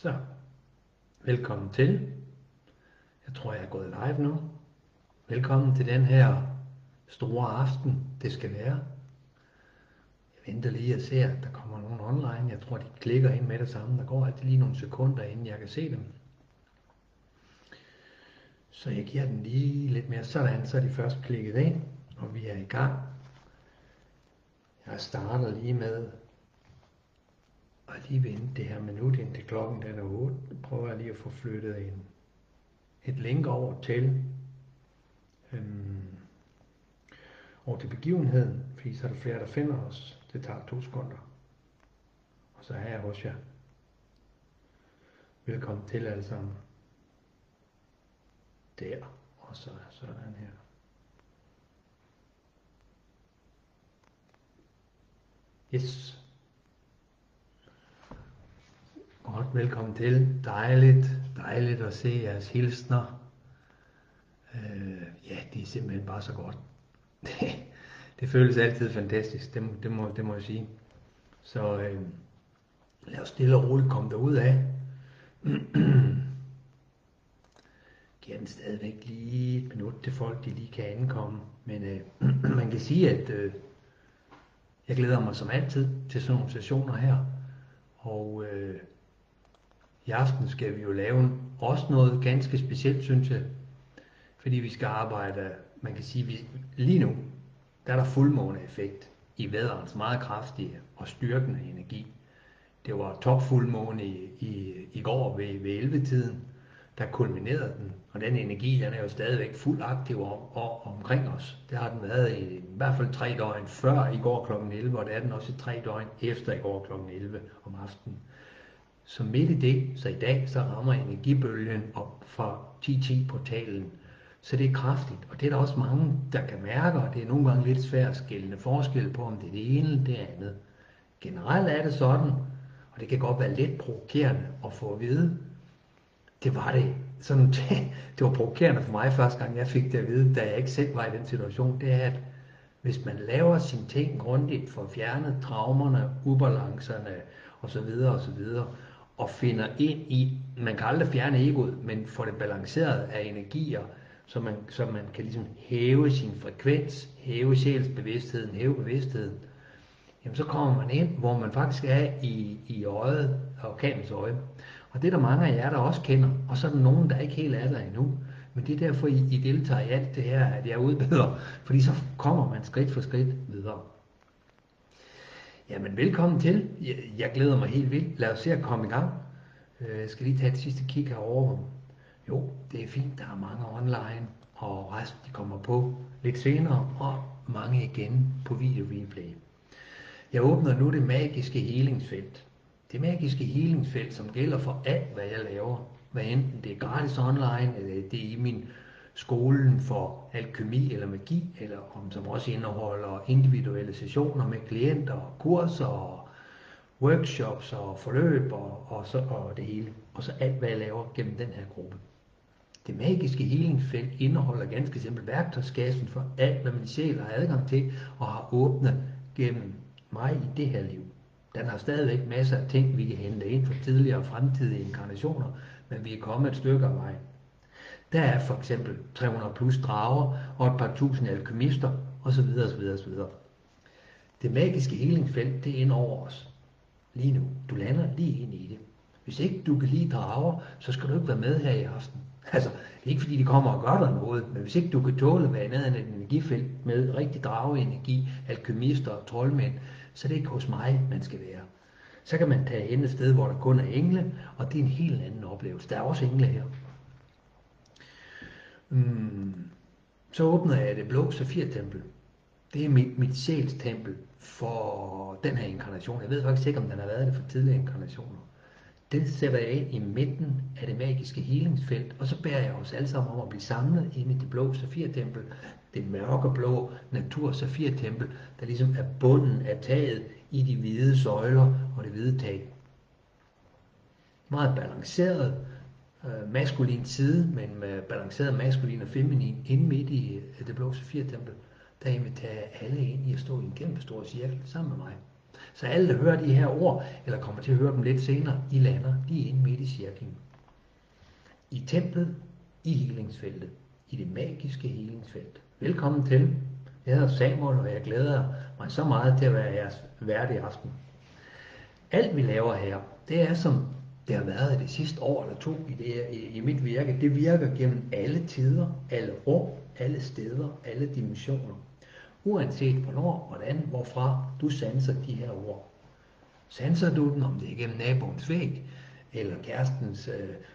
Så, velkommen til. Jeg tror, jeg er gået live nu. Velkommen til den her store aften, det skal være. Jeg venter lige og ser, at der kommer nogen online. Jeg tror, de klikker ind med det samme. Der går altid lige nogle sekunder, inden jeg kan se dem. Så jeg giver den lige lidt mere sådan, så er de først klikket ind, og vi er i gang. Jeg starter lige med at lige vente det her minut, indtil klokken den er 8. Nu prøver jeg lige at få flyttet et link over til begivenheden, fordi så er der flere, der finder os. Det tager 2 sekunder. Og så er jeg hos jer. Velkommen til alle sammen. Der, og så sådan her. Yes. Godt, velkommen til. Dejligt at se jeres hilsner. Ja, det er simpelthen bare så godt. Det føles altid fantastisk, det må jeg sige. Så lad os stille og roligt komme derud af. Giver den stadigvæk lige et minut til folk, de lige kan ankomme. Men man kan sige, at jeg glæder mig som altid til sådan nogle sessioner her. Og i aften skal vi jo lave også noget ganske specielt, synes jeg. Fordi vi skal arbejde, man kan sige, lige nu, der er der fuldmåneeffekt i vædderens meget kraftige og styrkende energi. Det var topfuldmåne i går ved 11-tiden, der kulminerede den, og den energi, den er jo stadigvæk fuldt aktiv omkring os. Det har den været i hvert fald 3 døgn før i går kl. 11, og det er den også i 3 døgn efter i går kl. 11 om aftenen. Så midt i det, så i dag, så rammer energibølgen op fra 10-10-portalen. Så det er kraftigt, og det er der også mange, der kan mærke, og det er nogle gange lidt svært at skille forskel på, om det er det ene eller det andet. Generelt er det sådan, og det kan godt være lidt provokerende at få at vide. Det var det. Sådan, det var provokerende for mig første gang, jeg fik det at vide, da jeg ikke selv var i den situation. Det er, at hvis man laver sine ting grundigt for at fjerne traumerne, ubalancerne osv. Og finder ind i, man kan aldrig fjerne egoet, men får det balanceret af energier, så man kan ligesom hæve sin frekvens, hæve sjælsbevidstheden, hæve bevidstheden, jamen så kommer man ind, hvor man faktisk er i øjet, orkanens øje. Og det er der mange af jer, der også kender, og så er der nogen, der ikke helt er der endnu. Men det er derfor, I deltager i alt det her, at jeg udbedrer, fordi så kommer man skridt for skridt videre. Jamen velkommen til. Jeg glæder mig helt vildt. Lad os se at komme i gang. Jeg skal lige tage et sidste kig herovre. Jo, det er fint, der er mange online, og resten de kommer på lidt senere, og mange igen på video replay. Jeg åbner nu det magiske helingsfelt. Det magiske helingsfelt, som gælder for alt, hvad jeg laver. Hvad enten det er gratis online, eller det er i min skolen for alkemi eller magi, eller som også indeholder individuelle sessioner med klienter, kurser, og workshops og forløb og det hele. Og så alt, hvad jeg laver gennem den her gruppe. Det magiske helingsfelt indeholder ganske simpelt værktøjskassen for alt, hvad min sjæl har adgang til og har åbnet gennem mig i det her liv. Den har stadigvæk masser af ting, vi kan hente ind fra tidligere og fremtidige inkarnationer, men vi er kommet et stykke af vejen. Der er for eksempel 300 plus drager og et par tusind alkymister osv. osv. Det magiske helingsfelt, det er ind over os. Lige nu. Du lander lige ind i det. Hvis ikke du kan lide drager, så skal du ikke være med her i aften. Altså, det er ikke fordi de kommer og gør dig noget, men hvis ikke du kan tåle at være nede af et energifelt med rigtig drageenergi, alkymister og troldmænd, så er det ikke hos mig, man skal være. Så kan man tage hen et sted, hvor der kun er engle, og det er en helt anden oplevelse. Der er også engle her. Så åbner jeg det blå Safir-tempel. Det er mit sjælstempel for den her inkarnation. Jeg ved faktisk ikke, om den har været det for tidligere inkarnationer. Den sætter jeg ind i midten af det magiske helingsfelt, og så bærer jeg os alle sammen om at blive samlet inde i det blå Safir-tempel. Det mørkeblå natur Safir-tempel, der ligesom er bunden af taget i de hvide søjler og det hvide tag. Meget balanceret maskulin side, men med balanceret maskulin og feminin inde midt i det blå Safir-tempel. Der inviterer jeg alle ind i at stå i en kæmpe stor cirkel sammen med mig. Så alle, der hører de her ord, eller kommer til at høre dem lidt senere, I lander lige inde midt i cirklen. I templet, i helingsfeltet. I det magiske helingsfelt. Velkommen til. Jeg hedder Samuel, og jeg glæder mig så meget til at være jeres vært i aften. Alt vi laver her, det er som det har været det sidste år eller to i mit virke. Det virker gennem alle tider, alle rum, alle steder, alle dimensioner. Uanset hvornår, hvordan, hvorfra du sanser de her ord. Sanser du dem, om det er gennem naboens væg, eller kærestens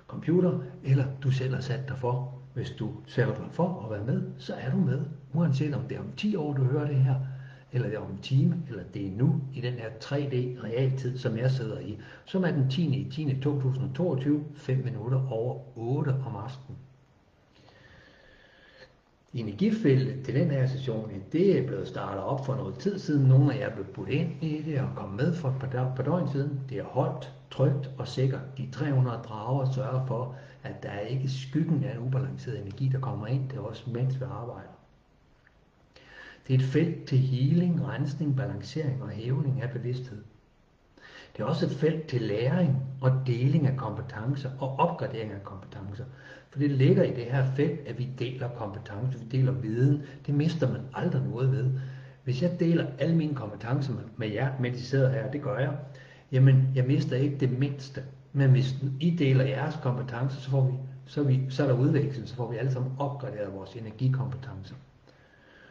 computer, eller du selv har sat dig for. Hvis du sætter dig for at være med, så er du med. Uanset om det er om 10 år, du hører det her, eller det er om en time, eller det er nu i den her 3D realtid, som jeg sidder i, som er den 10.10.2022, 5 minutter over 8 om aftenen. Energifeltet til den her session, det er blevet startet op for noget tid siden. Nogle af jer blev budt ind i det og kom med for et par døgn siden. Det er holdt, trygt og sikkert. De 300 drager sørger for, at der er ikke skyggen af en ubalanceret energi, der kommer ind til os, mens vi arbejder. Det er et felt til healing, rensning, balancering og hævning af bevidsthed. Det er også et felt til læring og deling af kompetencer og opgradering af kompetencer. For det ligger i det her felt, at vi deler kompetencer, vi deler viden. Det mister man aldrig noget ved. Hvis jeg deler alle mine kompetencer med jer, mens I sidder her, det gør jeg, jamen jeg mister ikke det mindste. Men hvis I deler jeres kompetencer, så er der udveksling, så får vi alle sammen opgraderet vores energikompetencer.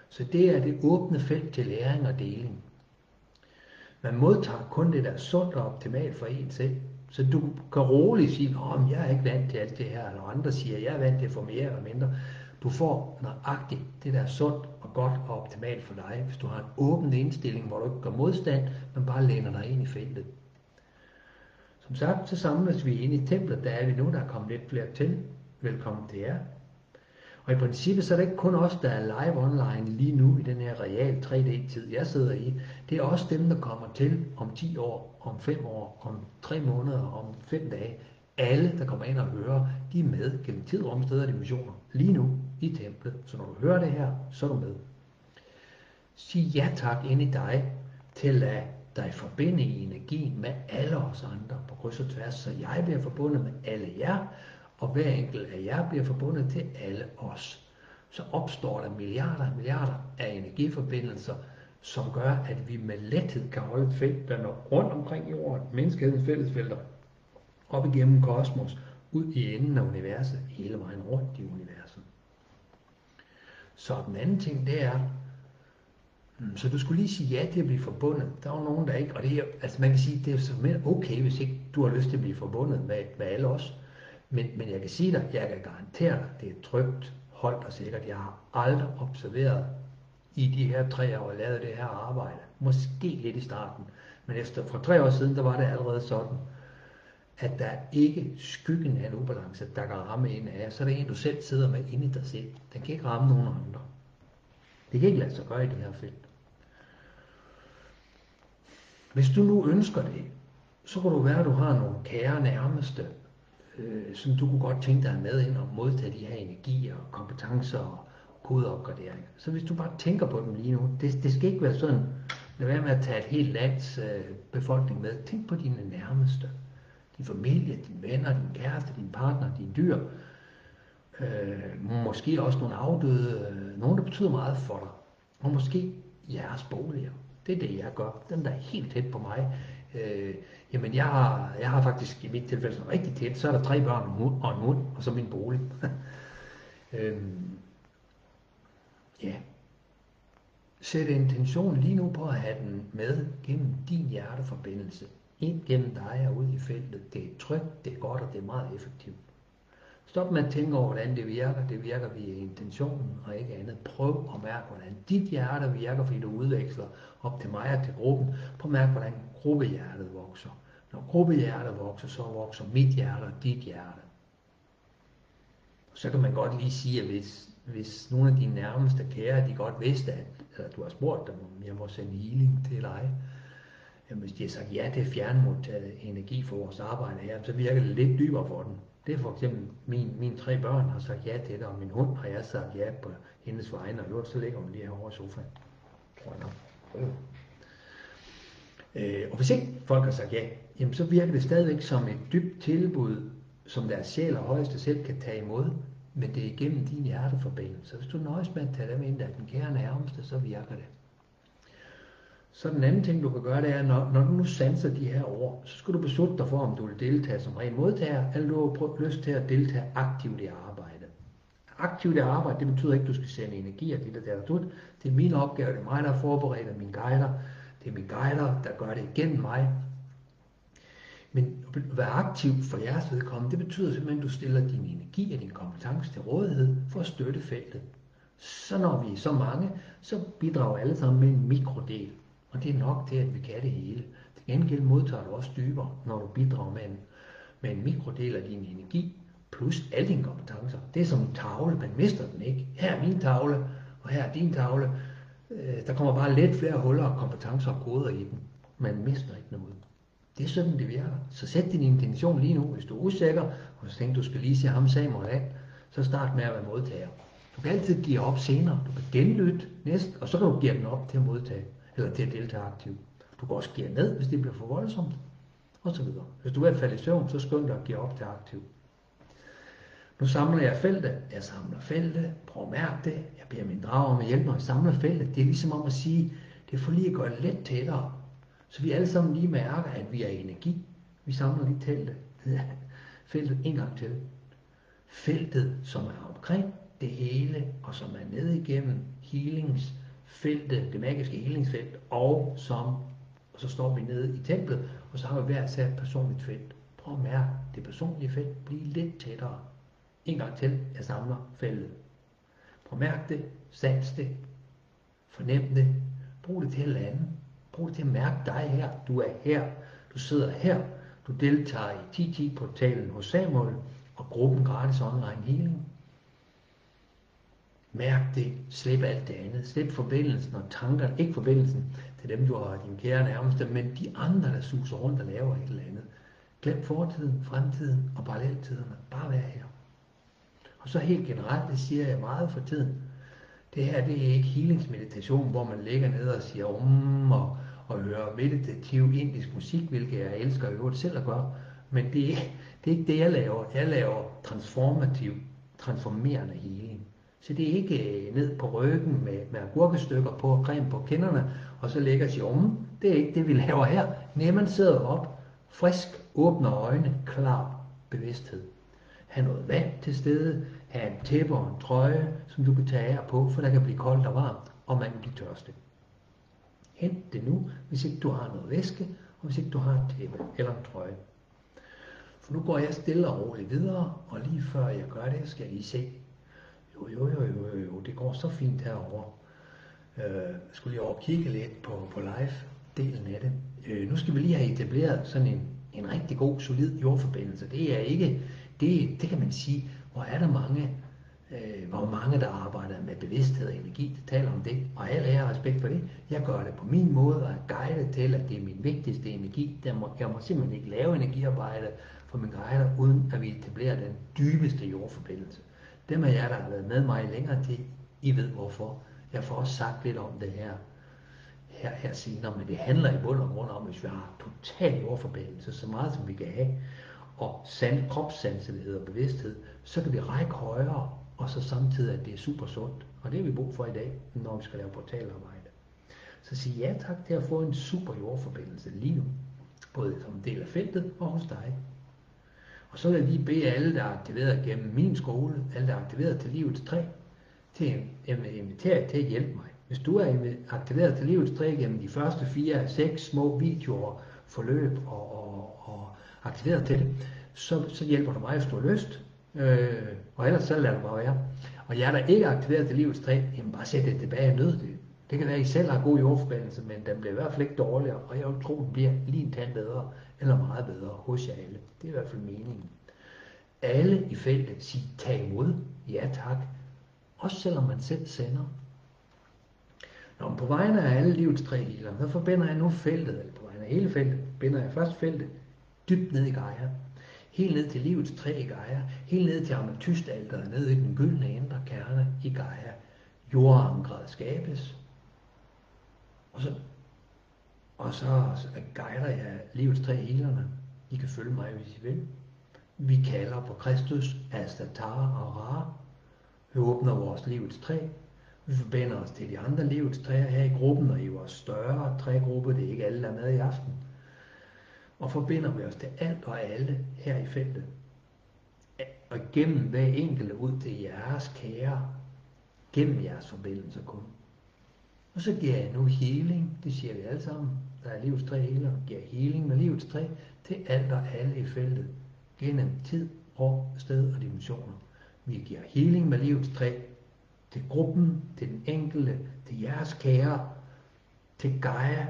Så det er det åbne felt til læring og deling. Man modtager kun det, der er sundt og optimalt for en selv. Så du kan roligt sige, at jeg er ikke vant til alt det her, eller andre siger, at jeg er vant til at få mere eller mindre. Du får nøjagtigt det, der er sundt og godt og optimalt for dig, hvis du har en åben indstilling, hvor du ikke gør modstand, men bare læner dig ind i feltet. Som sagt, så samles vi ind i templet, der er vi nu, der er kommet lidt flere til. Velkommen til jer. Og i princippet så er det ikke kun os, der er live online lige nu i den her real 3D-tid, jeg sidder i. Det er også dem, der kommer til om 10 år, om 5 år, om 3 måneder, om 5 dage. Alle, der kommer ind og hører, de er med gennem tid, rum, steder og dimensioner. Lige nu i templet. Så når du hører det her, så er du med. Sig ja tak ind i dig til at lade dig forbinde i energien med alle os andre på kryds og tværs, så jeg bliver forbundet med alle jer, og hver enkelt af jer bliver forbundet til alle os. Så opstår der milliarder af energiforbindelser, som gør, at vi med lethed kan holde et felt, der når rundt omkring jorden, menneskehedens fællesfelter, op igennem kosmos, ud i enden af universet, hele vejen rundt i universet. Så den anden ting, det er, så du skulle lige sige ja til at blive forbundet. Der er jo nogen, der ikke, og det er, altså man kan sige, det er simpelthen okay, hvis ikke du har lyst til at blive forbundet med alle os. Men jeg kan sige dig, jeg kan garantere dig, det er trygt, holdt og sikkert. Jeg har aldrig observeret i de her 3 år, lavet det her arbejde. Måske lidt i starten. Men efter fra 3 år siden, der var det allerede sådan, at der er ikke skyggen af en ubalance, der kan ramme en af jer. Så er det en, du selv sidder med inde i dig selv. Den kan ikke ramme nogen andre. Det kan ikke lade sig gøre i det her felt. Hvis du nu ønsker det, så kan det være, at du har nogle kære nærmeste, som du kunne godt tænke dig med ind og modtage de her energier, kompetencer og kodeopgraderinger. Så hvis du bare tænker på dem lige nu, det skal ikke være sådan, lad være med at tage et helt lands befolkning med. Tænk på dine nærmeste, din familie, dine venner, din kæreste, din partner, dine dyr, måske også nogle afdøde, nogen der betyder meget for dig, og måske jeres boliger. Det er det, jeg gør. Den der er helt tæt på mig. Jamen jeg har faktisk i mit tilfælde sådan rigtig tæt, så er der 3 børn og en hund, og så min bolig. Ja. Sæt intention lige nu på at have den med gennem din hjerteforbindelse. Ind gennem dig og ud i feltet. Det er trygt, det er godt, og det er meget effektivt. Stop med at tænke over, hvordan det virker. Det virker via intentionen og ikke andet. Prøv at mærke, hvordan dit hjerte virker, fordi du udveksler op til mig og til gruppen. Prøv at mærke, hvordan gruppehjertet vokser. Når gruppehjertet vokser, så vokser mit hjerte og dit hjerte. Så kan man godt lige sige, at hvis nogle af dine nærmeste kære, de godt vidste, at du har spurgt dem, om jeg må sende healing til dig, hvis de har sagt ja til at fjernmodtage energi for vores arbejde her, så virker det lidt dybere for dem. Det er for eksempel, mine 3 børn har sagt ja til det, og min hund har jeg sagt ja på hendes vegne, og så ligger hun lige herovre i sofaen. Og hvis ikke folk har sagt ja, jamen så virker det stadigvæk som et dybt tilbud, som deres sjæl og højeste selv kan tage imod, men det er igennem din hjerteforbindelse. Hvis du nøjes med at tage dem ind af den kære nærmeste, så virker det. Så den anden ting, du kan gøre, det er, når du nu sanser de her ord, så skal du beslutte dig for, om du vil deltage som ren modtager, eller du har lyst til at deltage aktivt i arbejde. Aktivt i arbejde, det betyder ikke, at du skal sende energi og dit og dat. Det er min opgave, det er mig, der har forberedt af mine guider. Det er mine guider, der gør det igennem mig. Men at være aktiv for jeres vedkommende, det betyder simpelthen, at du stiller din energi og din kompetence til rådighed for at støtte feltet. Så når vi er så mange, så bidrager alle sammen med en mikrodel. Og det er nok det, at vi kan det hele. Til gengæld modtager du også dybere, når du bidrager med en mikrodel af din energi, plus alle dine kompetencer. Det er som en tavle, man mister den ikke. Her er min tavle, og her er din tavle. Der kommer bare lidt flere huller og kompetencer og koder i den. Man mister ikke noget. Det er sådan, det virker. Så sæt din intention lige nu, hvis du er usikker, og så tænker du skal lige se ham Samuel af, så start med at være modtager. Du kan altid give op senere. Du kan genlytte næste, og så kan du give den op til at modtage, eller til at deltage aktivt. Du kan også give ned, hvis det bliver for voldsomt, og så videre. Hvis du er ved at falde i søvn, så skynd dig at give op til aktivt. Nu samler jeg feltet. Jeg samler feltet. Prøv at mærke det. Jeg beder mine drager om at hjælpe, når jeg samler feltet. Det er ligesom om at sige, det er for lige at gøre det lidt tættere. Så vi alle sammen lige mærker, at vi er energi. Vi samler lige feltet en gang til. Feltet, som er omkring det hele, og som er nede igennem healingsfeltet, det magiske healingsfelt, og så står vi nede i templet, og så har vi hver sat personligt felt. Prøv at mærke det personlige felt blive lidt tættere. En gang til, jeg samler feltet. Prøv at mærke det, sans det, fornem det, brug det til at lande. Brug det til at mærke dig her. Du er her. Du sidder her. Du deltager i 10-10-portalen hos Samuel og gruppen gratis online healing. Mærk det. Slip alt det andet. Slip forbindelsen og tankerne. Ikke forbindelsen til dem, du har dine kære nærmeste, men de andre, der suser rundt og laver et eller andet. Glem fortiden, fremtiden og paralleltiderne. Bare vær her. Og så helt generelt, det siger jeg meget for tiden. Det her, det er ikke healingsmeditation, hvor man ligger ned og siger og hører meditativ indisk musik, hvilket jeg elsker at øvrigt selv at gøre. Men det er ikke det, jeg laver. Jeg laver transformerende healing. Så det er ikke ned på ryggen med agurkestykker på og creme på kinderne, og så ligger og siger, det er ikke det, vi laver her. Nej, man sidder op, frisk, åbner øjne, klar bevidsthed. Ha' noget vand til stede, have en tæppe og en trøje, som du kan tage af på, for der kan blive koldt og varmt, og man kan blive tørstig. Hent det nu, hvis ikke du har noget væske, og hvis ikke du har et tæppe eller en trøje. For nu går jeg stille og roligt videre, og lige før jeg gør det, skal jeg lige se. Jo, det går så fint herovre. Jeg skulle lige over kigge lidt på live-delen af det. Nu skal vi lige have etableret sådan en rigtig god, solid jordforbindelse. Det er ikke, det kan man sige, hvor er der mange, der arbejder med bevidsthed og energi, der taler om det, og al ære og respekt for det. Jeg gør det på min måde og er guidet til, at det er min vigtigste energi. Jeg må simpelthen ikke lave energiarbejde for min guider, uden at vi etablerer den dybeste jordforbindelse. Dem af jer, der har været med mig i længere tid, I ved hvorfor. Jeg får også sagt lidt om det her senere, men det handler i bund og grund om, hvis vi har total jordforbindelse, så meget som vi kan have, og kropssanselighed og bevidsthed, så kan vi række højere, og så samtidig, at det er super sundt. Og det har vi brug for i dag, når vi skal lave portalarbejde. Så sig ja tak til at få en super jordforbindelse lige nu, både som del af feltet og hos dig. Og så vil jeg lige bede alle, der er aktiveret gennem min skole, alle der er aktiveret til livets træ, til at invitere til at hjælpe mig. Hvis du er aktiveret til livets træ gennem de første 4-6 små videoer, forløb og aktiveret til det, så hjælper du mig, hvis du har lyst. Og ellers så lader du bare være. Og jer, der ikke er aktiveret til livets træ, jamen bare sæt det tilbage og nød det. Det kan være, at I selv har god jordforbindelse, men den bliver i hvert fald ikke dårligere, og jeg vil tro, den bliver lige en tand bedre, eller meget bedre hos jer alle. Det er i hvert fald meningen. Alle i feltet siger, tag imod, ja tak, også selvom man selv sender. Når på vegne af alle livets tre healer, så forbinder jeg nu feltet, eller på vegne af hele feltet, binder jeg først feltet dybt ned i Gaia. Helt ned til livets træ i Gaia, helt ned til ametystalteret, ned i den gyldne indre kerne i Gaia. Jordankret skabes. Og så guider jeg livets 3 healerne. I kan følge mig, hvis I vil. Vi kalder på Kristus, Astatar og Ra. Vi åbner vores livets 3. Vi forbinder os til de andre livets 3 her i gruppen, og i vores større 3-gruppe, det er ikke alle, der er med i aften. Og forbinder vi os til alt og alle her i feltet. Og gennem hver enkelte ud til jeres kære, gennem jeres forbindelser kun. Og så giver jeg nu healing, det siger vi alle sammen. Der er livets 3 healer, giver healing med livets 3 til alt og alle i feltet. Gennem tid, rum, sted og dimensioner. Vi giver healing med livets 3 til gruppen, til den enkelte, til jeres kære, til Gaia,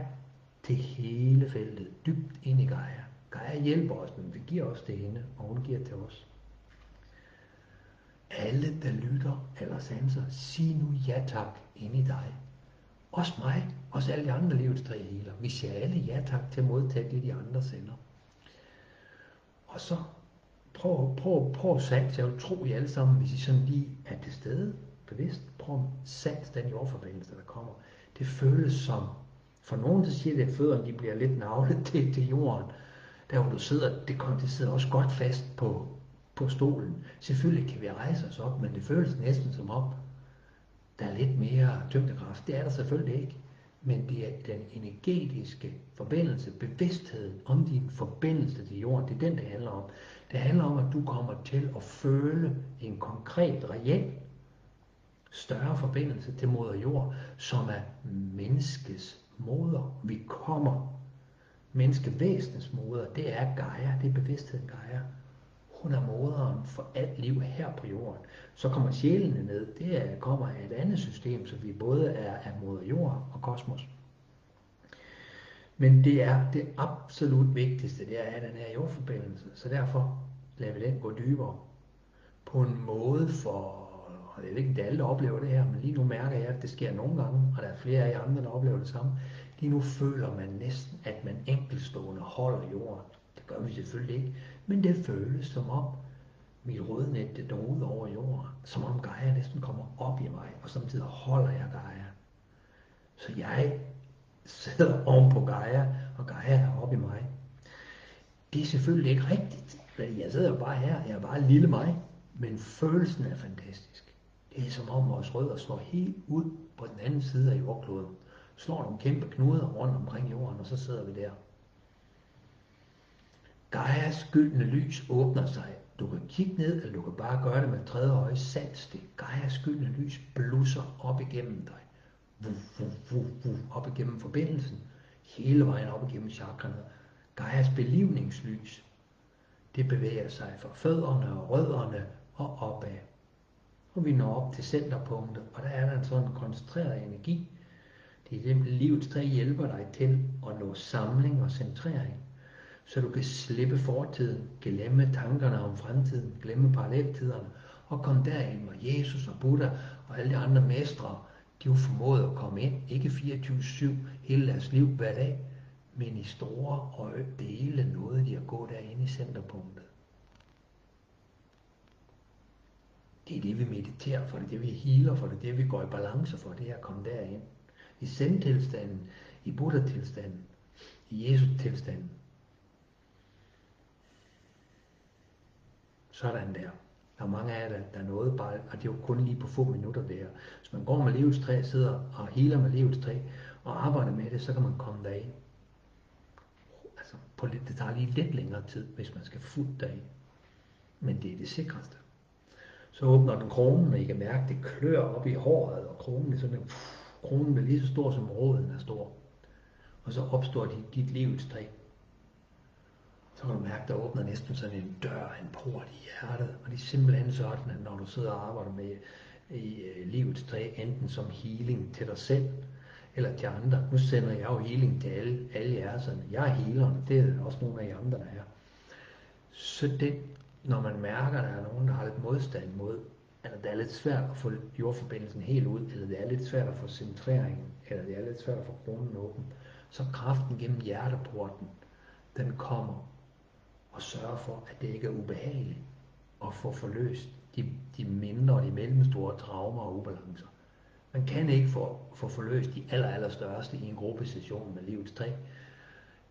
til hele feltet, dybt ind i Gaia. Gaia hjælper os, men vi giver også til hende, og hun giver til os. Alle, der lytter eller sanser, sig nu ja tak ind i dig. Også mig, også alle de andre livets 3 healer. Vi siger alle ja tak til at modtage det, de andre sender. Og så prøv at sanse, jeg vil tro I alle sammen, hvis I sådan lige er til stede, bevidst, prøv at sanse den jordforbindelse, der kommer. Det føles som, for nogen der siger det, at fødderne de bliver lidt navlet til jorden. Der hvor du sidder, det sidder også godt fast på stolen. Selvfølgelig kan vi rejse os op, men det føles næsten som om, der er lidt mere tyngdekraft. Det er der selvfølgelig ikke. Men det er den energetiske forbindelse, bevidstheden om din forbindelse til jorden. Det er den, det handler om. Det handler om, at du kommer til at føle en konkret, reel, større forbindelse til moder jord, som er menneskets moder. Vi kommer. Menneskevæsenets moder, det er Gaia, det er bevidstheden Gaia. Hun er moderen for alt liv her på jorden. Så kommer sjælene ned, det kommer af et andet system, så vi både er af moder jord og kosmos. Men det er det absolut vigtigste, det er at have den her jordforbindelse. Så derfor lader vi den gå dybere. På en måde for, og jeg ved ikke, det er alle, der oplever det her, men lige nu mærker jeg, at det sker nogle gange, og der er flere af jer andre, der oplever det samme. Lige nu føler man næsten, at man enkeltstående holder jorden. Det gør vi selvfølgelig ikke, men det føles som om mit rødnet, det når ud over jorden. Som om Gaia næsten kommer op i mig, og samtidig holder jeg Gaia. Så jeg sidder oven på Gaia, og Gaia er oppe i mig. Det er selvfølgelig ikke rigtigt, fordi jeg sidder bare her, jeg er bare en lille mig, men følelsen er fantastisk. Det er som om vores rødder slår helt ud på den anden side af jordkloden. Slår nogle kæmpe knuder rundt omkring jorden, og så sidder vi der. Gaias gyldne lys åbner sig. Du kan kigge ned, eller du kan bare gøre det med tredje øje. Sans det. Gaias gyldne lys blusser op igennem dig. Op igennem forbindelsen. Hele vejen op igennem chakrene. Gaias belivningslys. Det bevæger sig fra fødderne og rødderne og opad. Og vi når op til centerpunktet, og der er der en sådan koncentreret energi. Det er det, livets 3 hjælper dig til at nå samling og centrering. Så du kan slippe fortiden, glemme tankerne om fremtiden, glemme paralleltiderne, og komme derind, hvor Jesus og Buddha og alle de andre mestre, de har formået at komme ind, ikke 24/7 hele deres liv hver dag, men i store dele nåede de at gå derinde i centerpunktet. Det er det, vi mediterer for, det er det, vi healer for, det er det, vi går i balance for, det er at komme derind. I zen-tilstanden, i Buddha-tilstanden, i Jesus-tilstanden. Sådan der. Der er mange af jer, der nåede bare, og det er jo kun lige på få minutter det her. Hvis man går med livets 3, sidder og healer med livets 3, og arbejder med det, så kan man komme derind. Altså, det tager lige lidt længere tid, hvis man skal fuldt derind. Men det er det sikreste. Så åbner den kronen, og I kan mærke, det klør op i håret, og kronen er sådan en, kronen er lige så stor, som roden er stor. Og så opstår dit livets 3. Så kan du mærke, der åbner næsten sådan en dør, en port i hjertet. Og det er simpelthen sådan, at når du sidder og arbejder med i livets 3, enten som healing til dig selv, eller til andre. Nu sender jeg jo healing til alle jer, så jeg er healeren, det er også nogle af jer andre, der er. Så det, når man mærker, at der er nogen, der har lidt modstand mod, eller det er lidt svært at få jordforbindelsen helt ud, eller det er lidt svært at få centreringen, eller det er lidt svært at få kronen åben, så kraften gennem hjerteporten, den kommer og sørger for, at det ikke er ubehageligt at få forløst de mindre og de mellemstore traumer og ubalancer. Man kan ikke få forløst de allerstørste i en gruppesession med livets træ.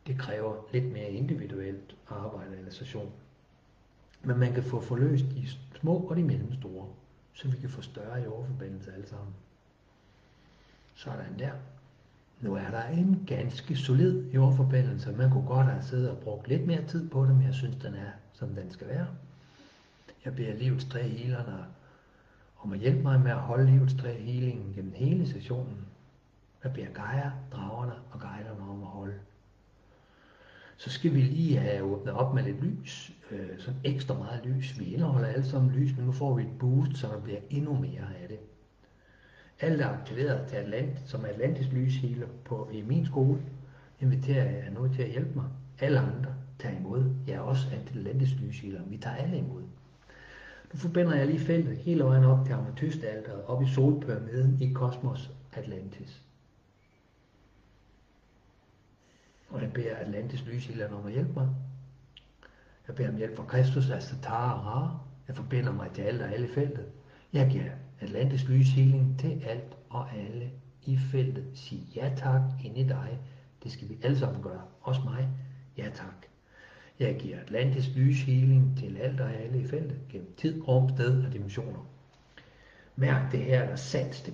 Det kræver lidt mere individuelt arbejde eller session. Men man kan få forløst de små og de mellemstore, så vi kan få større jordforbindelse alle sammen. Sådan der. Nu er der en ganske solid jordforbindelse. Man kunne godt have siddet og brugt lidt mere tid på det, men jeg synes, den er, som den skal være. Jeg beder livets træ healerne om at hjælpe mig med at holde livets træ healingen gennem hele sessionen. Jeg beder Gaia, dragerne og guiderne om at holde. Så skal vi lige have åbnet op med lidt lys, sådan ekstra meget lys. Vi indeholder alle sammen lys, men nu får vi et boost, så der bliver endnu mere af det. Alle, der er aktiveret til som Atlantis lyshealer i min skole, inviterer jeg nu til at hjælpe mig. Alle andre tager imod. Jeg er også Atlantis lyshealer. Vi tager alle imod. Nu forbinder jeg lige feltet hele vejen op til ametystalteret, op i solpyramiden i Kosmos Atlantis. Og jeg beder Atlantis lyshealerne om at hjælpe mig. Jeg beder om hjælp fra Kristus, Astatara og Ra. Jeg forbinder mig til alt og alle i feltet. Jeg giver Atlantis lyshealing til alt og alle i feltet. Sig ja tak ind i dig. Det skal vi alle sammen gøre. Også mig. Ja tak. Jeg giver Atlantis lyshealing til alt og alle i feltet. Gennem tid, rum, sted og dimensioner. Mærk det her, der sans.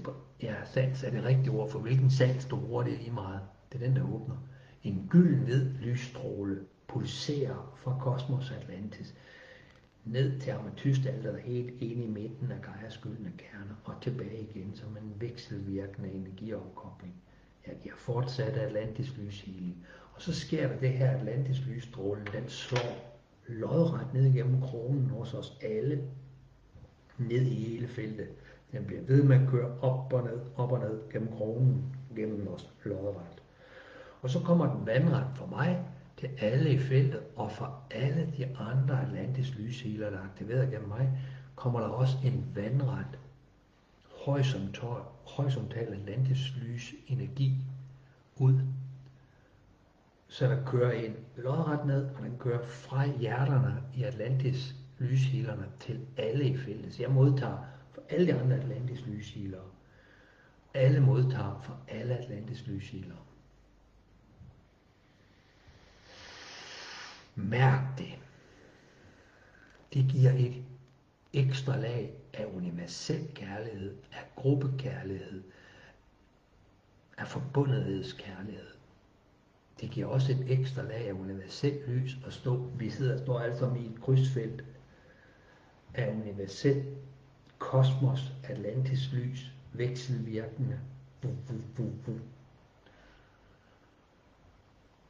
Sans er det rigtige ord, for hvilken sans du bruger det lige meget. Det er den, der åbner. En gylden hvid lysstråle pulserer fra Kosmos Atlantis ned til ametystalteret helt inde i midten af Gaias gyldne kerne og tilbage igen som en vekselvirkende energiopkobling. Jeg giver fortsat Atlantis lyshealing. Og så sker der det her Atlantis lysstråle, den slår lodret ned igennem kronen hos os alle, ned i hele feltet. Den bliver ved med at køre op og ned gennem kronen, gennem os lodret. Og så kommer den vandret for mig til alle i feltet, og for alle de andre Atlantis lyshealer, der er aktiveret gennem mig, kommer der også en vandret, horisontal Atlantis lysenergi ud. Så der kører en lodret ned, og den kører fra hjerterne i Atlantis lyshealerne til alle i feltet. Så jeg modtager for alle de andre Atlantis lyshealere. Alle modtager for alle Atlantis lyshealere. Mærk det. Det giver et ekstra lag af universel kærlighed, af gruppekærlighed, af forbundethedskærlighed. Det giver også et ekstra lag af universel lys at stå. Vi står alle sammen i et krydsfelt af universel kosmos, Atlantis lys, vekselvirkende.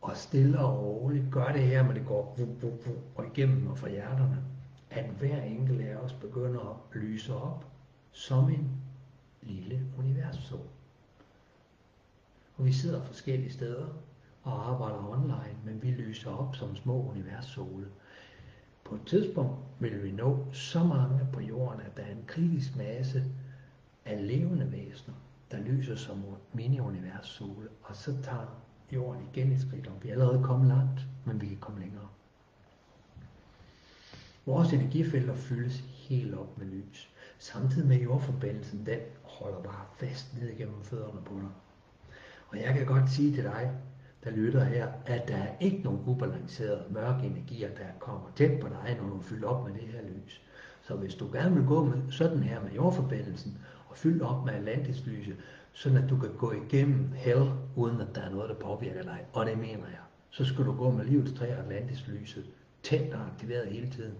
Og stille og roligt gør det her, når det går og igennem og fra hjerterne, at hver enkelt af os begynder at lyse op som en lille universsol. Og vi sidder forskellige steder og arbejder online, men vi lyser op som små universsole. På et tidspunkt vil vi nå så mange på jorden, at der er en kritisk masse af levende væsener, der lyser som mini-universsole, og så tager jorden igen et skridt op. Vi er allerede kommet langt, men vi kan komme længere. Vores energifelter fyldes helt op med lys. Samtidig med jordforbindelsen, den holder bare fast ned igennem fødderne på dig. Og jeg kan godt sige til dig, der lytter her, at der er ikke nogen ubalancerede mørke energier, der kommer tæt på dig, når du fylder op med det her lys. Så hvis du gerne vil gå med sådan her med jordforbindelsen, og fylde op med Atlantis-lyset, sådan at du kan gå igennem hell, uden at der er noget, der påvirker dig, og det mener jeg, så skal du gå med livets træ og Atlantis-lyset, tændt og aktiveret hele tiden.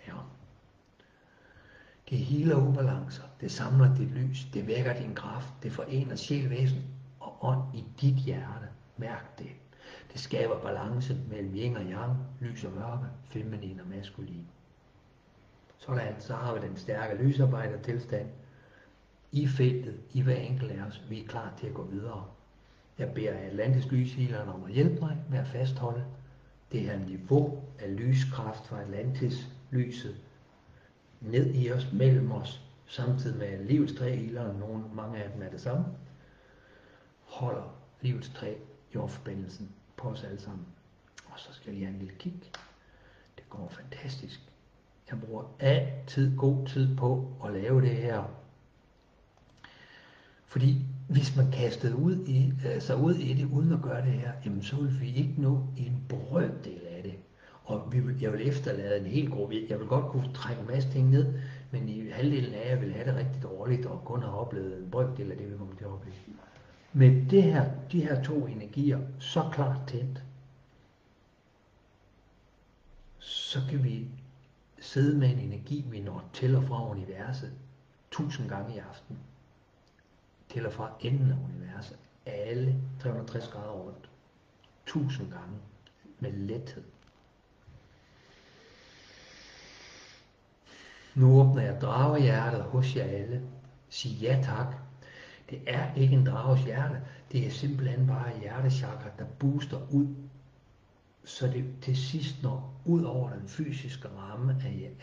Ja. Det healer ubalancer, det samler dit lys, det vækker din kraft, det forener sjæl, væsen og ånd i dit hjerte. Mærk det. Det skaber balance mellem yin og yang, lys og mørke, feminin og maskulin. Sådan så har vi den stærke lysarbejdertilstand i feltet, i hver enkelt af os. Vi er klar til at gå videre. Jeg beder Atlantis lyshealerne om at hjælpe mig med at fastholde det her niveau af lyskraft fra Atlantis lyset ned i os, mellem os, samtidig med at livets træ healerne, mange af dem er det samme, holder livets træ jordforbindelsen på os alle sammen. Og så skal jeg have en lille kig. Det går fantastisk. Jeg bruger altid god tid på at lave det her. Fordi hvis man kastede sig ud i det, uden at gøre det her, jamen så vil vi ikke nå en brøkdel af det. Og jeg vil efterlade en hel gruppe. Jeg vil godt kunne trække en masse ting ned, men i halvdelen af jer vil have det rigtig dårligt, og kun har oplevet en brøkdel af det, vi kommer til at opleve. Med de her to energier så klart tændt, så kan vi sidde med en energi, vi når til og fra universet 1000 gange i aften. Til og fra enden af universet. Alle 360 grader rundt. 1000 gange. Med lethed. Nu åbner jeg dragehjertet hos jer alle. Sig ja tak. Det er ikke en drages hjerte. Det er simpelthen bare hjertechakra, der booster ud. Så det til sidst når ud over den fysiske ramme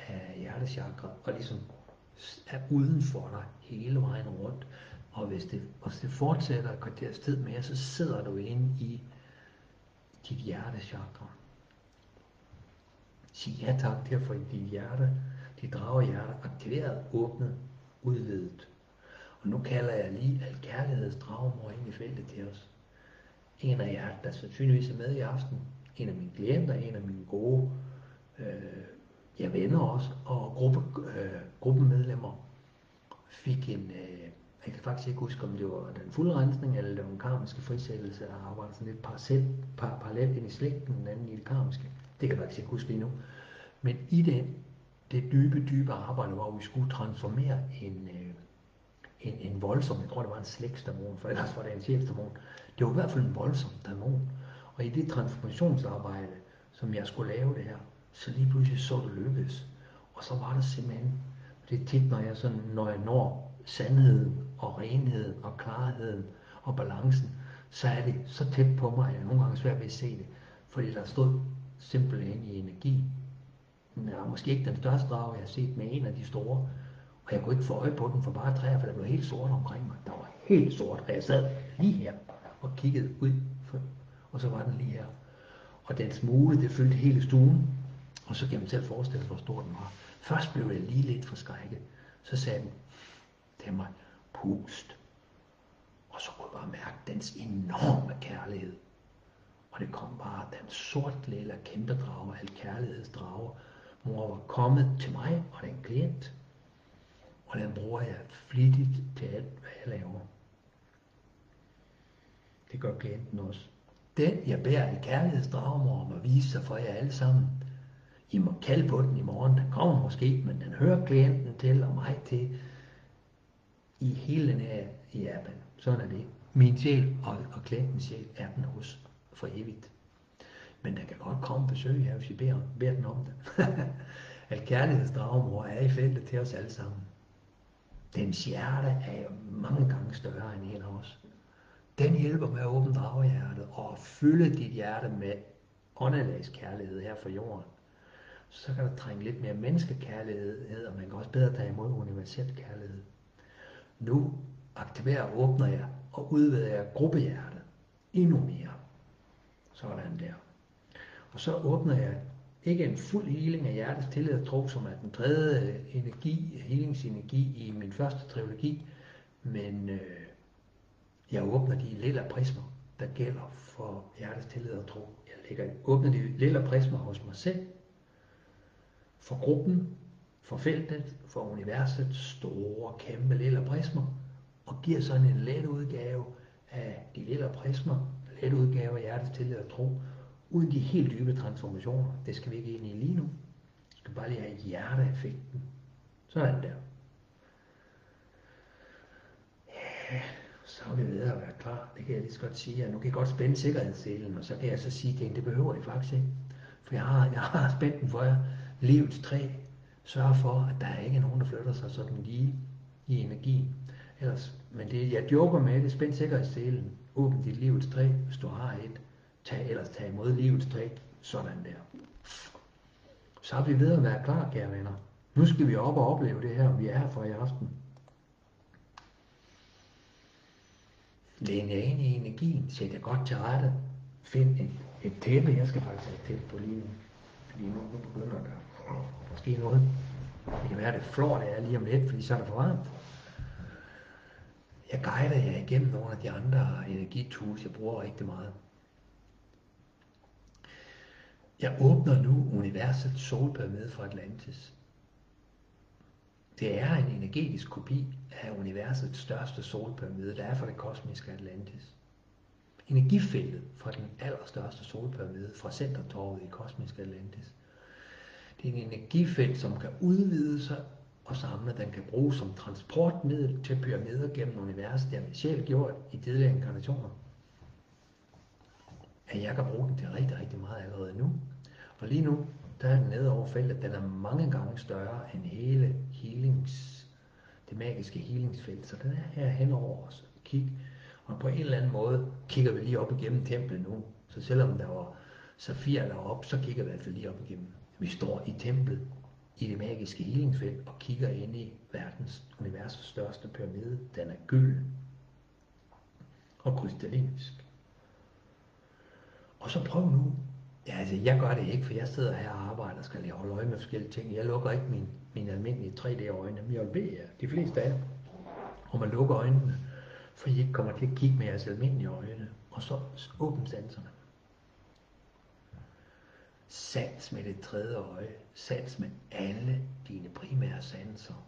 af hjertechakra, og ligesom er uden for dig hele vejen rundt. Og hvis det fortsætter et kvarters tid mere, så sidder du inde i dit hjertechakra. Sig ja tak til at få dit hjerte, dit dragehjerte aktiveret, åbnet, udvidet. Og nu kalder jeg lige al kærlighedsdragemor ind i feltet til os. En af jer, der sandsynligvis er med i aften, en af mine klienter, en af mine gode venner også, og gruppemedlemmer, fik en, jeg kan faktisk ikke huske, om det var den fulde rensning, eller det var en karmiske frisættelse, der arbejder sådan lidt parallelt ind i slægten, den anden i det karmiske. Det kan jeg faktisk ikke huske lige nu. Men i det dybe arbejde, hvor vi skulle transformere en voldsom, jeg tror det var en slægtsdæmon, for ellers var det en chefsdæmon. Det var i hvert fald en voldsom dæmon. Og i det transformationsarbejde, som jeg skulle lave det her, så lige pludselig så det lykkedes. Og så var der simpelthen, det er tit, når jeg når sandheden og renheden og klarheden og balancen, så er det så tæt på mig, at jeg nogle gange er svært ved at se det. Fordi der stod simpelthen i energi. Ja, måske ikke den største drage, jeg har set, med en af de store. Og jeg kunne ikke få øje på den for bare træer, for der blev helt sort omkring mig. Der var helt sort, og jeg sad lige her og kiggede ud, og så var den lige her. Og den smule, det fyldte hele stuen, og så kan man selv forestille sig, hvor stor den var. Først blev jeg lige lidt forskrækket. Så sagde den til mig, pust. Og så kunne jeg bare mærke dens enorme kærlighed. Og det kom bare, den sort lille kæmpe drage, al kærlighedsdrage. Mor var kommet til mig og den klient. Og den bruger jeg flittigt til alt, hvad jeg laver. Det gør klienten også. Den, jeg bærer i kærlighedsdragemor, om at vise sig for jer alle sammen. I må kalde på den i morgen. Den kommer måske, men den hører klienten til og mig til. I hele den her i Japan. Sådan er det. Min sjæl og klientens sjæl er den hos for evigt. Men der kan godt komme besøg her, hvis I beder den om det. Al kærlighedsdragemor er i feltet til os alle sammen. Dens hjerte er jo mange gange større end en af os. Den hjælper med at åbne dragehjertet og fylde dit hjerte med åndedagskærlighed her for jorden. Så kan der trænge lidt mere menneskekærlighed, og man kan også bedre tage imod universel kærlighed. Nu aktiverer og åbner jeg og udvider jeg gruppehjertet endnu mere. Sådan der. Og så åbner jeg ikke en fuld healing af hjertets tillid og tro, som er den tredje healingsenergi i min første trilogi, men jeg åbner de lilla prismer, der gælder for hjertets tillid og tro. Jeg åbner de lilla prismer hos mig selv, for gruppen, for feltet, for universets store, kæmpe lilla prismer, og giver sådan en let udgave af de lilla prismer, let udgave af hjertets tillid og tro, uden de helt dybe transformationer. Det skal vi ikke ind i lige nu. Vi skal bare lige have hjerteeffekten. Sådan der. Ja, så er vi ved at være klar. Det kan jeg lige så godt sige. Nu kan jeg godt spænde sikkerhedsselen, og så kan jeg så sige til det behøver I faktisk ikke. For jeg har spændt den for jer. Livets træ. Sørg for, at der ikke er nogen, der flytter sig sådan lige i energien. Ellers, men det, jeg joker med det, spænd sikkerhedsselen. Åbn dit livets træ, hvis du har et. Tag imod livets træ. Sådan der. Så er vi ved at være klar, kære venner. Nu skal vi op og opleve det her, vi er her for i aften. Læn jer ind i energien. Sæt jer godt til rette. Find et tæppe. Jeg skal faktisk have et tæppe på lige nu. Fordi nu begynder der Måske noget. Det kan være, det flår det er lige om lidt, fordi så er det for varmt. Jeg guider jer igennem nogle af de andre energitools, jeg bruger rigtig meget. Jeg åbner nu universets solpyramide fra Atlantis. Det er en energetisk kopi af universets største solpyramide, der er fra det kosmiske Atlantis. Energifeltet fra den allerstørste solpyramide, fra centertorvet i kosmiske Atlantis. Det er en energifelt, som kan udvide sig og samle. Den kan bruges som transportmiddel til pyramider gennem universet. Det har vi selv gjort i tidligere inkarnationer. At jeg kan bruge den til rigtig, rigtig meget allerede nu. Og lige nu, der er den nede over feltet. Den er mange gange større end hele det magiske healingsfelt. Så den er her henover os. Kig. Og på en eller anden måde kigger vi lige op igennem templet nu. Så selvom der var safir deroppe, så kigger vi i hvert fald lige op igennem. Vi står i templet i det magiske healingsfelt og kigger ind i universets største pyramide. Den er gylden og krystallinisk. Og så prøv nu. Ja, altså jeg gør det ikke, for jeg sidder her og arbejder og skal lige holde øje med forskellige ting. Jeg lukker ikke mine almindelige 3D-øjne, men jeg vil bede jer, de fleste af jer, om at lukke øjnene, for I ikke kommer til at kigge med jeres almindelige øjne, og så åbne sanserne. Sans med det tredje øje, sans med alle dine primære sanser.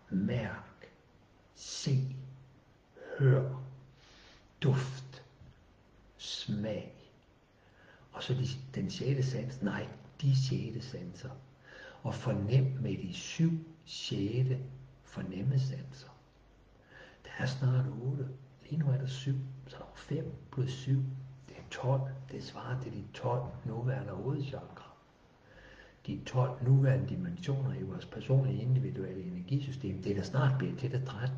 Mærk, se, hør, duft, smag. Og så den sjette sans, nej, de sjette sanser. Og fornem med de 7 sjette fornemmesanser. Der er snart 8. Lige nu er der 7. Så er der 5 plus 7. Det er 12. Det svarer til de 12 nuværende hovedchakra. De 12 nuværende dimensioner i vores personlige individuelle energisystem. Det er der snart bliver til det 13.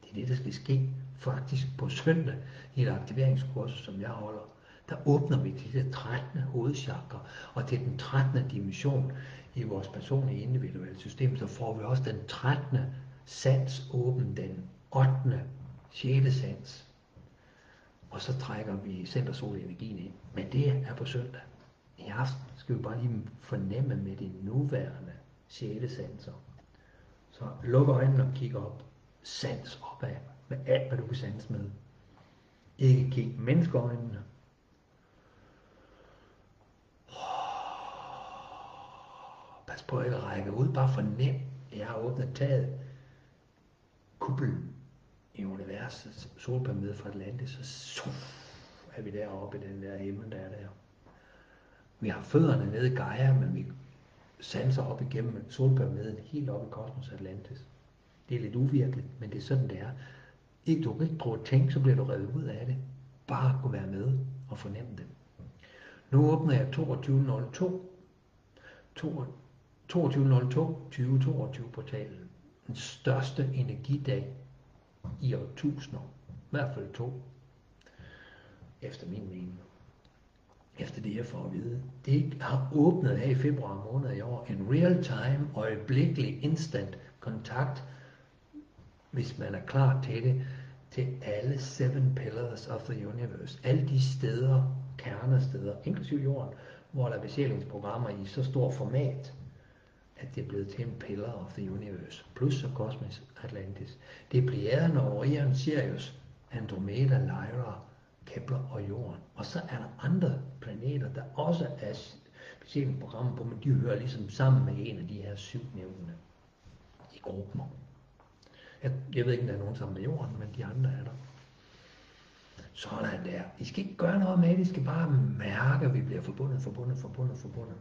Det er det, der skal ske faktisk på søndag i et aktiveringskursus, som jeg holder. Der åbner vi til det 13. hovedchakra, og til den 13. dimension i vores personlige individuelle system, så får vi også den 13. sans åben, den 8. 6. sans. Og så trækker vi centersolenergien ind. Men det er på søndag. I aften skal vi bare lige fornemme med de nuværende 6. sanser. Så luk øjnene og kig op. Sans opad med alt, hvad du kan sanse med. Ikke kig menneskeøjnene. Pas på ikke at række ud. Bare fornem. Jeg har åbnet taget. Kuppelen i universets solpyramide fra Atlantis. Så er vi deroppe i den der himmel, der er der. Vi har fødderne nede i Gaia, men vi sanser op igennem solpyramiden helt op i kosmos Atlantis. Det er lidt uvirkeligt, men det er sådan, det er. Ikke du kan ikke prøve at tænke, så bliver du revet ud af det. Bare gå være med og fornemme det. Nu åbner jeg 22.02 portalen. Den største energidag i årtusinder. I hvert fald 2. Efter min mening. Efter det jeg får at vide. Det har åbnet her i februar måned i år. En real time, øjeblikkelig, instant kontakt, hvis man er klar til det, til alle 7 pillars of the universe. Alle de steder, kernesteder, inklusive jorden, hvor der er besjælingsprogrammer i så stor format, at det er blevet til en pillar of the universe. Plus så kosmisk Atlantis. Det er Pleiaderne, Orion, Sirius, Andromeda, Lyra, Kepler og Jorden. Og så er der andre planeter, der også er besjælingsprogrammer på, men de hører ligesom sammen med en af de her 7 nævnene i gruppen. Jeg ved ikke, om der er nogen sammen med Jorden, men de andre er der. Sådan der. I skal ikke gøre noget med det, I skal bare mærke, at vi bliver forbundet.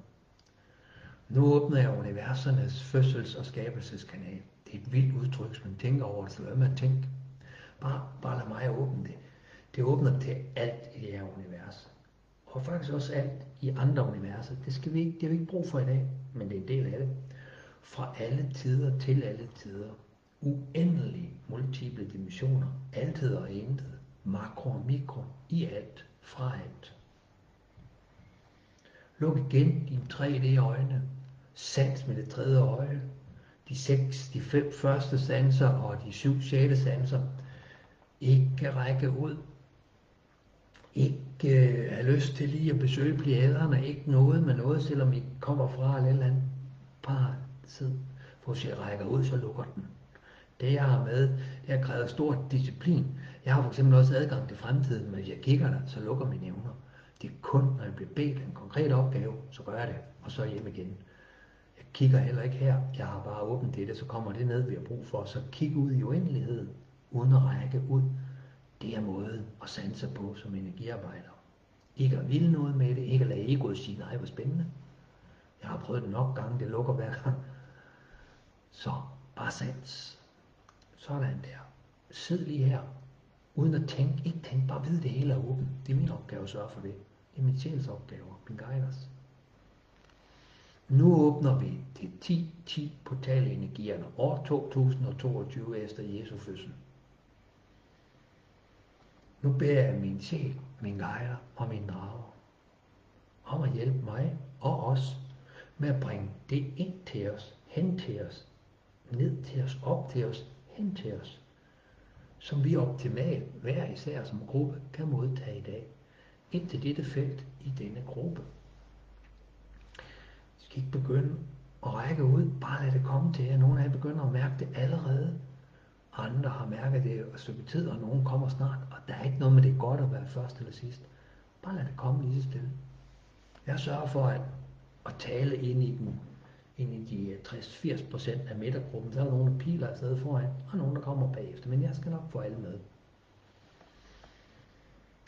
Nu åbner jeg universernes fødsels- og skabelseskanal. Det er et vildt udtryk, hvis man tænker over det, så hvad man tænker. Bare lad mig åbne det. Det åbner til alt i det her univers. Og faktisk også alt i andre universer. Det har vi ikke brug for i dag, men det er en del af det. Fra alle tider til alle tider. Uendelige multiple dimensioner. Altid og intet. Makro og mikro. I alt. Fra alt. Luk igen dine 3D-øjne. Sans med det tredje øje. De 5 første sanser og de 7 sjette sanser. Ikke række ud. Ikke have lyst til lige at besøge Pleiaderne. Ikke noget med noget, selvom I kommer fra et eller andet. Bare sid. For hvis jeg rækker ud, så lukker den. Det jeg har med, det har krævet stor disciplin. Jeg har for eksempel også adgang til fremtiden, men hvis jeg kigger der, så lukker mine evner. Det er kun, når jeg bliver bedt en konkret opgave, så gør jeg det, og så hjem igen. Jeg kigger heller ikke her. Jeg har bare åbent det, så kommer det ned, vi har brug for. Så kigge ud i uendeligheden, uden at række ud. Det er måden at sanse på som energiarbejder. Ikke at ville noget med det, ikke at lade egoet sige, nej, hvor spændende. Jeg har prøvet det nok gange, det lukker hver gang. Så bare sans. Sådan der. Sid lige her, uden at tænke, ikke tænke, bare vide det hele er åbent. Det er min opgave at sørge for det. Det er min sjæls opgave, min guiders. Nu åbner vi det 10-10 portalenergierne, år 2022 efter Jesu fødsel. Nu beder jeg min sjæl, min guider og min drager om at hjælpe mig og os med at bringe det ind til os, hen til os, ned til os, op til os, hen til os, som vi optimalt hver især som gruppe kan modtage i dag, ind til dette felt i denne gruppe. Vi skal ikke begynde at række ud, bare lad det komme til jer. Nogle af jer begynder at mærke det allerede, andre har mærket det et stykke tid, og nogen kommer snart, og der er ikke noget med det godt at være først eller sidst. Bare lad det komme lige så stille. Jeg sørger for at tale ind i de 60-80% af midtergruppen. Så er der nogen, der piler afsted foran, og nogen, der kommer bagefter. Men jeg skal nok få alle med.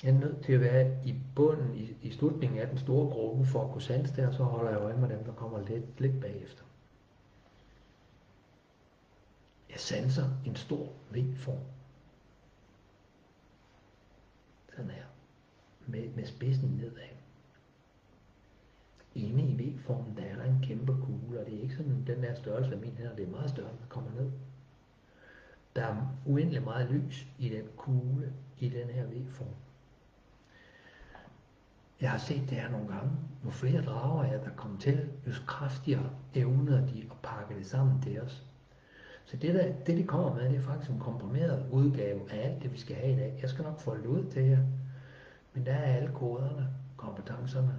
Jeg er nødt til at være i bunden, i slutningen af den store gruppe, for at kunne sanse det, og så holder jeg øje med dem, der kommer lidt bagefter. Jeg sanser en stor V-form. Sådan her. Med spidsen nedad. Inde i V-formen, der er der en kæmpe kugle, og det er ikke sådan den der størrelse af min her, det er meget større, der kommer ned. Der er uendelig meget lys i den kugle, i den her V-form. Jeg har set det her nogle gange. Jo flere drager der kommer til, jo kraftigere evner de at pakke det sammen til os. Så det de kommer med, det er faktisk en komprimeret udgave af alt det, vi skal have i dag. Jeg skal nok folde det ud til jer. Men der er alle koderne, kompetencerne,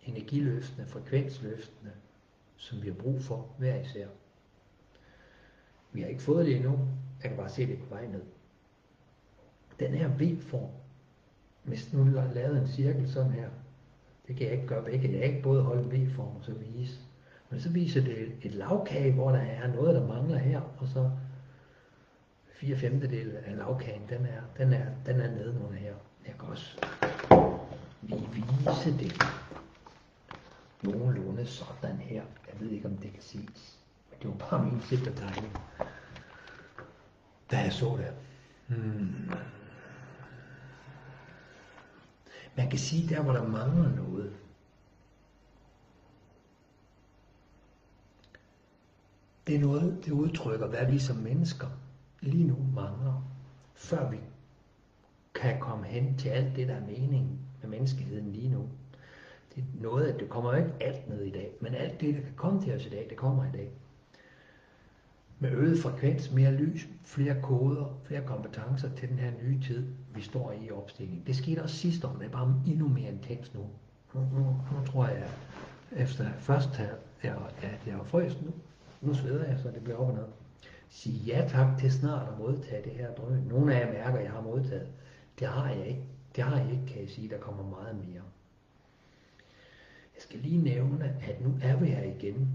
energiløftene, frekvensløftene, som vi har brug for hver især. Vi har ikke fået det endnu. Jeg kan bare se det på vej ned. Den her V-form, hvis nu lavet en cirkel sådan her, det kan jeg ikke gøre begge. Jeg kan ikke både holde en V-form og så vise. Men så viser det et lavkage, hvor der er noget, der mangler her, og så 4/5 af lavkagen, den er nede nogle her. Jeg kan også lige vise det nogenlunde sådan her. Jeg ved ikke, om det kan ses, men det var bare min simple tegning, da jeg så det. Man kan sige, der hvor der mangler noget, det er noget, det udtrykker, hvad vi som mennesker lige nu mangler, før vi kan komme hen til alt det, der er meningen med menneskeheden lige nu. Det er noget, at det kommer jo ikke alt ned i dag, men alt det, der kan komme til os i dag, det kommer i dag. Med øget frekvens, mere lys, flere koder, flere kompetencer til den her nye tid, vi står i opstigning. Det skete også sidste år, det er bare endnu mere intens nu. Nu tror jeg, efter først jeg har frøst nu sveder jeg, så det bliver op og ned. Sig ja tak til snart at modtage det her drøm. Nogle af jer mærker, at jeg har modtaget. Det har jeg ikke. Det har jeg ikke, kan jeg sige. Der kommer meget mere. Jeg skal lige nævne, at nu er vi her igen.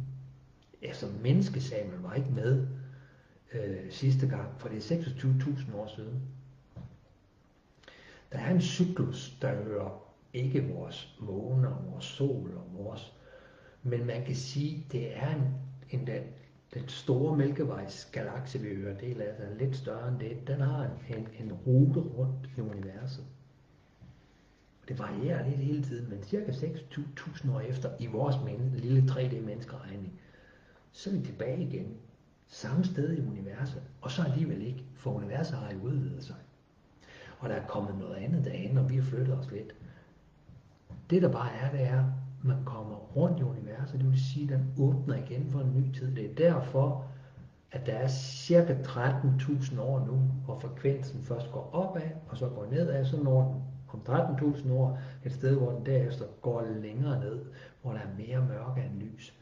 Altså menneskesamen var ikke med sidste gang, for det er 26.000 år siden. Der er en cyklus, der hører ikke vores måne og vores sol og vores, men man kan sige, det er den store Mælkevejsgalakse, vi hører del af, der er lidt større end det. Den har en rute rundt i universet. Det varierer lidt hele tiden, men cirka 26.000 år efter i vores lille 3D-menneskeregning, så er vi tilbage igen. Samme sted i universet, og så alligevel ikke, for universet har jo udvidet sig. Og der er kommet noget andet derhen, og vi har flyttet os lidt. Det der bare er, det er, at man kommer rundt i universet, det vil sige, at den åbner igen for en ny tid. Det er derfor, at der er cirka 13.000 år nu, hvor frekvensen først går opad, og så går nedad, så når den om 13.000 år et sted, hvor den derefter går længere ned, hvor der er mere mørke end lys.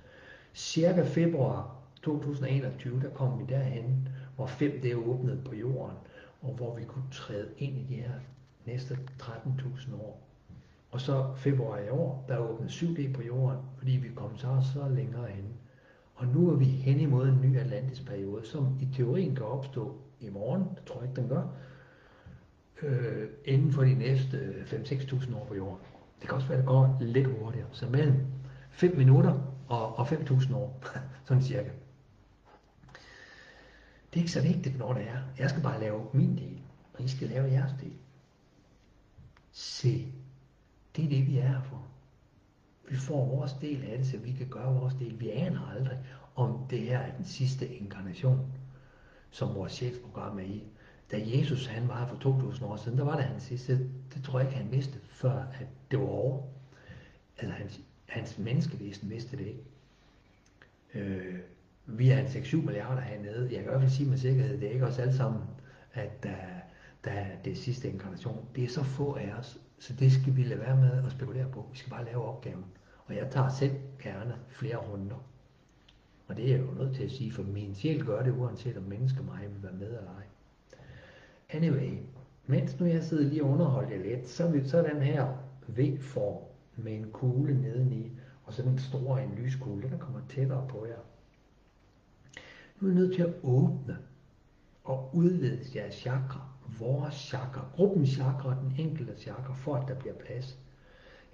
Cirka februar 2021, der kom vi derhen, hvor 5 det åbnede på jorden, og hvor vi kunne træde ind i de her næste 13.000 år. Og så februar i år, der åbnede 7D på jorden, fordi vi kom så længere hen. Og nu er vi hen imod en ny Atlantis-periode, som i teorien kan opstå i morgen, det tror jeg ikke, den gør, inden for de næste 5-6.000 år på jorden. Det kan også være, at det går lidt hurtigere. Så mellem 5 minutter og 5.000 år, sådan cirka. Det er ikke så vigtigt, når det er. Jeg skal bare lave min del, og I skal lave jeres del. Se, det er det, vi er her for. Vi får vores del af det, så vi kan gøre vores del. Vi aner aldrig, om det her er den sidste inkarnation, som vores sjælsprogram er i. Da Jesus han var her for 2000 år siden, der var det hans sidste. Det tror jeg ikke, han vidste, før at det var over. Altså hans menneskevæsen vidste det ikke. Vi er en 6-7 milliarder hernede. Jeg kan i hvert fald sige med sikkerhed, det er ikke os alle sammen, at der er det sidste inkarnation. Det er så få af os, så det skal vi lade være med at spekulere på. Vi skal bare lave opgaven. Og jeg tager selv gerne flere runder. Og det er jeg jo nødt til at sige, for min sjæl gør det, uanset om mennesker mig vil være med eller ej. Anyway, mens nu jeg sidder lige og underholder jer lidt, så er den her V-form med en kugle nedeni, og så den store en lyskugle, den kommer tættere på jer. Nu er I nødt til at åbne og udvide jeres chakra, vores chakra, gruppens chakra, den enkelte chakra, for at der bliver plads.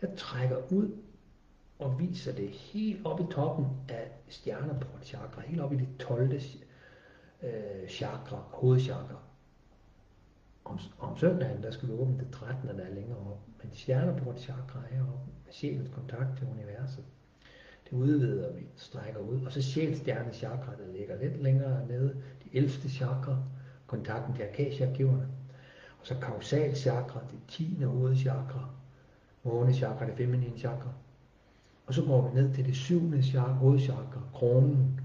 Jeg trækker ud og viser det helt op i toppen af stjerneport chakra, helt op i det 12. chakra, hovedchakra. Om søndagen, der skal vi åbne det 13. der er længere op, men stjerneport chakra er heroppe med sjælens kontakt til universet. Det udvider vi, strækker ud, og så sjælstjerne chakra, der ligger lidt længere nede, det 11. chakra, kontakten til akasha-giverne, og så kausal chakra, det 10. hovedchakra, måne chakra, det feminine chakra, og så går vi ned til det 7. chakra, hovedchakra, kronen,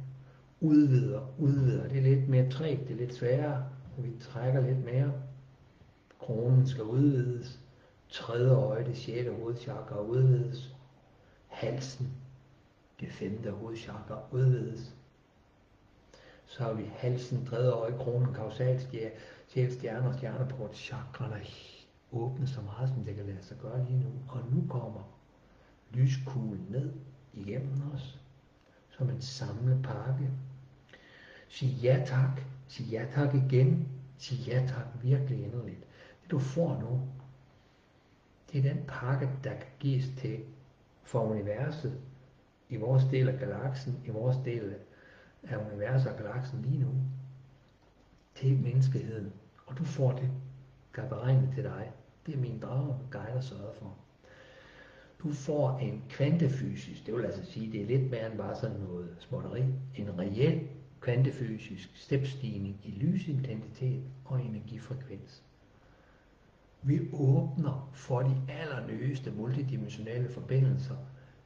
udvider, det er lidt mere trægt, det er lidt sværere, og vi trækker lidt mere, kronen skal udvides, 3. øje, det 6. hovedchakra udvides, halsen, det 5. hovedchakra udvides. Så har vi halsen, 3. øje, kronen, kausalstjerne, sjælstjerne og stjerneport, chakraerne åbne så meget, som det kan lade sig gøre lige nu. Og nu kommer lyskuglen ned igennem os, som en samlet pakke. Sig ja tak, sig ja tak igen, sig ja tak virkelig inderligt. Det du får nu, det er den pakke, der kan gives til for universet, i vores del af galaksen, i vores del af universet og galaksen lige nu, til menneskeheden. Og du får det, der er beregnet til dig. Det er min drage, guider sørger for. Du får en kvantefysisk, det vil altså sige, det er lidt mere end bare sådan noget småtteri, en reel kvantefysisk stepstigning i lysintensitet og energifrekvens. Vi åbner for de allernøeste multidimensionelle forbindelser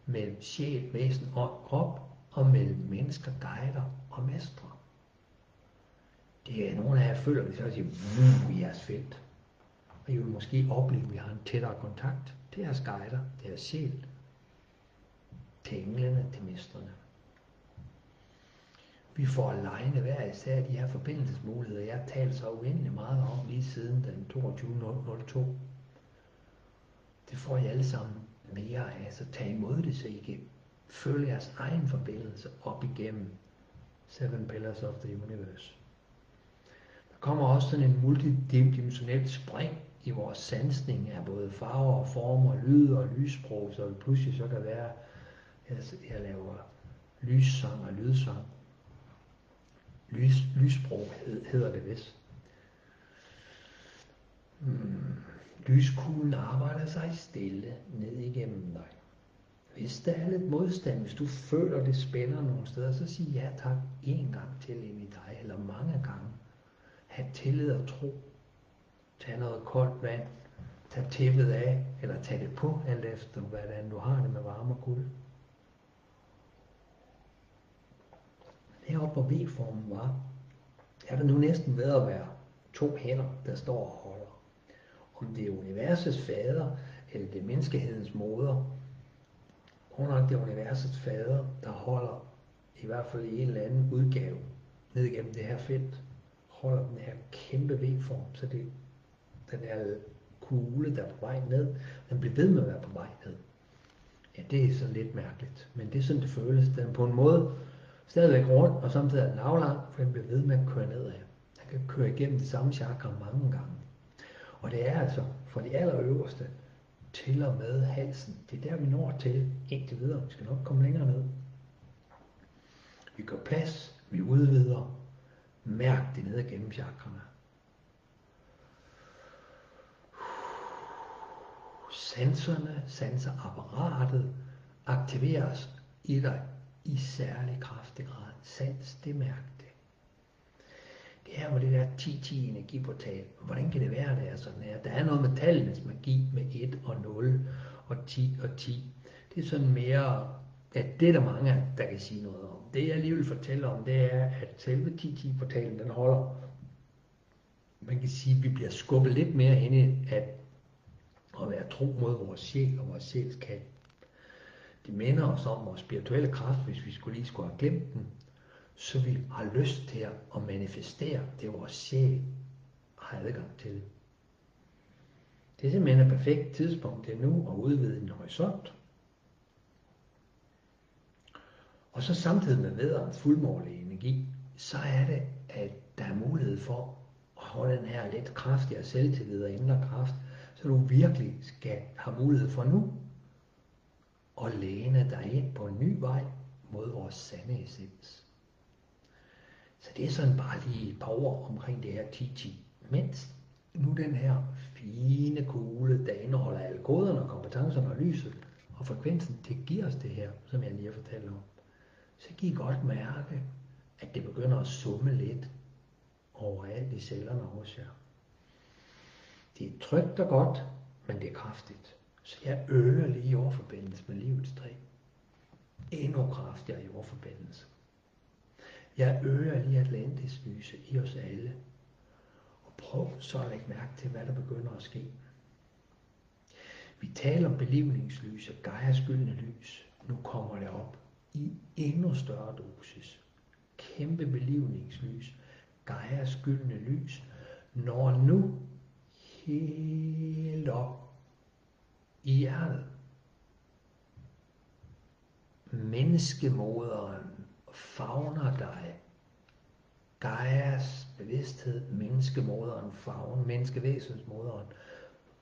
mellem sjæl, væsen og krop, og mellem mennesker, guider og mestre. Det er nogle af jer føler, at de siger, i jeres felt. Og I vil måske opleve, at vi har en tættere kontakt til jeres guider, til jeres sjæl, til englene, til mestrene. Vi får alene hver især de her forbindelsesmuligheder, jeg har talt så uendelig meget om lige siden den 22.02. Det får I alle sammen mere af, så tag imod det, så I kan følge jeres egen forbindelse op igennem 7 Pillars of the Universe. Der kommer også sådan en multidimensionel spring i vores sansning af både farver, former, lyde og lyssprog, så det pludselig så kan være, at jeg laver lyssang og lydsang. Lyssprog hedder det vist. Lyskuglen arbejder sig stille ned igennem dig. Hvis der er lidt modstand, hvis du føler, det spænder nogle steder, så sig ja tak en gang til ind i dig, eller mange gange. Ha' tillid og tro. Tag noget koldt vand. Tag tæppet af, eller tag det på, alt efter hvordan du har det med varme og kulde. Heroppe hvor V-formen var, er der nu næsten ved at være 2 hænder, der står og holder. Om det er universets fader, eller det er menneskehedens moder, hun er det universets fader, der holder i hvert fald i en eller anden udgave, ned igennem det her felt, holder den her kæmpe V-form, så det den her kugle, der er på vej ned, den bliver ved med at være på vej ned. Ja, det er sådan lidt mærkeligt, men det er sådan, det føles. Den er på en måde stadigvæk rundt, og samtidig er den aflang, for den bliver ved med at køre nedad. Den kan køre igennem det samme chakra mange gange. Og det er altså for de allerøverste til og med halsen. Det er der, vi når til indtil videre. Vi skal nok komme længere ned. Vi gør plads, vi udvider. Mærk det ned igennem chakrene. Sanseapparatet aktiveres i dig i særlig kraftig grad. Sans det, mærk det. Det her med det der 10-10 energiportal, hvordan kan det være, det er sådan her? Der er noget med tallenes magi med 1 og 0 og 10 og 10. Det er sådan mere, at det er der mange, der kan sige noget om. Det jeg lige vil fortælle om, det er, at selve 10-10-portalen, den holder, man kan sige, at vi bliver skubbet lidt mere hen i at være tro mod vores sjæl og vores sjælskald. Det minder os om vores spirituelle kraft, hvis vi skulle have glemt den, så vi har lyst til at manifestere det, vores sjæl har adgang til. Det er simpelthen et perfekt tidspunkt til nu at udvide din horisont. Og så samtidig med vederens fuldmålige energi, så er det, at der er mulighed for at holde den her lidt kraftigere selvtillid og indre kraft, så du virkelig skal have mulighed for nu at læne dig ind på en ny vej mod vores sande essens. Så det er sådan bare lige et par ord omkring det her 10-10. Mens nu den her fine kugle, der indeholder alle koderne og kompetencerne og lyset og frekvensen, det giver os det her, som jeg lige har fortalt om. Så kan I godt mærke, at det begynder at summe lidt overalt i cellerne hos jer. Det er trygt og godt, men det er kraftigt. Så jeg øger lige jordforbindelse med livets træ. Endnu kraftigere jordforbindelse. Jeg øger lige Atlantis-lyset i os alle. Og prøv så at lægge mærke til, hvad der begynder at ske. Vi taler om belivningslyset, Gaias gyldne lys. Nu kommer det op i endnu større dosis. Kæmpe belivningslys, Gaias gyldne lys. Når nu helt op i hjertet. Menneskemoderen favner dig. Gaias bevidsthed, menneskemoderen favner, menneskevæsensmoderen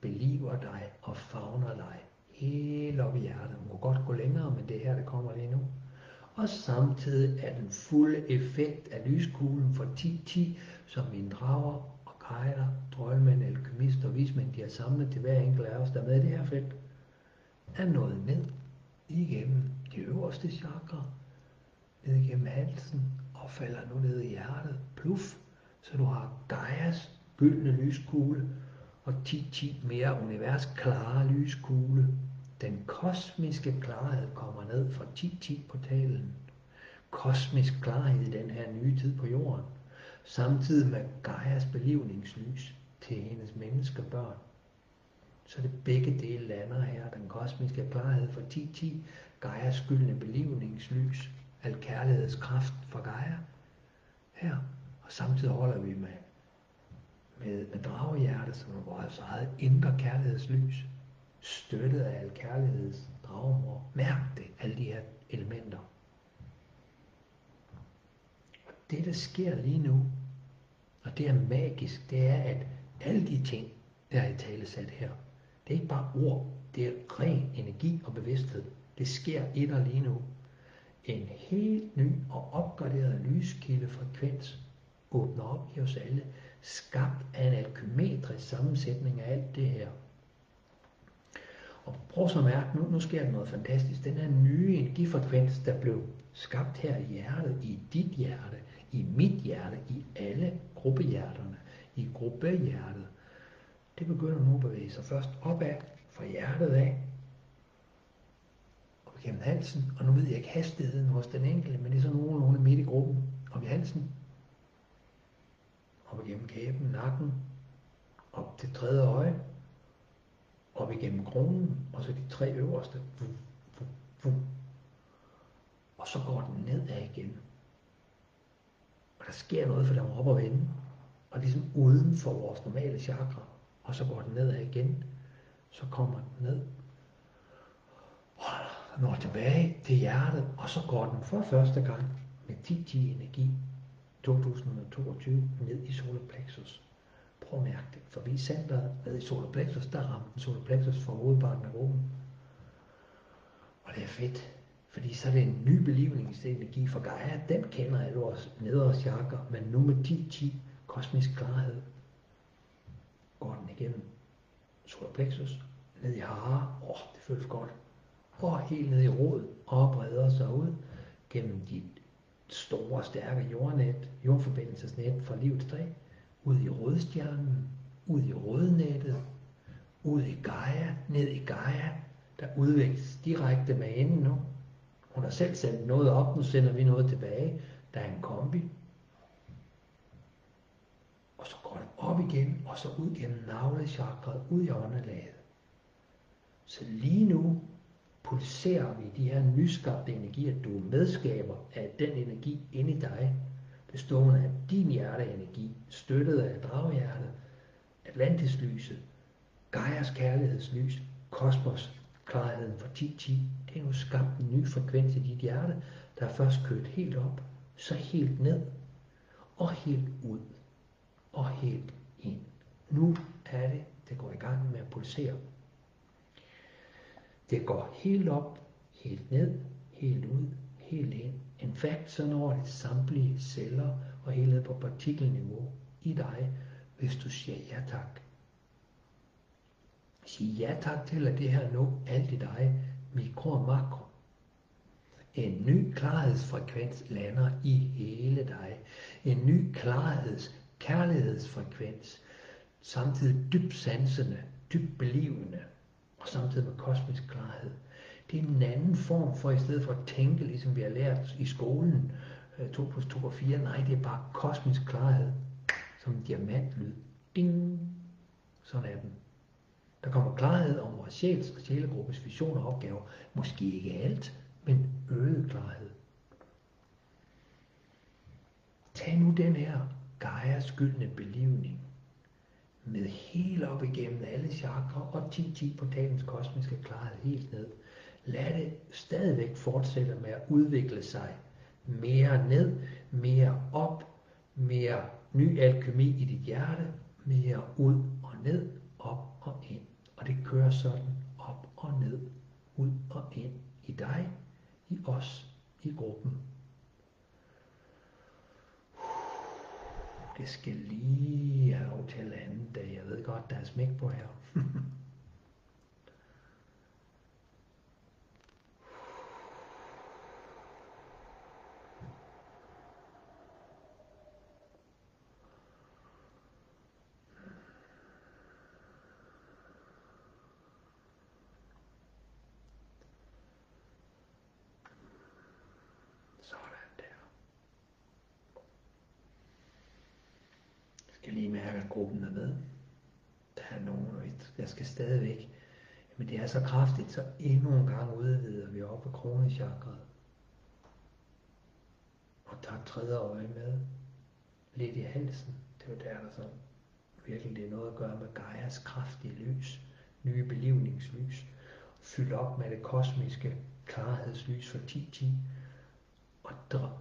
beliver dig og favner dig helt op i hjertet. Du må godt gå længere, men det her, det kommer lige nu. Og samtidig er den fulde effekt af lyskuglen for 10-10, som mine drager og guider, troldmænd, alkymister og vismænd, de har samlet til hver enkelt af os, der er med i det her felt, er nået ned igennem de øverste chakra, ned igennem halsen og falder nu ned i hjertet. Pluf, så du har Gaias gyldne lyskugle og 10-10 mere univers klare lyskugle. Den kosmiske klarhed kommer ned fra 10-10-portalen. Kosmisk klarhed i den her nye tid på jorden. Samtidig med Gaias belivningslys til hendes menneskebørn. Så det begge dele lander her. Den kosmiske klarhed for 10-10. Gaias gyldne belivningslys. Al kærlighedskraft for Gaia. Her. Og samtidig holder vi med dragehjertet, som er vores eget indre kærlighedslys. Støttet af al kærligheds dragemor. Mærk det, alle de her elementer. Og det, der sker lige nu, og det er magisk, det er, at alle de ting, der er i talesat her, det er ikke bare ord, det er ren energi og bevidsthed. Det sker i dig lige nu. En helt ny og opgraderet lyskildefrekvens åbner op i os alle, skabt af en alkymetrisk sammensætning af alt det her. Og prøv så at mærke, nu sker der noget fantastisk. Den her nye energifrekvens, der blev skabt her i hjertet, i dit hjerte, i mit hjerte, i alle gruppehjerterne, i gruppehjertet, det begynder nu at bevæge sig først opad, fra hjertet af, og gennem halsen, og nu ved jeg ikke hastigheden hos den enkelte, men det er så nogenlunde midt i gruppen, op i halsen, op igennem kæben, nakken, op til tredje øje, op igennem kronen, og så de tre øverste, og så går den nedad igen. Og der sker noget, for den er op og vende, og ligesom uden for vores normale chakra, og så går den nedad igen, så kommer den ned, og når tilbage til hjertet, og så går den for første gang med 10-10 energi 2022 ned i solar plexus. Prøv at mærke det, forbi centret ned i solar plexus, der ramte den solar plexus for hovedparten af rummet. Og det er fedt, fordi så er det en ny belivningsenergi for Gaia. Den kender alle vores nedre chakra, men nu med 10-10 kosmisk klarhed går den igennem solar plexus, ned i hare, det føles godt, og helt ned i rodet, og breder sig ud gennem dit store, stærke jordnet, jordforbindelsesnet fra livets træ, ud i rødstjernen, ud i rødnettet, ud i Gaia, ned i Gaia, der udvikles direkte med hende nu. Hun har selv sendt noget op, nu sender vi noget tilbage. Der er en kombi. Og så går det op igen, og så ud gennem navlechakret, ud i åndelaget. Så lige nu pulserer vi de her nyskabte energier, du er medskaber af den energi inde i dig, bestående af din hjerteenergi, støttet af draghjertet, Atlantislyset, Gaias kærlighedslys, kosmos, klarheden for 10-10. Det er nu skabt en ny frekvens i dit hjerte, der er først kørt helt op, så helt ned, og helt ud, og helt ind. Nu er det går i gang med at pulsere. Det går helt op, helt ned, helt ud, helt ind. In fact, så når det samtlige celler og helt ned på partikelniveau i dig, hvis du siger ja tak. Sig ja tak til, at det her nu alt i dig, mikro og makro. En ny klarhedsfrekvens lander i hele dig. En ny kærlighedsfrekvens, samtidig dybt sansende, dybt belivende, og samtidig med kosmisk klarhed. Det er en anden form for, i stedet for at tænke, ligesom vi har lært i skolen, 2 plus 2 og 4, nej, det er bare kosmisk klarhed, som en diamantlyd. Ding! Sådan er den. Der kommer klarhed om vores sjæls og sjælegruppes visioner og opgaver. Måske ikke alt, men øget klarhed. Tag nu den her Gaias skyldne belivning med helt op igennem alle chakra og 10-10 portalens kosmiske klarhed helt ned. Lad det stadigvæk fortsætte med at udvikle sig mere ned, mere op, mere ny alkemi i dit hjerte, mere ud og ned, op og ind. Og det kører sådan op og ned, ud og ind i dig, i os, i gruppen. Det skal lige have lov til at lande, da jeg ved godt, der er smæk på her. Jeg skal lige mærke, at gruppen er med. Der er nogen, jeg skal stadigvæk. Men det er så kraftigt, så endnu en gang udvider vi op på kronechakret. Og tager tredje øje med. Lidt i halsen. Det er jo der sådan virkelig det er noget at gøre med Gaias kraftige lys. Nye belivningslys. Fyldt op med det kosmiske klarhedslys for 10-10. Og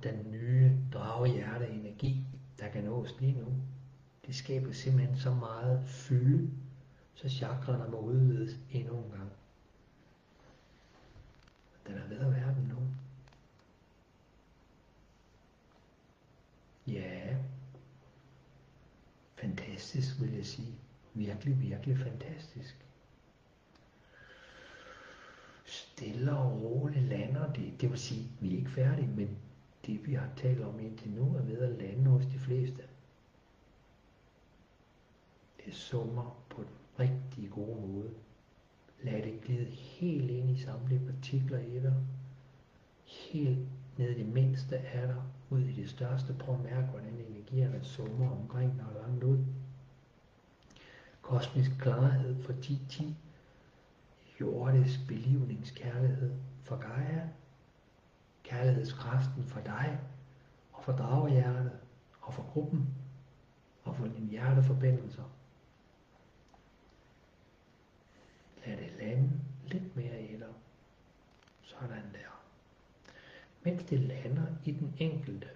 den nye dragehjerte-energi, der kan nås lige nu. Det skaber simpelthen så meget fylde, så chakraerne må udvides endnu en gang. Den er ved at være den nu. Ja, fantastisk vil jeg sige. Virkelig, virkelig fantastisk. Stille og roligt lander det. Det vil sige, at vi er ikke færdige, men det vi har talt om indtil nu er ved at lande hos de fleste. Det summer på den rigtig gode måde. Lad det glide helt ind i samtlige partikler i dig. Helt ned i det mindste af dig. Ud i det største. Prøv at mærke, hvordan energierne summer omkring dig og langt ud. Kosmisk klarhed for 10-10. Jordisk belivningskærlighed for Gaia. kærlighedskraften for dig, og for dragehjertet, og for gruppen, og for dine hjerteforbindelser. Lad det lande lidt mere i dig. Sådan der. Mens det lander i den enkelte,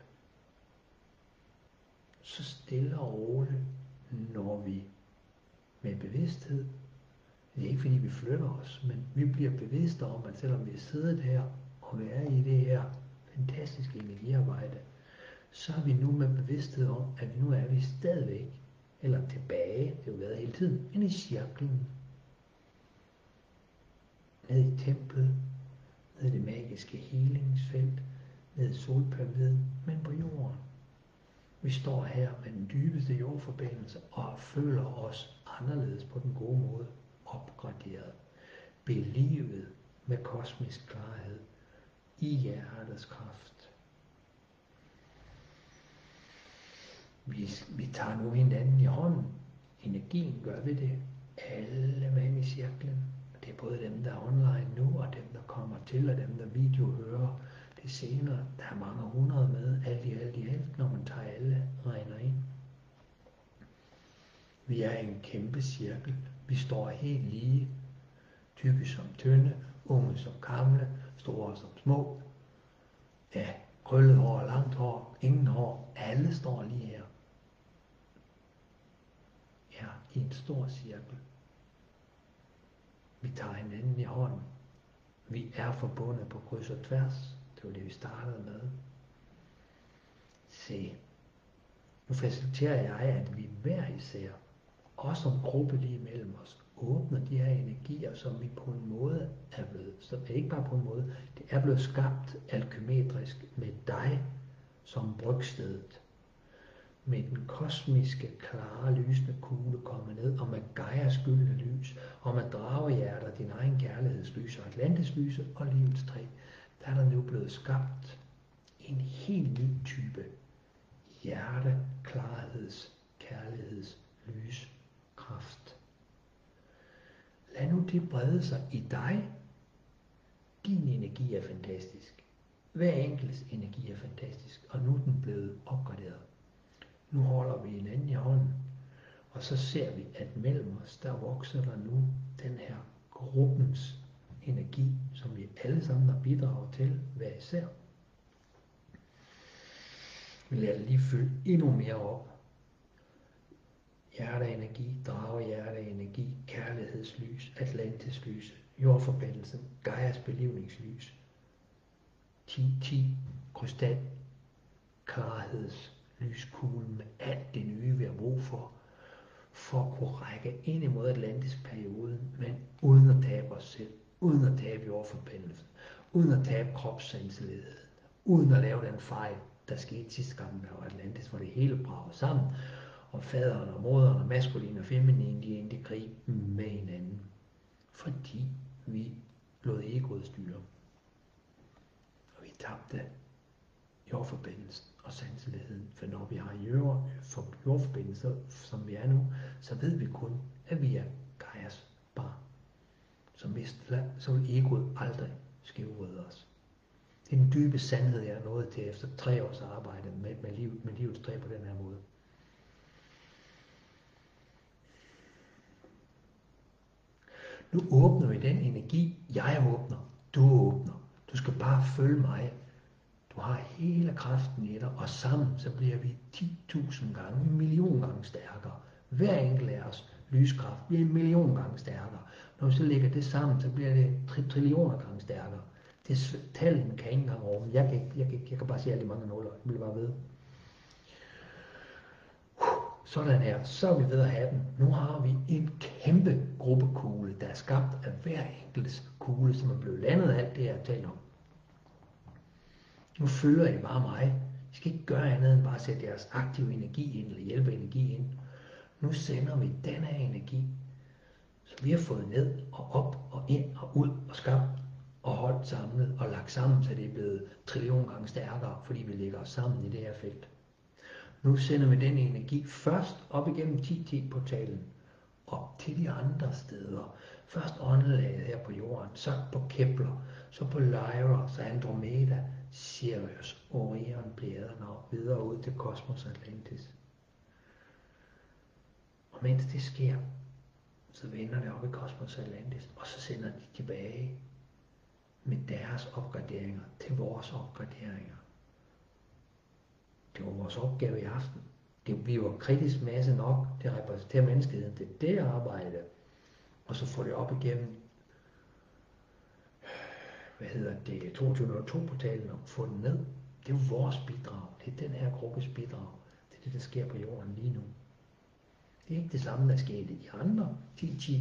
så stille og roligt, når vi med bevidsthed, det er ikke fordi vi flytter os, men vi bliver bevidste om, at selvom vi er siddet her, og vi er i det her fantastiske energiarbejde, så er vi nu med bevidsthed om, at nu er vi stadigvæk, eller tilbage, det har jo været hele tiden, ind i cirklen. Ned i templet, ned i det magiske helingsfelt, ned i solpyramiden, men på jorden. Vi står her med den dybeste jordforbindelse og føler os anderledes på den gode måde, opgraderet, belivet med kosmisk klarhed, i hjertets kraft. Vi tager nu hinanden i hånden. Energien gør vi det. Alle mand i cirklen. Det er både dem, der er online nu, og dem, der kommer til, og dem, der videohører det senere. Der er mange hundrede med, alt i alt, når man tager alle regner ind. Vi er i en kæmpe cirkel. Vi står helt lige. Tykke som tynde, unge som gamle, store som små. Ja, krøllet hår, langt hår, ingen hår. Alle står lige her. Ja, i en stor cirkel. Vi tager hinanden i hånden. Vi er forbundet på kryds og tværs. Det var det, vi startede med. Se, nu faciliterer jeg, at vi hver især, også som gruppe lige mellem os, åbner de her energier, som vi på en måde er blevet, som er ikke bare på en måde, det er blevet skabt alkymetrisk med dig som brygstedet. Med den kosmiske, klare, lysende kugle komme ned, og med Gaias gyldne lys, og med dragehjerter, din egen kærlighedslys, og Atlantis lyse og livets træ, der er der nu blevet skabt en helt ny type hjerte, klarheds, kærligheds, lys, kraft. Lad nu det brede sig i dig. Din energi er fantastisk. Hver enkelts energi er fantastisk, og nu er den blevet opgraderet. Nu holder vi hinanden i hånden, og så ser vi, at mellem os, der vokser der nu den her gruppens energi, som vi alle sammen har bidraget til hver især. Vi lader det lige fylde endnu mere op. Hjerteenergi, dragehjerteenergi, kærlighedslys, Atlantis lys, jordforbindelsen, Gaias belivningslys, 10-10, krystal, klarheds, lyskuglen med alt det nye, vi har brug for at kunne række ind imod Atlantis-perioden, men uden at tabe os selv, uden at tabe jordforbindelsen, uden at tabe kropssanseligheden, uden at lave den fejl, der skete sidste gang, der var Atlantis, hvor det hele bragede sammen, og faderen og moderen og maskulin og feminin, de endte i krig med hinanden, fordi vi lod egoet styre. Og vi tabte jordforbindelsen og sanseligheden, for når vi har jordforbindelser, som vi er nu, så ved vi kun, at vi er Gaias barn. Så vil egoet aldrig skævvride os. Det er den dybe sandhed, jeg er nået til efter 3 års arbejde med livets træ på den her måde. Nu åbner vi den energi, jeg åbner, du åbner. Du skal bare følge mig. Du har hele kraften i dig, og sammen så bliver vi 10.000 gange, 1 million gange stærkere. Hver enkelt af os lyskraft bliver 1 million gange stærkere. Når vi så lægger det sammen, så bliver det trillioner gange stærkere. Tallene kan ikke engang rumme. Jeg kan bare se alle de mange nuller. Jeg bliver bare ved. Sådan her, så er vi ved at have den. Nu har vi en kæmpe gruppekugle, der er skabt af hver enkelts kugle, som er blevet landet af alt det, jeg har talt om. Nu følger I bare mig. I skal ikke gøre andet end bare sætte jeres aktive energi ind, eller hjælpe energi ind. Nu sender vi denne energi, som vi har fået ned og op og ind og ud og skabt og holdt samlet og lagt sammen, så det er blevet trillion gange stærkere, fordi vi lægger os sammen i det her felt. Nu sender vi den energi først op igennem 10-10-portalen, op til de andre steder. Først åndelaget her på jorden, så på Kepler, så på Lyra, så Andromeda, Sirius, Orion, Pleiaderne og videre ud til Kosmos Atlantis. Og mens det sker, så vender det op i Kosmos Atlantis, og så sender de tilbage med deres opgraderinger til vores opgraderinger. Det var vores opgave i aften. Vi var kritisk masse nok til at repræsentere menneskeheden til det arbejde, og så få det op igennem 2202-portalen og få den ned. Det er jo vores bidrag. Det er den her gruppes bidrag. Det er det, der sker på jorden lige nu. Det er ikke det samme, der skete i andre 10-10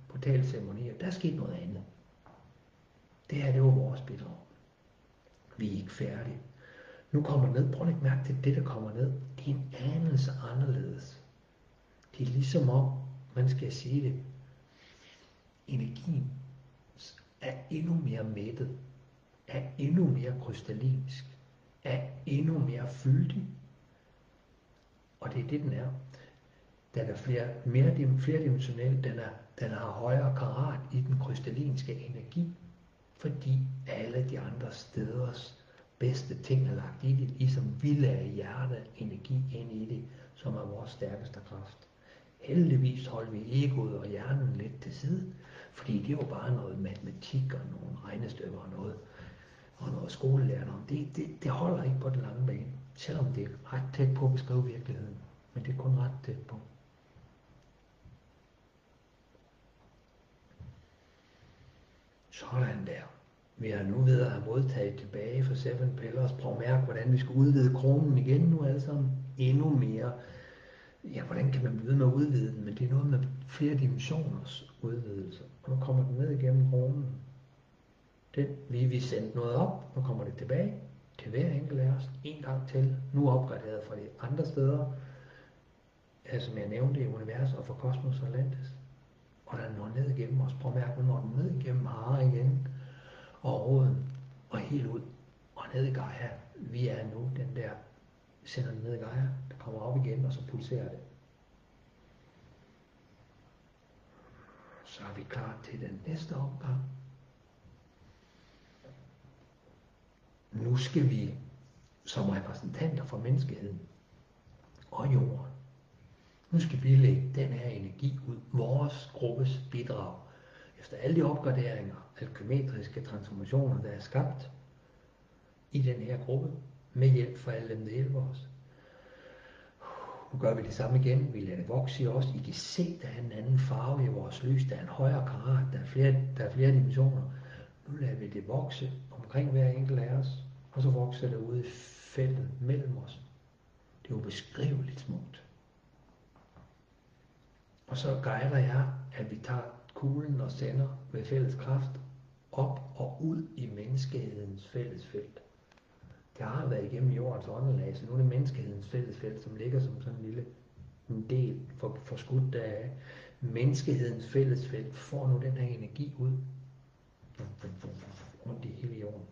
portalceremonier. Der er sket noget andet. Det her, det var vores bidrag. Vi er ikke færdige. Nu kommer det ned. Prøv at lægge mærke til det, der kommer ned. Det er en anelse anderledes. Det er ligesom om, man skal sige det, energien er endnu mere mættet, er endnu mere krystallinsk, er endnu mere fyldig. Og det er det, den er. Den er flerdimensionel, den har højere karat i den krystallinske energi, fordi alle de andre steders bedste ting er lagt i det, ligesom vi lader hjerte-energi ind i det, som er vores stærkeste kraft. Heldigvis holder vi egoet og hjernen lidt til side, fordi det er jo bare noget matematik og nogle regnestykker og noget skolelærdom. Det holder ikke på den lange bane, selvom det er ret tæt på at beskrive virkeligheden. Men det er kun ret tæt på. Sådan der. Vi har nu ved at have modtaget tilbage for Seven Pillars. Prøv at mærke, hvordan vi skal udvide kronen igen nu alle sammen. Endnu mere. Ja, hvordan kan man blive ved med at udvide den? Men det er noget med flere dimensioners udvidelse. Og nu kommer den ned igennem kronen. Vi sendte noget op. Nu kommer det tilbage til hver enkelt af os. En gang til. Nu opgraderet fra de andre steder. Som jeg nævnte i universet og fra Kosmos Atlantis. Og der når ned igennem os. Prøv at mærke, når den ned igennem Hare igen. Og roden. Og helt ud. Og ned i Gaia. Vi er nu den der. Sender den ned i Gaia. Der kommer op igen, og så pulserer det. Så er vi klar til den næste opgang. Nu skal vi, som repræsentanter for menneskeheden og jorden, nu skal vi lægge den her energi ud, vores gruppes bidrag, efter alle de opgraderinger, alkymetriske transformationer, der er skabt i den her gruppe, med hjælp fra alle dem, der hjælper os. Nu gør vi det samme igen, vi lader det vokse i os. I kan se, der er en anden farve i vores lys, der er en højere karat, der er flere dimensioner. Nu lader vi det vokse omkring hver enkelt af os, og så vokser det ude i feltet mellem os. Det er ubeskriveligt smukt. Og så guider jeg, at vi tager kuglen og sender med fælles kraft op og ud i menneskehedens fælles felt. Det har været igennem jordens åndelag, så nu er det menneskehedens fælles felt, som ligger som sådan en lille del for skudt af. Menneskehedens fælles felt får nu den her energi ud rundt i hele jorden.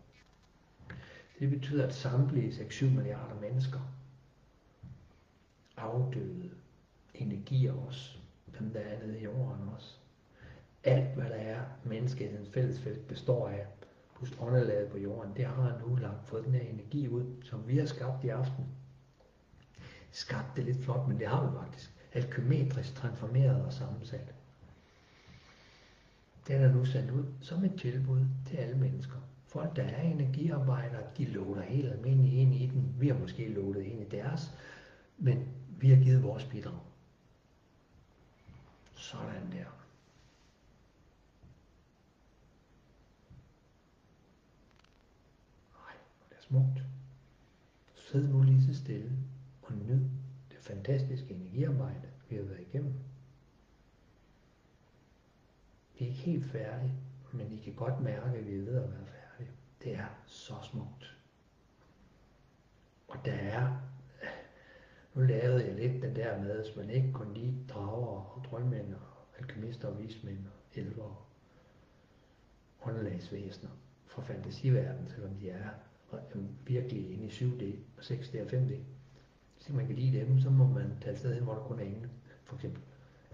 Det betyder, at samtlige 6-7 milliarder mennesker afdøde energier også, dem der er nede i jorden også. Alt hvad der er menneskehedens fællesfelt består af, plus åndelaget på jorden, det har nu fået den her energi ud, som vi har skabt i aften. Skabt det lidt flot, men det har vi faktisk. Alkymetrisk transformeret og sammensat. Den er nu sendt ud som et tilbud til alle mennesker. Folk, der er energiarbejdere, de loader helt almindeligt ind i den. Vi har måske loadet ind i deres, men vi har givet vores bidrag. Sådan der. Nej, det er smukt. Sid nu lige så stille og nyd det fantastiske energiarbejde, vi har været igennem. Vi er ikke helt færdige, men I kan godt mærke, at vi er ved at være færdige. Det er så smukt. Og der er, nu lavede jeg lidt den der med, at man ikke kun lide drager og troldmænd og alkymister og vismænd og elver og åndelagsvæsener fra fantasiverdenen, selvom de er virkelig inde i 7D og 6D og 5D. Hvis man kan lide dem, så må man tage et sted hen, hvor der kun er engle. For eksempel,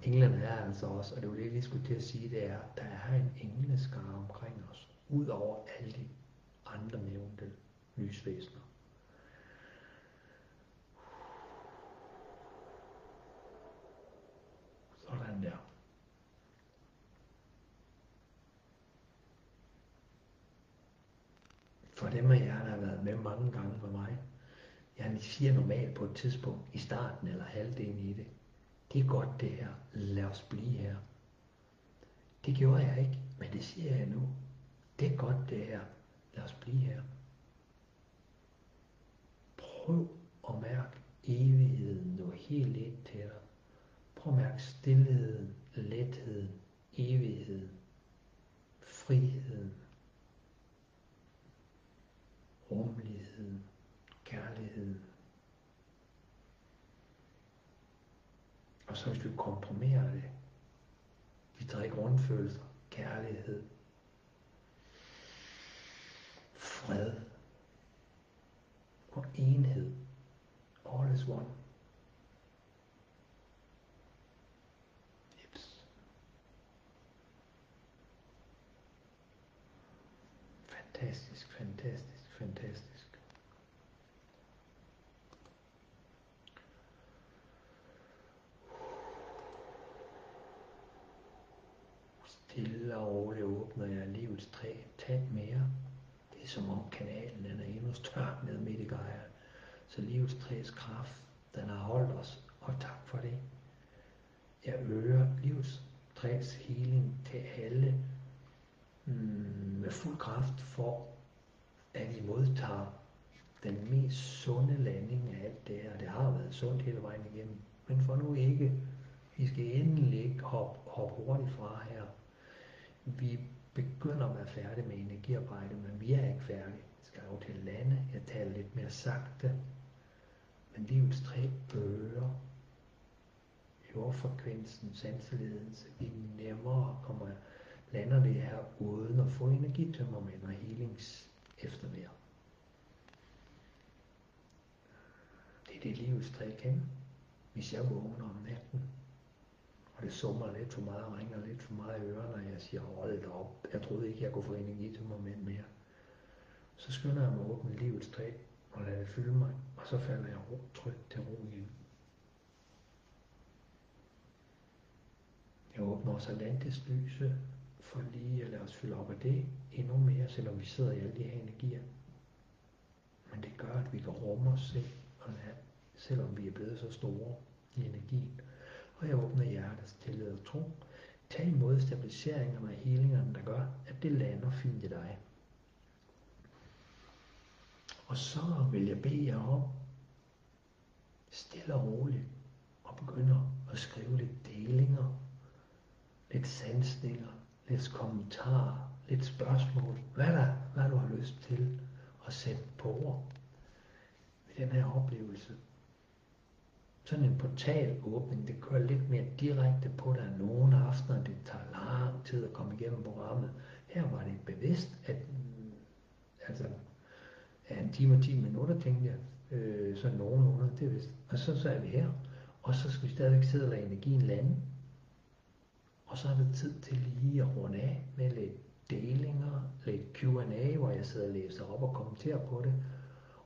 englene er altså også, og det var det, jeg lige skulle til at sige, det er, der er en engleskare omkring os, ud over alle de andre nævnte lysvæsener. Sådan der. For dem af jer, der har været med mange gange med mig, jeg siger normalt på et tidspunkt, i starten eller halvdelen i det, det er godt det her, lad os blive her. Det gjorde jeg ikke, men det siger jeg nu. Det er godt det her, lad os blive her. Prøv at mærke evigheden nu helt ind til dig. Prøv at mærke stilheden, letheden, evigheden, friheden, rummeligheden, kærligheden. Og så hvis du komprimerer det, de 3 grundfølelser, kærlighed, fred og enhed, all is one. Jeps. Fantastisk, fantastisk, fantastisk. Stille og roligt åbner jeg livets træ. Tag mere. Det er som om kanalen den er endnu større ned midt i Gaia. Så livets træs kraft, den har holdt os. Og tak for det. Jeg øger livets træs healing til alle med fuld kraft for, at I modtager den mest sunde landing af alt det her. Det har været sundt hele vejen igennem. Men for nu ikke. Vi skal endelig ikke hoppe hurtigt fra her. Vi begynder at være færdige med energiarbejde, men vi er ikke færdige. Vi skal jo til lande. Jeg taler lidt mere sagte. Men livets træ øger jordfrekvensen, sanseligheden, så vi nemmere lander det her uden at få energitømmermænd og healings eftervær. Det er det livets træ kan. Hvis jeg vågner om natten, og det summer lidt for meget og ringer lidt for meget i ørerne, og jeg siger, hold da op, jeg troede ikke, jeg kunne få energitømmermænd mere. Så skynder jeg mig at åbne livets træ, og lade det fylde mig, og så falder jeg trygt til ro igen. Jeg åbner også Atlantis lyse, for lige at lade os fylde op af det endnu mere, selvom vi sidder i alle de her energier. Men det gør, at vi kan rumme os selv, og selvom vi er blevet så store i energien. Og jeg åbner hjertets tillid og tro. Tag imod stabiliseringerne og healingerne, der gør, at det lander fint i dig. Og så vil jeg bede jer om, stille og roligt, og begynde at skrive lidt delinger, lidt sansninger, lidt kommentarer, lidt spørgsmål. Hvad du har lyst til at sætte på ord ved den her oplevelse. Sådan en portalåbning, det kører lidt mere direkte på dig. Nogle aftener, det tager lang tid at komme igennem programmet. Her var det bevidst, at en time og 10 minutter, tænkte jeg, så nogenlunde, det er vist. Og så er vi her, og så skal vi stadigvæk sidde og lade energien lande. Og så er det tid til lige at runde af med lidt delinger, lidt Q&A, hvor jeg sidder og læser op og kommenterer på det.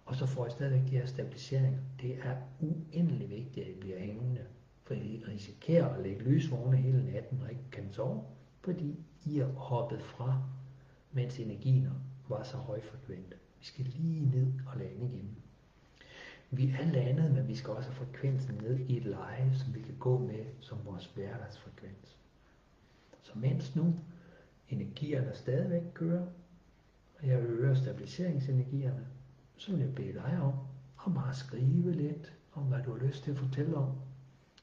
Og så får jeg stadigvæk de her stabiliseringer. Det er uendelig vigtigt, at I bliver hængende, for I risikerer at lægge lysvågne hele natten og ikke kan sove, fordi I er hoppet fra, mens energien var så højfrekvente. Vi skal lige ned og lande igen. Vi er landet, men vi skal også have frekvensen ned i et leje, som vi kan gå med som vores hverdagsfrekvens. Så mens nu energierne stadigvæk kører, og jeg øger stabiliseringsenergierne, så vil jeg bede dig om at bare skrive lidt om, hvad du har lyst til at fortælle om,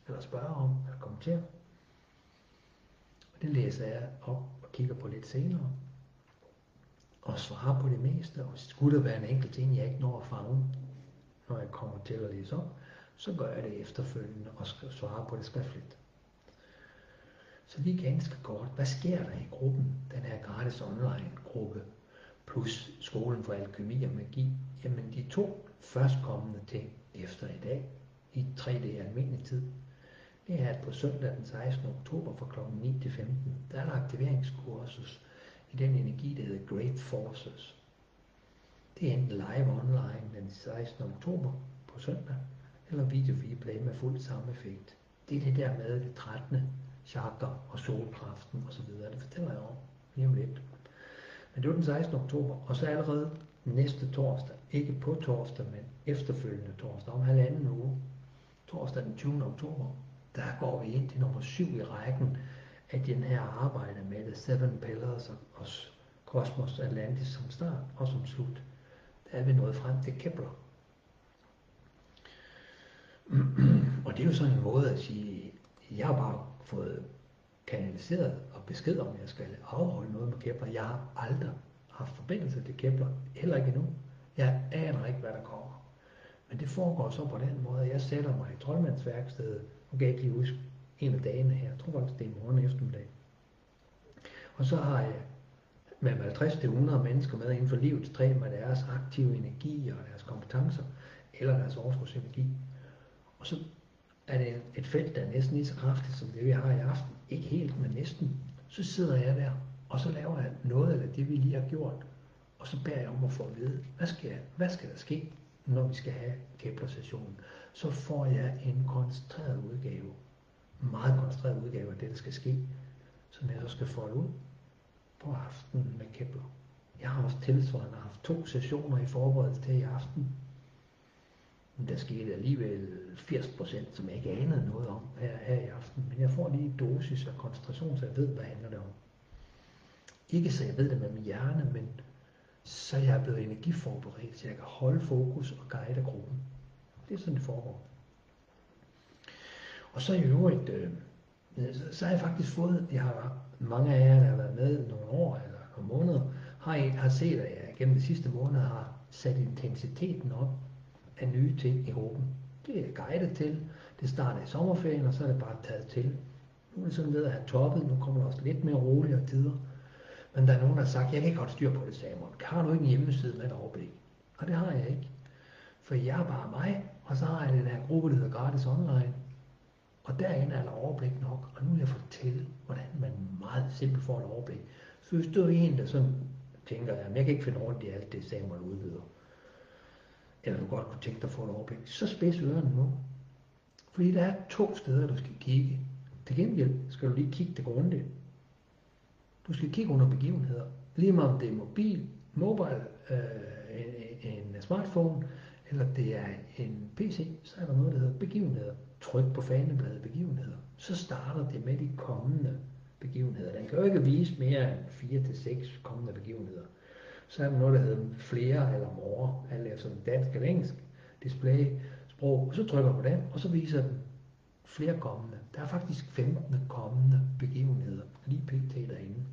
eller spørge om, eller kommentere. Og det læser jeg op og kigger på lidt senere, og svarer på det meste, og skulle der være en enkelt ting, jeg ikke når at fange, når jeg kommer til at læse op, så gør jeg det efterfølgende og svarer på det skriftligt. Så lige ganske kort, hvad sker der i gruppen, den her gratis online gruppe, plus skolen for alkemi og magi? Jamen de 2 førstkommende ting efter i dag, i 3D almindelig tid, det er, at på søndag den 16. oktober fra kl. 9 til 15, der er der aktiveringskursus i den energi, der hedder Great Forces. Det er enten live online den 16. oktober på søndag, eller video replay med fuld samme effekt. Det er det der med det 13. chakra og solkraften osv. Det fortæller jeg om lige om lidt. Men det var den 16. oktober, og så allerede næste torsdag, ikke på torsdag, men efterfølgende torsdag, om halvanden uge, torsdag den 20. oktober, der går vi ind til nummer 7 i rækken af den her arbejde med The Seven Pillars og Kosmos Atlantis som start og som slut. Der er vi nået frem til Kepler. Og det er jo sådan en måde at sige, jeg har bare fået kanaliseret og besked om, at jeg skal afholde noget med Kepler. Jeg har aldrig haft forbindelse til Kepler, heller ikke endnu. Jeg aner ikke, hvad der kommer. Men det foregår så på den måde, at jeg sætter mig i troldmandsværkstedet, og kan ikke lige huske en af dagene her. Jeg tror faktisk, det er i morgen eftermiddag. Og så har jeg med 50-100 mennesker med inden for livets træ med deres aktive energi og deres kompetencer, eller deres overskudsenergi. Og så er det et felt, der er næsten lige så kraftigt som det, vi har i aften. Ikke helt, men næsten. Så sidder jeg der, og så laver jeg noget af det, vi lige har gjort. Og så beder jeg om at få at vide, hvad skal der ske, når vi skal have Kepler-sessionen. Så får jeg en koncentreret udgave, meget koncentreret udgave af det, der skal ske, som jeg så skal folde ud på aftenen med Kepler. Jeg har også tilsvarende haft 2 sessioner i forberedelse til i aften. Men der skete alligevel 80%, som jeg ikke anede noget om her i aften. Men jeg får lige en dosis af koncentration, så jeg ved, hvad handler det om. Ikke så jeg ved det med min hjerne, men så jeg er blevet energiforberedt, så jeg kan holde fokus og guide gruppen. Det er sådan, det foregår. Og så i øvrigt, så har jeg faktisk fået, jeg har mange af jer, der har været med nogle år eller nogle måneder, har set, at jeg gennem de sidste måneder har sat intensiteten op af nye ting i gruppen. Det er jeg guidet til. Det starter i sommerferien, og så er det bare taget til. Nu er det sådan ved at have toppet. Nu kommer der også lidt mere roligere tider. Men der er nogen, der har sagt, jeg kan ikke godt styre på det, Samuel. Har du ikke en hjemmeside med et overblik? Og det har jeg ikke. For jeg er bare mig, og så har jeg den her gruppe, der hedder Gratis Online. Og derinde er der overblik nok. Og nu vil jeg fortælle, hvordan man meget simpelt får et overblik. Så hvis du er en, der sådan tænker, at jeg kan ikke finde rundt i alt det, Samuel udbyder, eller du godt kunne tænke dig at få et overblik, så spids ørerne nu. Fordi der er 2 steder, du skal kigge. Til gengæld skal du lige kigge det grundigt. Du skal kigge under begivenheder. Lige meget om det er mobile, en smartphone, eller det er en PC, så er der noget, der hedder begivenheder. Tryk på fanebladet begivenheder. Så starter det med de kommende begivenheder. Den kan jo ikke vise mere end 4-6 kommende begivenheder. Så er der noget, der hedder flere eller more, alt efter dansk eller engelsk display, sprog. Så trykker du på den, og så viser den flere kommende. Der er faktisk 15 kommende begivenheder, lige pt. Derinde.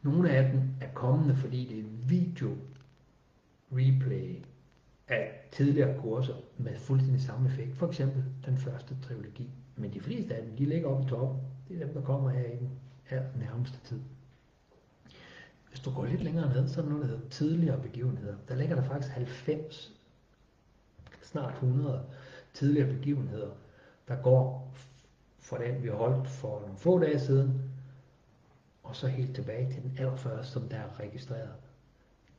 Nogle af dem er kommende, fordi det er video replay af tidligere kurser med fuldstændig samme effekt. For eksempel den første trilogi. Men de fleste af dem, de ligger oppe i toppen. Det er dem, der kommer her i den her nærmeste tid. Hvis du går lidt længere ned, så er der noget, der hedder tidligere begivenheder. Der ligger der faktisk 90, snart 100 tidligere begivenheder, der går fra den, vi holdt for nogle få dage siden, og så helt tilbage til den allerførste, som der er registreret.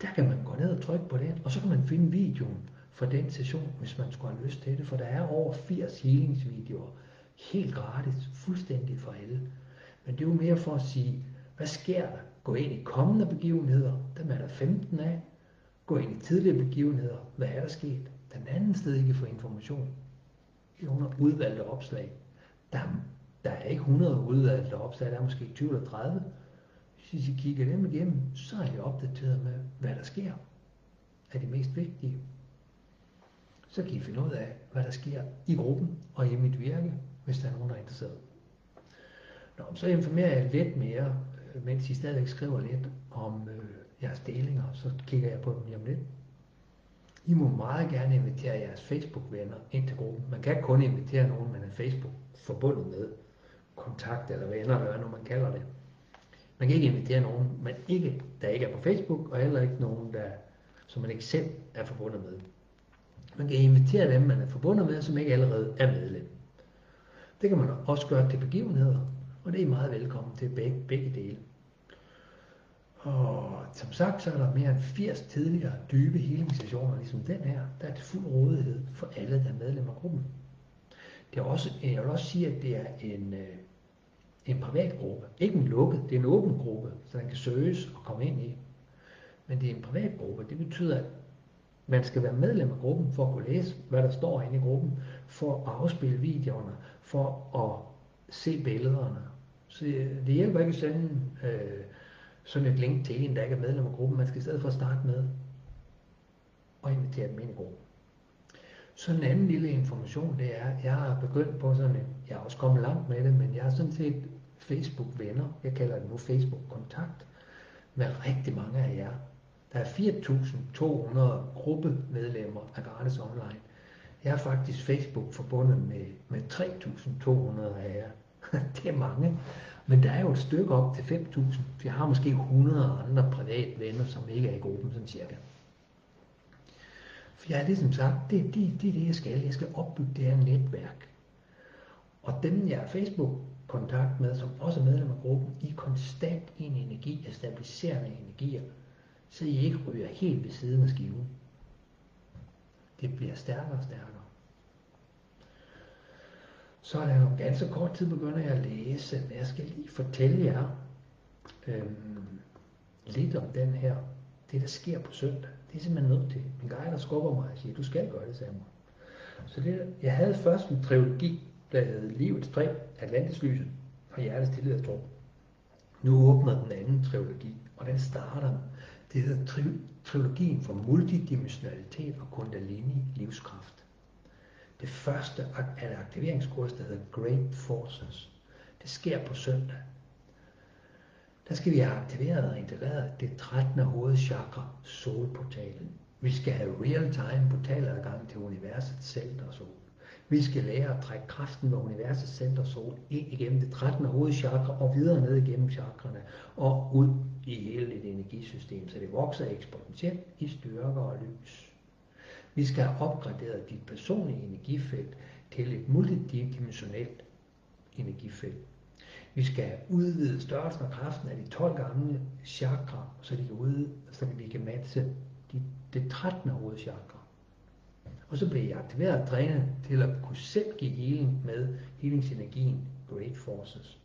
Der kan man gå ned og trykke på den, og så kan man finde videoen fra den session, hvis man skulle have lyst til det, for der er over 80 healingsvideoer, helt gratis, fuldstændig for alle. Men det er jo mere for at sige, hvad sker der? Gå ind i kommende begivenheder, dem er der 15 af. Gå ind i tidligere begivenheder, hvad er der sket? Den anden sted, I kan få information. Det er under udvalgte opslag. Der er ikke 100 udvalgte opslag, der er måske 20 eller 30. Hvis I kigger dem igennem, så er I opdateret med, hvad der sker. Er de mest vigtige. Så kan I finde ud af, hvad der sker i gruppen og i mit virke, hvis der er nogen, der er interesseret. Nå, så informerer jeg lidt mere, mens I stadigvæk skriver lidt om jeres delinger, så kigger jeg på dem lige om lidt. I må meget gerne invitere jeres Facebook-venner ind til gruppen. Man kan kun invitere nogen, man er Facebook forbundet med, kontakt eller venner, eller hvad nu man kalder det. Man kan ikke invitere nogen, der ikke er på Facebook, og heller ikke nogen, som man ikke selv er forbundet med. Man kan invitere dem, man er forbundet med, som ikke allerede er medlem. Det kan man også gøre til begivenheder, og det er I meget velkommen til begge dele. Og som sagt, så er der mere end 80 tidligere dybe healing-sessioner, ligesom den her, der er til fuld rådighed for alle, der er medlemmer af gruppen. Det er også, jeg vil også sige, at det er en privat gruppe. Ikke en lukket, det er en åben gruppe, så den kan søges og komme ind i. Men det er en privat gruppe. Det betyder, at man skal være medlem af gruppen for at kunne læse, hvad der står inde i gruppen, for at afspille videoerne, for at se billederne. Så det hjælper ikke at sende sådan et link til en, der ikke er medlem af gruppen. Man skal i stedet for at starte med og invitere dem ind i gruppen. Så en anden lille information, det er, at jeg har begyndt på sådan jeg er også kommet langt med det, men jeg har sådan set Facebook-venner, jeg kalder det nu Facebook-kontakt, med rigtig mange af jer. Der er 4.200 gruppemedlemmer af Gratis Online. Jeg er faktisk Facebook forbundet med 3.200 af jer. Det er mange, men der er jo et stykke op til 5.000. Jeg har måske 100 andre private venner, som ikke er i gruppen, sådan cirka. For jeg har ligesom sagt, det er det, jeg skal. Jeg skal opbygge det her netværk. Og dem, jeg har Facebook-kontakt med, som også er medlem af gruppen, I er konstant i en energi af stabiliserende energier, så I ikke ryger helt ved siden af skiven. Det bliver stærkere og stærkere. Så er der om ganske kort tid begynder jeg at læse, men jeg skal lige fortælle jer lidt om den her, det der sker på søndag. Det er simpelthen nødt til. Min guide skubber mig og siger, du skal gøre det, sagde mig. Så det, jeg havde først en trilogi, der hed Livets træ, Atlantislyset og Hjertets tillid og tro. Nu åbner den anden trilogi, og den starter. Det hedder trilogien for multidimensionalitet og kundalini livskraft. Det første er et aktiveringskurs, der hedder Great Forces. Det sker på søndag. Der skal vi have aktiveret og integreret det 13. hovedchakra, solportalen. Vi skal have real-time portaladgang til universets center sol. Vi skal lære at trække kraften ved universets center sol ind igennem det 13. hovedchakra og videre ned igennem chakrene og ud i hele det energisystem, så det vokser eksponentielt i styrke og lys. Vi skal have opgraderet dit personlige energifelt til et multidimensionelt energifelt. Vi skal have udvidet størrelsen og kraften af de 12 gamle chakra, så de kan matche det 13. hovedchakra. Og så bliver I aktiveret og trænet til at kunne selv give healing med healingsenergien Great Forces.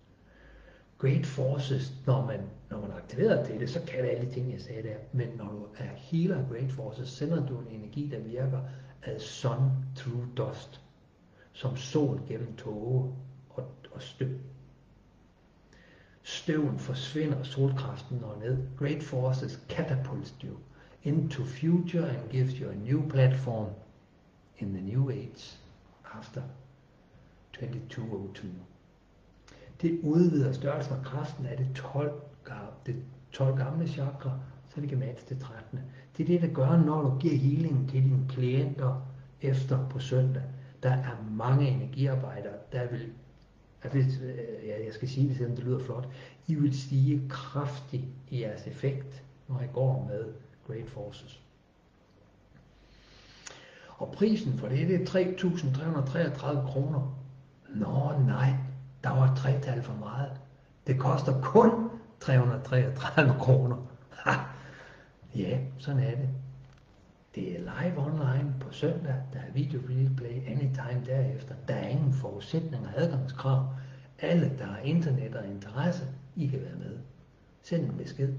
Great Forces, når man er aktiveret til det, så kan det alle de ting, jeg sagde der. Men når du er healer af Great Forces, sender du en energi, der virker as sun through dust. Som sol gennem tåge og støv. Støven forsvinder, og solkraften når ned. Great Forces catapults you into future and gives you a new platform in the new age after 2202. Det udvider størrelsen og kraften af det 12 gamle chakra, så det kan matche det 13. Det er det, der gør, når du giver healing til dine klienter efter på søndag. Der er mange energiarbejdere, der vil, jeg skal sige det, selvom det lyder flot, I vil stige kraftigt i jeres effekt, når I går med Great Forces. Og prisen for det er 3.333 kroner. Nå nej, der var et tretal for meget. Det koster kun 333 kroner. Ha! Ja, sådan er det. Det er live online på søndag. Der er video replay anytime derefter. Der er ingen forudsætninger og adgangskrav. Alle, der har internet og interesse, I kan være med. Send en besked.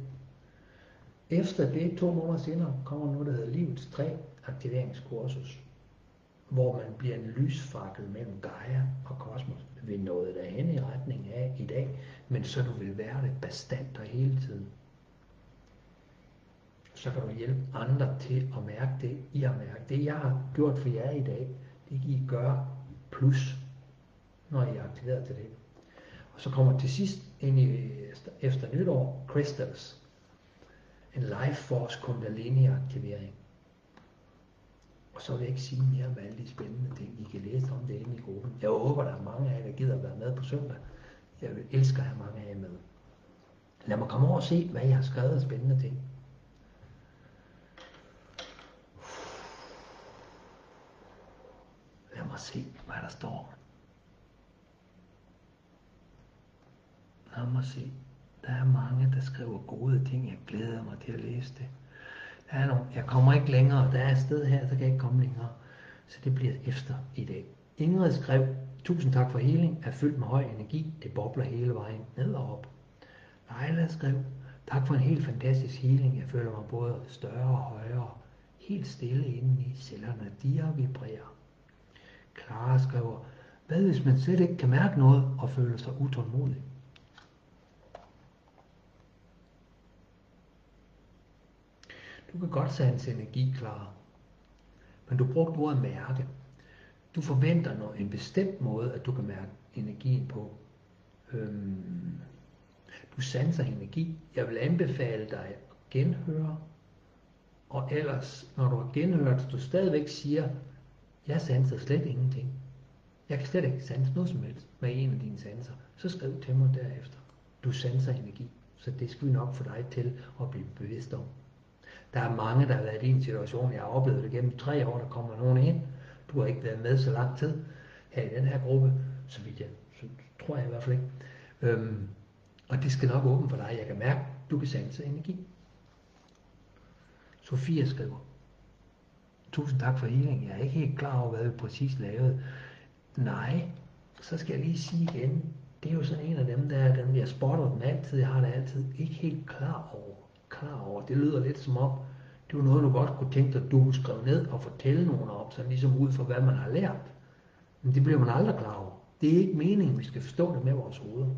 Efter det, 2 måneder senere, kommer noget, der hedder Livets træ aktiveringskursus, hvor man bliver en lysfakkel mellem Gaia og kosmos. Vi er nået derhen i retning af i dag, men så du vil være det bastant og hele tiden. Så kan du hjælpe andre til at mærke det, I har mærket. Det, jeg har gjort for jer i dag, det kan I gøre plus, når I er aktiveret til det. Og så kommer til sidst ind efter nytår, Crystals. En Life Force Kundalini aktivering. Og så vil jeg ikke sige mere om alle de spændende ting. I kan læse om det inde i gruppen. Jeg håber, der er mange af jer, der gider at være med på søndag. Jeg vil elske at have mange af jer med. Lad mig komme over og se, hvad jeg har skrevet af spændende ting. Lad mig se, hvad der står. Lad mig se. Der er mange, der skriver gode ting. Jeg glæder mig til at læse det. Der er nogle, jeg kommer ikke længere. Der er et sted her, så kan jeg ikke komme længere. Så det bliver efter i dag. Ingrid skrev, tusind tak for healing. Er fyldt med høj energi. Det bobler hele vejen ned og op. Leila skrev, tak for en helt fantastisk healing. Jeg føler mig både større og højere. Helt stille indeni. Cellerne dirrer og vibrerer. Clara skriver, hvad hvis man slet ikke kan mærke noget og føler sig utålmodig? Du kan godt sanse energi, Clara. Men du brugte ordet mærke. Du forventer en bestemt måde, at du kan mærke energien på. Du sanser energi. Jeg vil anbefale dig at genhøre. Og ellers, når du har genhørt, du stadigvæk siger, jeg sanser slet ingenting. Jeg kan slet ikke sanse noget som helst med en af dine sanser. Så skriv til mig derefter. Du sanser energi. Så det skal vi nok få dig til at blive bevidst om. Der er mange, der har været i din situation. Jeg har oplevet det gennem 3 år, der kommer nogen ind. Du har ikke været med så lang tid her i den her gruppe, så vidt jeg tror jeg i hvert fald ikke. Og det skal nok åbne for dig. Jeg kan mærke, du kan sanse energi. Sofia skriver, tusind tak for healing. Jeg er ikke helt klar over, hvad vi præcis lavede. Nej, så skal jeg lige sige igen, det er jo sådan en af dem, jeg spotter dem altid. Jeg har det altid ikke helt klar over. Det lyder lidt som om, det var noget, du godt kunne tænke dig, at du skrev ned og fortælle nogen om, sådan ligesom ud fra, hvad man har lært. Men det bliver man aldrig klar over. Det er ikke meningen, vi skal forstå det med vores hoveder.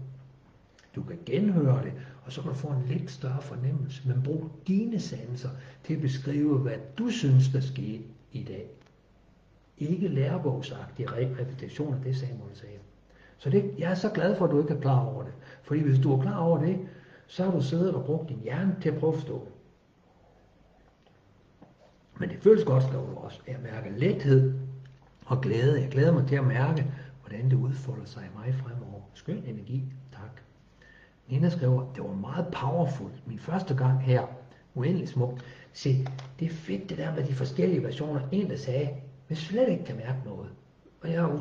Du kan genhøre det, og så kan du få en lidt større fornemmelse, men brug dine sanser til at beskrive, hvad du synes, der skete i dag. Ikke lærebogsagtige repetitioner, det Samuel sagde. Så jeg er så glad for, at du ikke er klar over det. Fordi hvis du er klar over det, så har du siddet og brugt din hjerne til at prøve at forstå det. Men det føles godt, skriver du også. Jeg mærker lethed og glæde. Jeg glæder mig til at mærke, hvordan det udfolder sig i mig fremover. Skøn energi, tak. Nina skriver, det var meget powerful. Min første gang her, uendelig smukt. Se, det er fedt det der med de forskellige versioner. En, der sagde, jeg slet ikke kan mærke noget.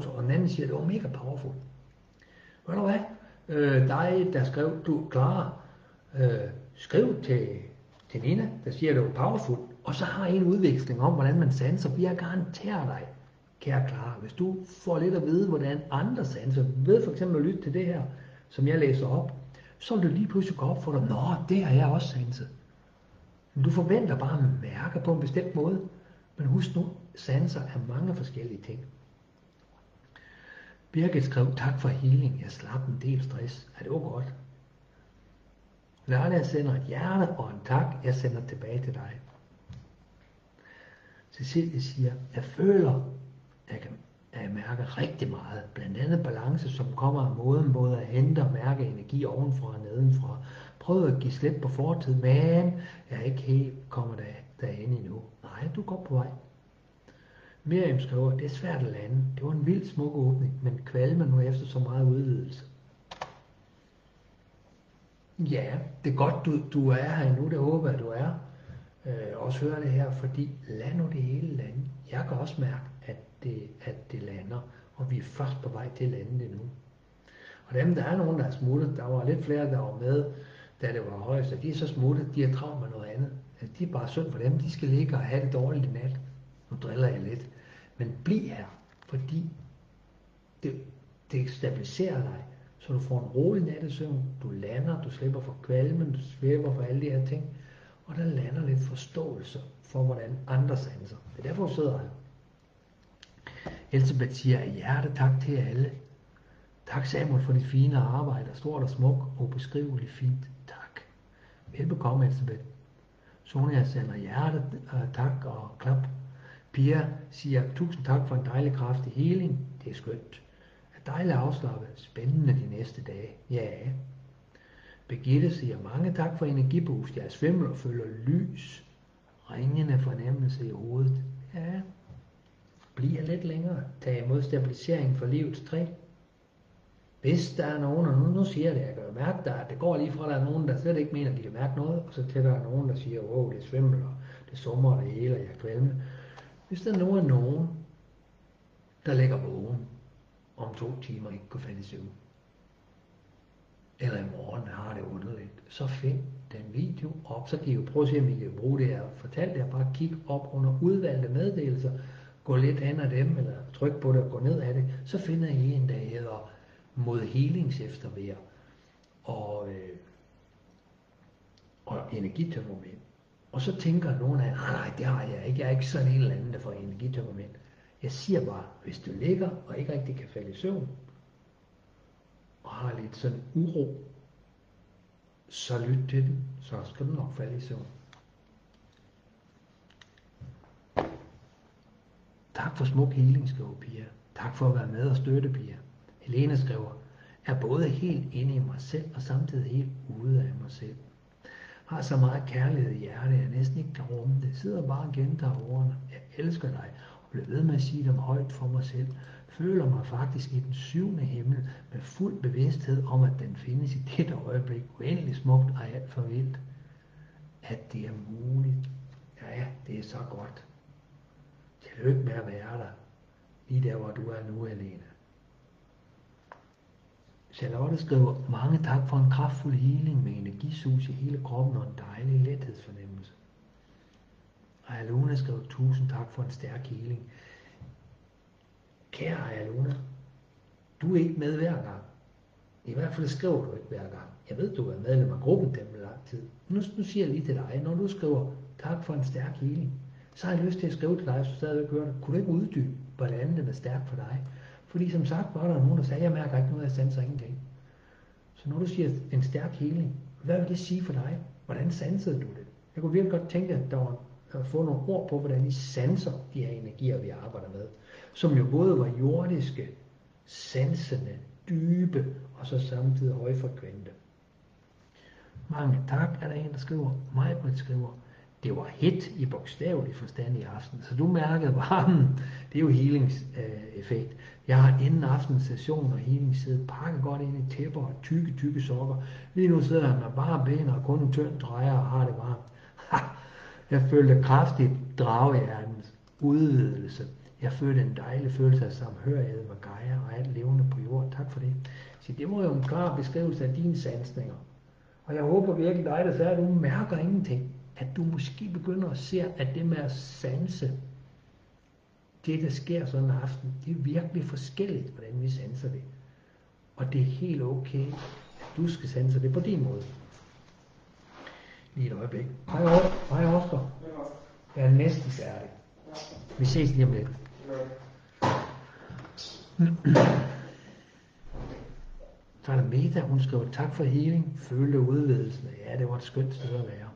Og den anden siger, det var mega powerful. Ved du hvad? Dig, der skrev, du er klar. Skriv til Nina, der siger, det var powerful. Og så har I en udveksling om, hvordan man sanser. Jeg garanterer dig, kære Clara, hvis du får lidt at vide, hvordan andre sanser, ved for eksempel at lytte til det her, som jeg læser op, så vil det lige pludselig gå op for dig, nå, det har jeg også sanset. Men du forventer bare at mærke på en bestemt måde. Men husk nu, sanser er mange forskellige ting. Birgit skrev, tak for healing, jeg slap en del stress. Ja, det var godt. Lærne, jeg sender et hjerte og en tak, jeg sender tilbage til dig. Cecilie siger, jeg føler, at jeg mærker rigtig meget. Blandt andet balance, som kommer af måden både at hente og mærke energi ovenfra og nedenfra. Prøv at give slip på fortid, men jeg er ikke helt kommet derhen endnu. Nej, du går på vej. Miriam skriver, det er svært at lande. Det var en vild smuk åbning, men kvalme nu efter så meget udvidelse. Ja, det er godt, du er her endnu, det håber jeg, du er. Også høre det her, fordi lad nu det hele lande. Jeg kan også mærke, at det lander, og vi er først på vej til at lande det nu. Og dem, der er nogen, der er smuttet, der var lidt flere, der var med, da det var højst, og de er så smuttet, de har travlt med noget andet. Altså, de er bare synd for dem, de skal ligge og have det dårligt i nat. Nu driller jeg lidt. Men bliv her, fordi det stabiliserer dig, så du får en rolig nattesøvn, du lander, du slipper for kvalmen, du slipper for alle de her ting, og der lander lidt forståelse for, hvordan andre sanser. Det er derfor, du sidder her. Elisabeth siger, hjerte tak til alle. Tak Samuel for dit fine arbejde, stort og smuk og ubeskriveligt fint. Tak. Velbekomme, Elisabeth. Sonia sender hjerte, tak og klap. Pia siger, tusind tak for en dejlig kraftig healing. Det er skønt. Er dejligt afslappet. Spændende de næste dage. Ja. Birgitte siger, mange tak for energiboost. Jeg er svimmel og føler lys. Ringende fornemmelse i hovedet. Ja. Bliver lidt længere. Tag imod stabilisering for livets træ. Hvis der er nogen, og nu siger jeg det, jeg kan jo mærke, at det går lige fra, der er nogen, der slet ikke mener, at de kan mærke noget, og så til der er nogen, der siger, wow, det er svimmel, og det summer, og det hele, og jeg er kvalme. Hvis der nu er nogen, der ligger vågen om 2 timer ikke kunne falde i søvn, eller i morgen har det underligt, så find den video op, så kan I jo prøve at se, om I kan bruge det, jeg har fortalt jer. Bare kig op under udvalgte meddelelser, gå lidt hen ad dem, eller tryk på det og gå ned af det, så finder I en, der hedder Mod Helingseftervejr og energitømmermænd. Og så tænker nogen af jer, nej, det har jeg ikke. Jeg er ikke sådan en eller anden, der får energitømmermænd. Jeg siger bare, hvis du ligger og ikke rigtig kan falde i søvn, og har lidt sådan uro, så lyt til den, så skal du nok falde i søvn. Tak for smuk healing, skriver Pia. Tak for at være med og støtte, Pia. Helene skriver, er både helt inde i mig selv og samtidig helt ude af mig selv. Har så meget kærlighed i hjertet, jeg næsten ikke kan rumme det. Sidder bare og gentager ordene. Jeg elsker dig og bliver ved med at sige dem højt for mig selv. Føler mig faktisk i den 7. himmel med fuld bevidsthed om, at den findes i dette øjeblik. Uendelig smukt og alt for vildt. At det er muligt. Ja, det er så godt. Tillykke med at være der. Lige der, hvor du er nu, Helene. Charlotte skriver, mange tak for en kraftfuld healing med energisus i hele kroppen og en dejlig lethedsfornemmelse. Og Aluna skriver, tusind tak for en stærk healing. Kære Aluna, du er ikke med hver gang. I hvert fald skriver du ikke hver gang. Jeg ved, du er medlem af gruppen dem med lang tid. Nu siger jeg lige til dig, når du skriver, tak for en stærk healing, så har jeg lyst til at skrive til dig, hvis du stadigvæk hører det. Kunne du ikke uddybe, hvordan den er stærk for dig? Fordi som sagt var der nogen, der sagde, jeg mærker ikke noget, jeg sanser ingenting. Så når du siger en stærk healing, hvad vil det sige for dig? Hvordan sansede du det? Jeg kunne virkelig godt tænke, at der var at få nogle ord på, hvordan I sanser de her energier, vi arbejder med. Som jo både var jordiske, sansende, dybe, og så samtidig højfrekvente. Mange tak, er der en, der skriver. Majbrit skriver, det var hit i bogstavelig forstand i aften, så du mærkede varmen. Det er jo healingseffekt. Jeg har inden aftens session og healing siddet pakket godt ind i tæpper og tykke sokker. Lige nu sidder han med bare ben og kun en tynd drejer og har det varmt. Jeg følte kraftigt dragehjertens udvidelse. Jeg følte en dejlig følelse af samhørighed med Gaia og alt levende på jorden. Tak for det. Så det var jo en klar beskrivelse af dine sansninger. Og jeg håber virkelig dig, der siger, at du mærker ingenting. At du måske begynder at se, at det med at sanse, det der sker sådan en aften, det er virkelig forskelligt, hvordan vi sanser det. Og det er helt okay, at du skal sanse det på din måde. Lige et øjeblik. Hej Oscar. Jeg er næsten færdig. Vi ses lige om lidt. Så er der Meta, hun skriver, tak for healing, følte udvidelsen. Ja, det var et skønt sted at være.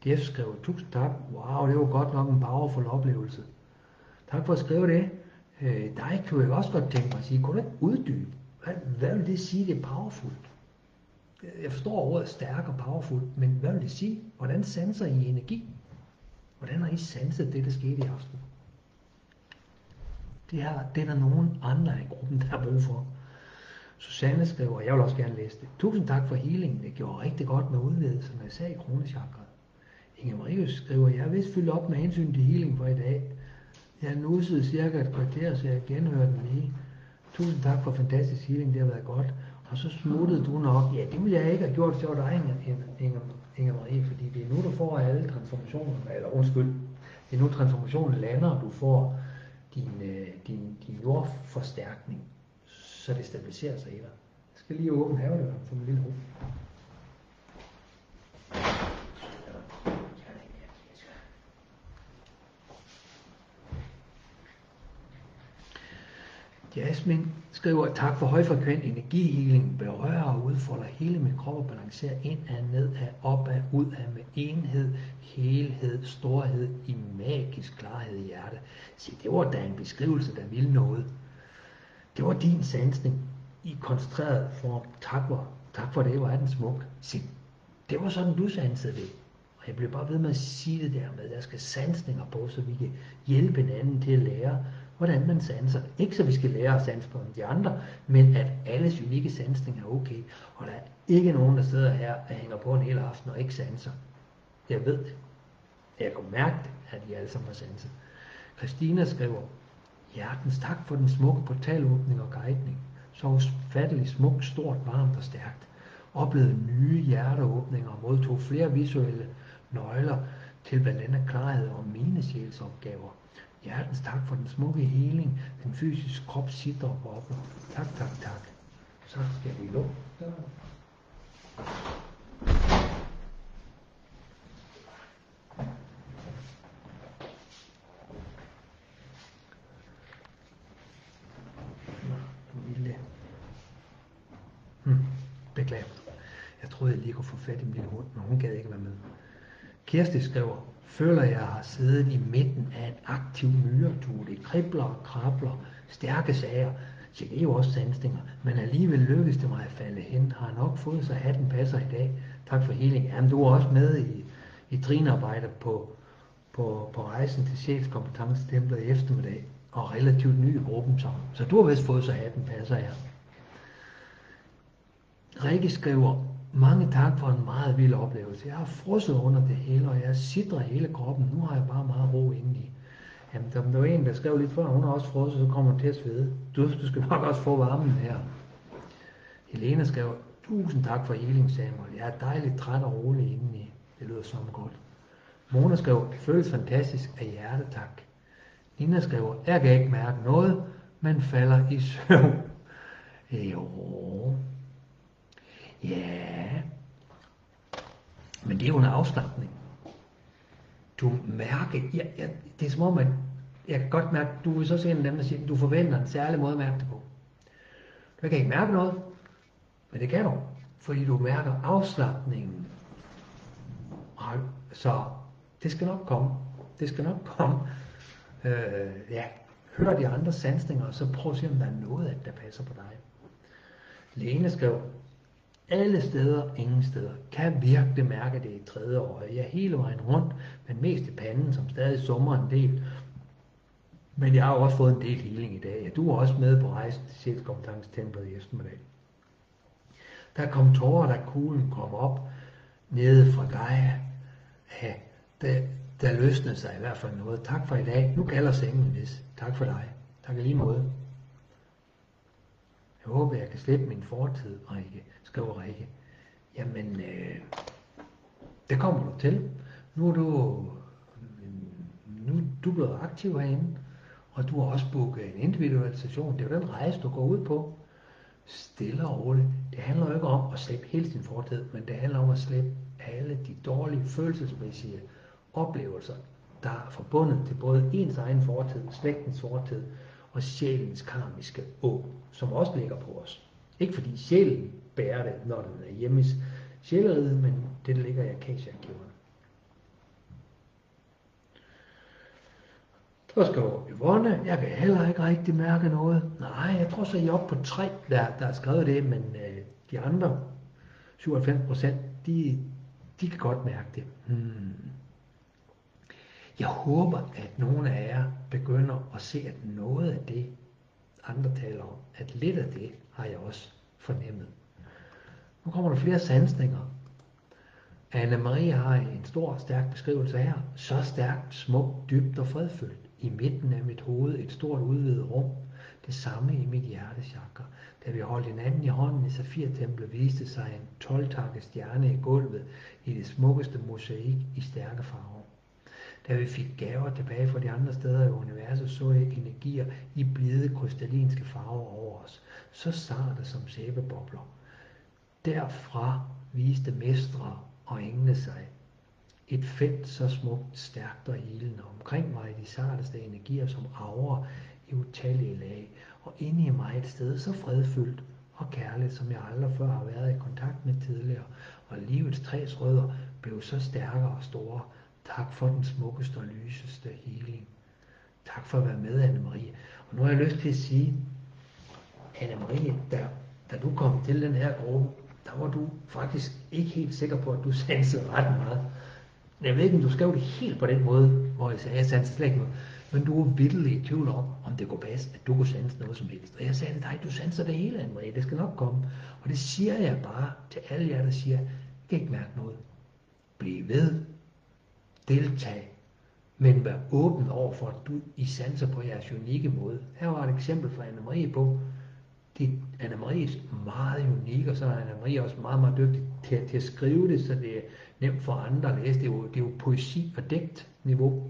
Jeff skriver, tusind tak. Wow, det var godt nok en powerful oplevelse. Tak for at skrive det. Dig kunne jeg også godt tænke mig at sige, kunne du ikke uddybe? Hvad vil det sige, det er powerfult? Jeg forstår ordet stærk og powerful, men hvad vil det sige? Hvordan sanser I energi? Hvordan har I sanset det, der skete i aften? Det er der nogen andre i gruppen, der har brug for. Susanne skriver, og jeg vil også gerne læse det. Tusind tak for healingen. Det gjorde rigtig godt med udvidelsen af sag i kronechakraet. Inger Marius skriver, jeg er vist fyldt op med hensyn til healing for i dag. Jeg nussede cirka et kvarter, så jeg genhørte den lige. Tusind tak for fantastisk healing, det har været godt. Og så smuttede du nok. Ja, det ville jeg ikke have gjort, så var dig, Inger Marie, fordi det er nu, du får alle transformationen, eller undskyld, det er nu transformationen lander, og du får din jordforstærkning, så det stabiliserer sig i dig. Jeg skal lige åbne havedøren for min lille ro. Jasmin skriver, tak for højfrekvent energihealing, berører og udfolder hele min krop og balancerer indad, nedad, opad, udad med enhed, helhed, storhed i magisk klarhed i hjertet. Se, det var da en beskrivelse, der ville noget. Det var din sansning i koncentreret form. Tak for det, hvor er den smuk. Se, det var sådan, du sansede det. Og jeg blev bare ved med at sige det der med, at der skal sansninger på, så vi kan hjælpe hinanden til at lære, hvordan man sanser. Ikke så vi skal lære at sanse på de andre, men at alles unikke sansning er okay. Og der er ikke nogen, der sidder her og hænger på en hel aften og ikke sanser. Jeg ved det. Jeg kan mærke det, at I alle sammen har sanset. Christina skriver, hjertens tak for den smukke portalåbning og guidning. Så ufatteligt smukt, stort, varmt og stærkt. oplevede nye hjerteåbninger og modtog flere visuelle nøgler til blandt andet klarhed om mine sjælsopgaver. Hjertens tak for den smukke heling, den fysiske krop sidder og bobler. Tak, tak, tak. Så skal vi lukke. Beklager. Jeg troede, jeg lige kunne få fat i min lille hund, men hun gad ikke være med. Kirsti skriver, føler jeg har siddet i midten af en aktiv myretue. Det kribler og krabler, stærke sager. Så det er jo også sandsninger, men alligevel lykkes det mig at falde hen. Har nok fået, så hatten passer i dag. Tak for healing. Jamen, du er også med i trinarbejdet på rejsen til sjælskompetencetemplet i eftermiddag, og relativt ny i gruppen så du har vist fået, så hatten passer, ja. Rikke skriver, mange tak for en meget vild oplevelse. Jeg har frosset under det hele, og jeg sidder hele kroppen. Nu har jeg bare meget ro indeni. Jamen, der var en, der skrev lidt før, hun har også frosset, så kommer hun til at svede. Du skal nok også få varmen her. Helena skrev, tusind tak for healing, Samuel. Jeg er dejligt træt og rolig indeni. Det lyder som godt. Mona skrev, føles fantastisk af hjerte, tak. Nina skriver, jeg kan ikke mærke noget, men falder i søvn. Jo. Ja. Men det er jo en afslapning. Du mærker, det er som om, at jeg kan godt mærke, du vil så se en dem, der siger, at du forventer en særlig måde at mærke det på. Du kan ikke mærke noget, men det kan du, fordi du mærker afslapningen. Så det skal nok komme. Det skal nok komme. Hør de andre sansninger, og så prøv at se, om der er noget, der passer på dig. Lene skrev, alle steder, ingen steder. Kan virkelig mærke det i tredje år. Jeg er hele vejen rundt, men mest i panden, som stadig summer en del. Men jeg har også fået en del healing i dag. Du er også med på rejsen til sjælskompetencetemplet i eftermiddag. Der kom tårer, da kuglen kom op nede fra Gaia. Ja, der løsnede sig i hvert fald noget. Tak for i dag. Nu kalder sengen vis. Tak for dig. Tak i lige måde. Jeg håber, jeg kan slippe min fortid, Rikke, skriver Rikke. Jamen, det kommer du til. Nu er du blevet aktiv herinde, og du har også booket en individuel session. Det er jo den rejse, du går ud på. Stille og roligt. Det handler jo ikke om at slippe hele sin fortid, men det handler om at slippe alle de dårlige følelsesmæssige oplevelser, der er forbundet til både ens egen fortid, slægtens fortid og sjælens karmiske å, som også ligger på os. Ikke fordi sjælen bærer det, når den er hjemme i sjæleriget, men det ligger i Akasha-arkiverne. Så skal du Yvonne, jeg kan heller ikke rigtig mærke noget. Nej, jeg tror så, I er oppe på 3, der er skrevet det, men de andre 97%, de kan godt mærke det. Jeg håber, at nogle af jer begynder at se, at noget af det, andre taler om, at lidt af det har jeg også fornemmet. Nu kommer der flere sansninger. Anne-Marie har en stor, stærk beskrivelse her. Så stærkt, smukt, dybt og fredfyldt. I midten af mit hoved et stort udvidet rum. Det samme i mit hjertechakra. Da vi holdt hinanden i hånden i Safir-templet, viste sig en 12-takket stjerne i gulvet i det smukkeste mosaik i stærke farver. Da vi fik gaver tilbage fra de andre steder i universet, så jeg energier i blide krystallinske farver over os. Så sarte som sæbebobler. Derfra viste mestre og engle sig. Et felt så smukt, stærkt og helende. Omkring mig de sarteste energier som aura i utallige lag. Og inde i mig et sted så fredfyldt og kærligt, som jeg aldrig før har været i kontakt med tidligere. Og livets træs rødder blev så stærkere og store. Tak for den smukkeste og lyseste healing. Tak for at være med, Anne-Marie. Og nu har jeg lyst til at sige, Anne-Marie, da du kom til den her gruppe, der var du faktisk ikke helt sikker på, at du sansede ret meget. Jeg ved ikke, om du skrev det helt på den måde, hvor jeg sagde, at jeg sansede slet ikke noget. Men du var vitterlig i tvivl om det kunne passe, at du kunne sanse noget som helst. Og jeg sagde, nej, du sanser det hele, Anne-Marie, det skal nok komme. Og det siger jeg bare til alle jer, der siger, jeg kan ikke mærke noget. Bliv ved. Deltag, men vær åben over for, at du i sanser på jeres unikke måde. Her var et eksempel fra Anne-Marie på, Anna-Marie er meget unik, og så er Anna-Marie også meget, meget dygtig til at skrive det, så det er nemt for andre at læse. Det er jo poesi og digt niveau.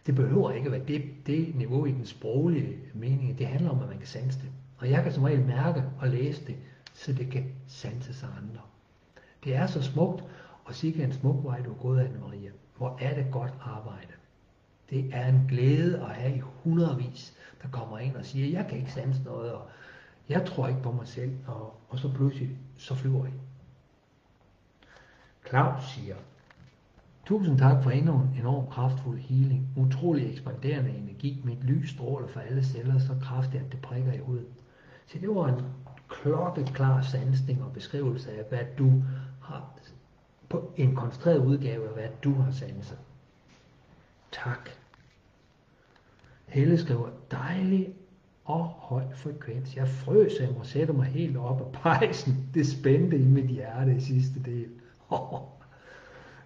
Det behøver ikke at være det niveau i den sproglige mening. Det handler om, at man kan sanse det. Og jeg kan som regel mærke og læse det, så det kan sanses af andre. Det er så smukt, og sikkert en smuk vej, du er gået af, Anna-Maria. Hvor er det godt arbejde. Det er en glæde at have i hundredvis, der kommer ind og siger, jeg kan ikke sanse noget, og jeg tror ikke på mig selv, og så pludselig, så flyver I. Claus siger, tusind tak for endnu en enorm kraftfuld healing. Utrolig ekspanderende energi. Mit lys stråler for alle celler så kraftigt, at det prikker i huden. Så det var en klokkeklar sansning og beskrivelse af, hvad du har, på en koncentreret udgave af, hvad du har sanset. Tak. Helle skriver, dejlig og høj frekvens. Jeg frøs, jeg må sætte mig helt op af pejsen. Det spændte i mit hjerte i sidste del.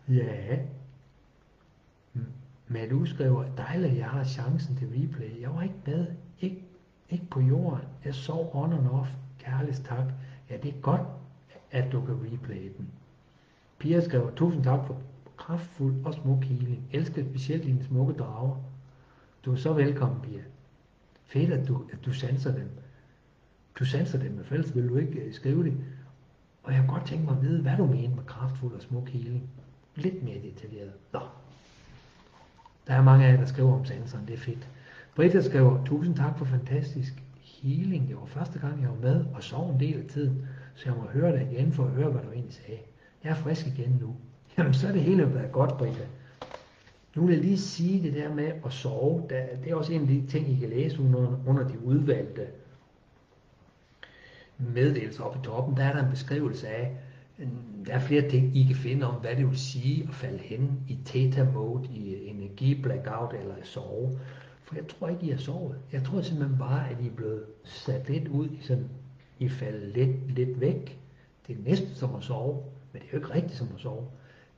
Ja. Men du skriver, dejligt, at jeg har chancen til replay. Jeg var ikke med. Ikke på jorden. Jeg sov on and off. Kærligst tak. Ja, det er godt, at du kan replay den. Pia skriver, tusind tak for kraftfuld og smuk healing. Elsker specielt dine smukke drager. Du er så velkommen, Pia. Fedt, at du sanser dem. Du sanser dem, men ellers vil du ikke skrive det. Og jeg kunne godt tænke mig at vide, hvad du mener med kraftfuld og smuk healing. Lidt mere detaljeret. Nå. Der er mange af jer, der skriver om sanseren. Det er fedt. Britta skriver, tusind tak for fantastisk healing. Det var første gang, jeg var med og sov en del af tiden. Så jeg må høre dig igen for at høre, hvad du egentlig sagde. Jeg er frisk igen nu. Jamen, så er det hele været godt, Britta. Nu vil jeg lige sige det der med at sove. Det er også en af de ting, I kan læse under de udvalgte meddelelser oppe i toppen. Der er der en beskrivelse af, der er flere ting, I kan finde om, hvad det vil sige at falde hen i theta-mode, i energi-blackout eller at sove. For jeg tror ikke, I har sovet. Jeg tror simpelthen bare, at I er blevet sat lidt ud, I falder lidt væk. Det er næsten som at sove, men det er jo ikke rigtigt som at sove.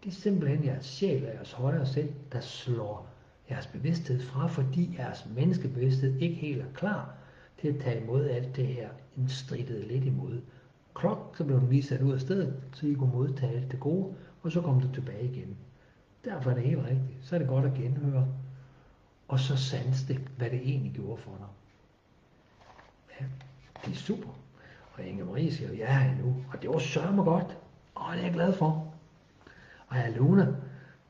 Det er simpelthen jeres sjæl og jeres højere selv, der slår jeres bevidsthed fra, fordi jeres menneskebevidsthed ikke helt er klar til at tage imod alt det her, en strittede lidt imod. Klok, så blev den lige sat ud af stedet, så I kunne modtage alt det gode, og så kom det tilbage igen. Derfor er det helt rigtigt. Så er det godt at genhøre, og så sanse det, hvad det egentlig gjorde for dig. Ja, det er super. Og Inge-Marie siger, jeg er her nu, og det var sørme godt, og det er jeg glad for. Og ja, Luna,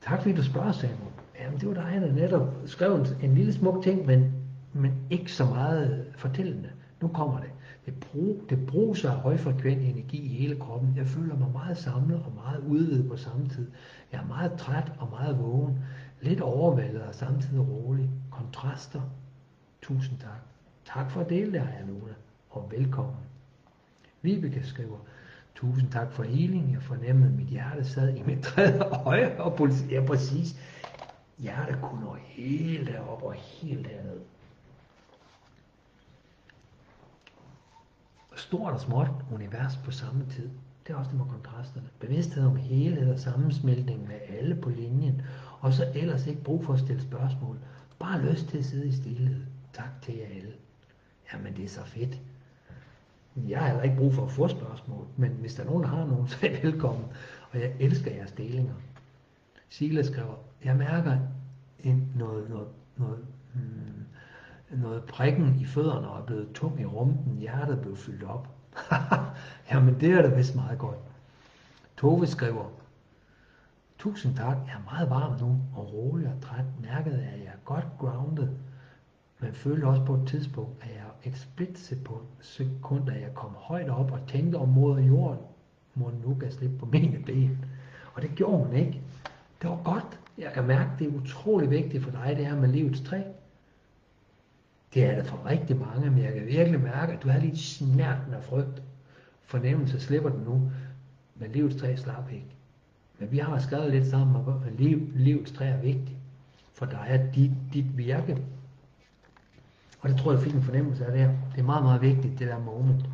tak fordi du spørger, Samuel. Jamen, det var dig, der netop skrev en lille smuk ting, men ikke så meget fortællende. Nu kommer det. Det bruser af højfrekvent energi i hele kroppen. Jeg føler mig meget samlet og meget udvidet på samme tid. Jeg er meget træt og meget vågen. Lidt overvældet og samtidig rolig. Kontraster. Tusind tak. Tak for at dele det, Luna. Og velkommen. Vibeke skriver, tusind tak for healing. Jeg fornemmede, at mit hjerte sad i mit tredje øje. Og ja, præcis. Hjertet kunne nå helt derop og helt derned. Stort og småt univers på samme tid. Det er også det med kontrasterne. Bevidsthed om helhed og sammensmeltning med alle på linjen. Og så ellers ikke brug for at stille spørgsmål. Bare lyst til at sidde i stillhed. Tak til jer alle. Jamen det er så fedt. Jeg har heller ikke brug for at få spørgsmål. Men hvis der er nogen, der har nogen, så er I velkommen. Og jeg elsker jeres delinger. Sila skriver, jeg mærker noget prikken i fødderne og er blevet tung i rumpen. Hjertet er blevet fyldt op. Jamen det er da vist meget godt. Tove skriver, tusind tak, jeg er meget varm nu og rolig og træt. Mærket er, at jeg er godt grounded, men følte også på et tidspunkt, at jeg et splitsekund, at jeg kom højt op og tænkte om moder jorden, må nu gav slip på mine ben. Og det gjorde hun ikke. Det var godt. Jeg kan mærke, det er utrolig vigtigt for dig, det her med livets træ. Det er det for rigtig mange, men jeg kan virkelig mærke, at du har lidt smerten af frygt. Fornemmelse slipper den nu, men livets træ slap ikke. Men vi har skrevet lidt sammen om, at livets træ er vigtigt. For dig er dit virke. Og det tror jeg fik en fornemmelse af det her. Det er meget, meget vigtigt, det der moment.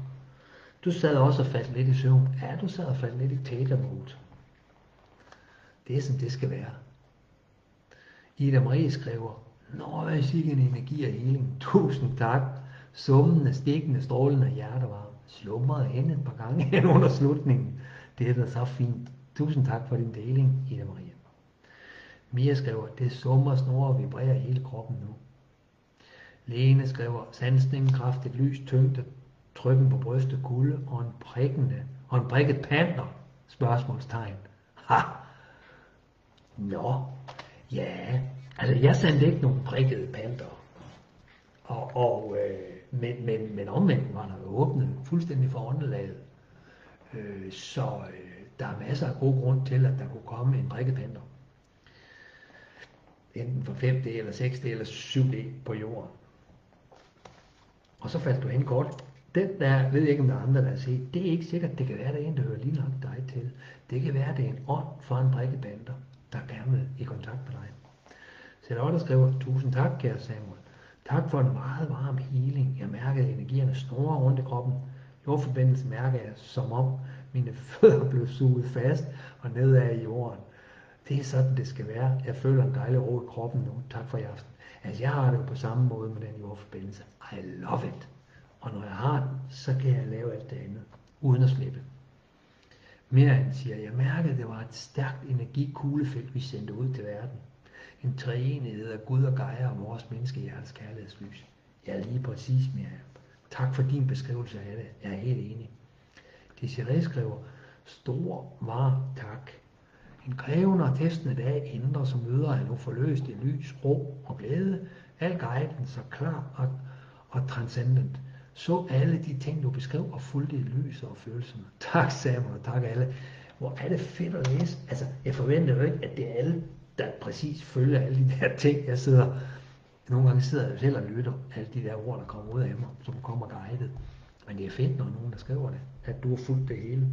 Du sad også og faldt lidt i søvn. Ja, du sad og faldt lidt i theta-mode. Det er sådan, det skal være. Ida Marie skriver, nå, jeg siger en energi og healing. Tusind tak. Summende, stikkende, strålende hjertevarme. Slumrede hen et par gange hen under slutningen. Det er da så fint. Tusind tak for din deling, Ida Maria. Mia skriver, det summer, snor og vibrerer i hele kroppen nu. Lene skriver, sansningen, kraftigt lys, tyngde, trykken på brystet, kulde og en prikket panter? Spørgsmålstegn. Ha! Nå, ja, altså jeg sendte ikke nogen prikkede panter. Men omvendt var der jo åbnet fuldstændig for åndelaget. Så der er masser af god grund til, at der kunne komme en prikket panter. Enten for 5D eller 6D eller 7D på jorden. Og så faldt du hen kort. Den der, ved jeg ikke om der er andre, der har set, det er ikke sikkert, det kan være, der er en, der hører lige nok dig til. Det kan være, det er en ånd for en prikket panter, der gerne vil i kontakt med dig. Charlotte skriver, tusind tak, kære Samuel. Tak for en meget varm healing. Jeg mærkede energierne snurre rundt i kroppen. Jordforbindelsen mærker jeg, som om mine fødder blev suget fast og nedad i jorden. Det er sådan, det skal være. Jeg føler en dejlig ro i kroppen nu. Tak for i aften. Altså, jeg har det jo på samme måde med den jordforbindelse. I love it. Og når jeg har den, så kan jeg lave alt det andet, uden at slippe. Miriam siger, jeg mærkede, at det var et stærkt energikuglefelt, vi sendte ud til verden. En treenighed af Gud og Gaia og vores menneskehjertes kærlighedslys. Ja, lige præcis, Miriam. Tak for din beskrivelse af det. Jeg er helt enig. Desiree skriver, stor varm tak. En krævende og testende dag ændrer, som møder han nu forløst i lys, ro og glæde. Al guiden så klar og transcendent. Så alle de ting, du beskrev, og fulgte i lys og følelserne. Tak, Samuel, og tak alle. Hvor er det fedt at læse. Altså, jeg forventer jo ikke, at det er alle, der præcis følger alle de der ting. Nogle gange sidder jeg selv og lytter alle de der ord, der kommer ud af mig, som kommer guidet. Men det er fedt, når nogen der skriver det, at du har fulgt det hele.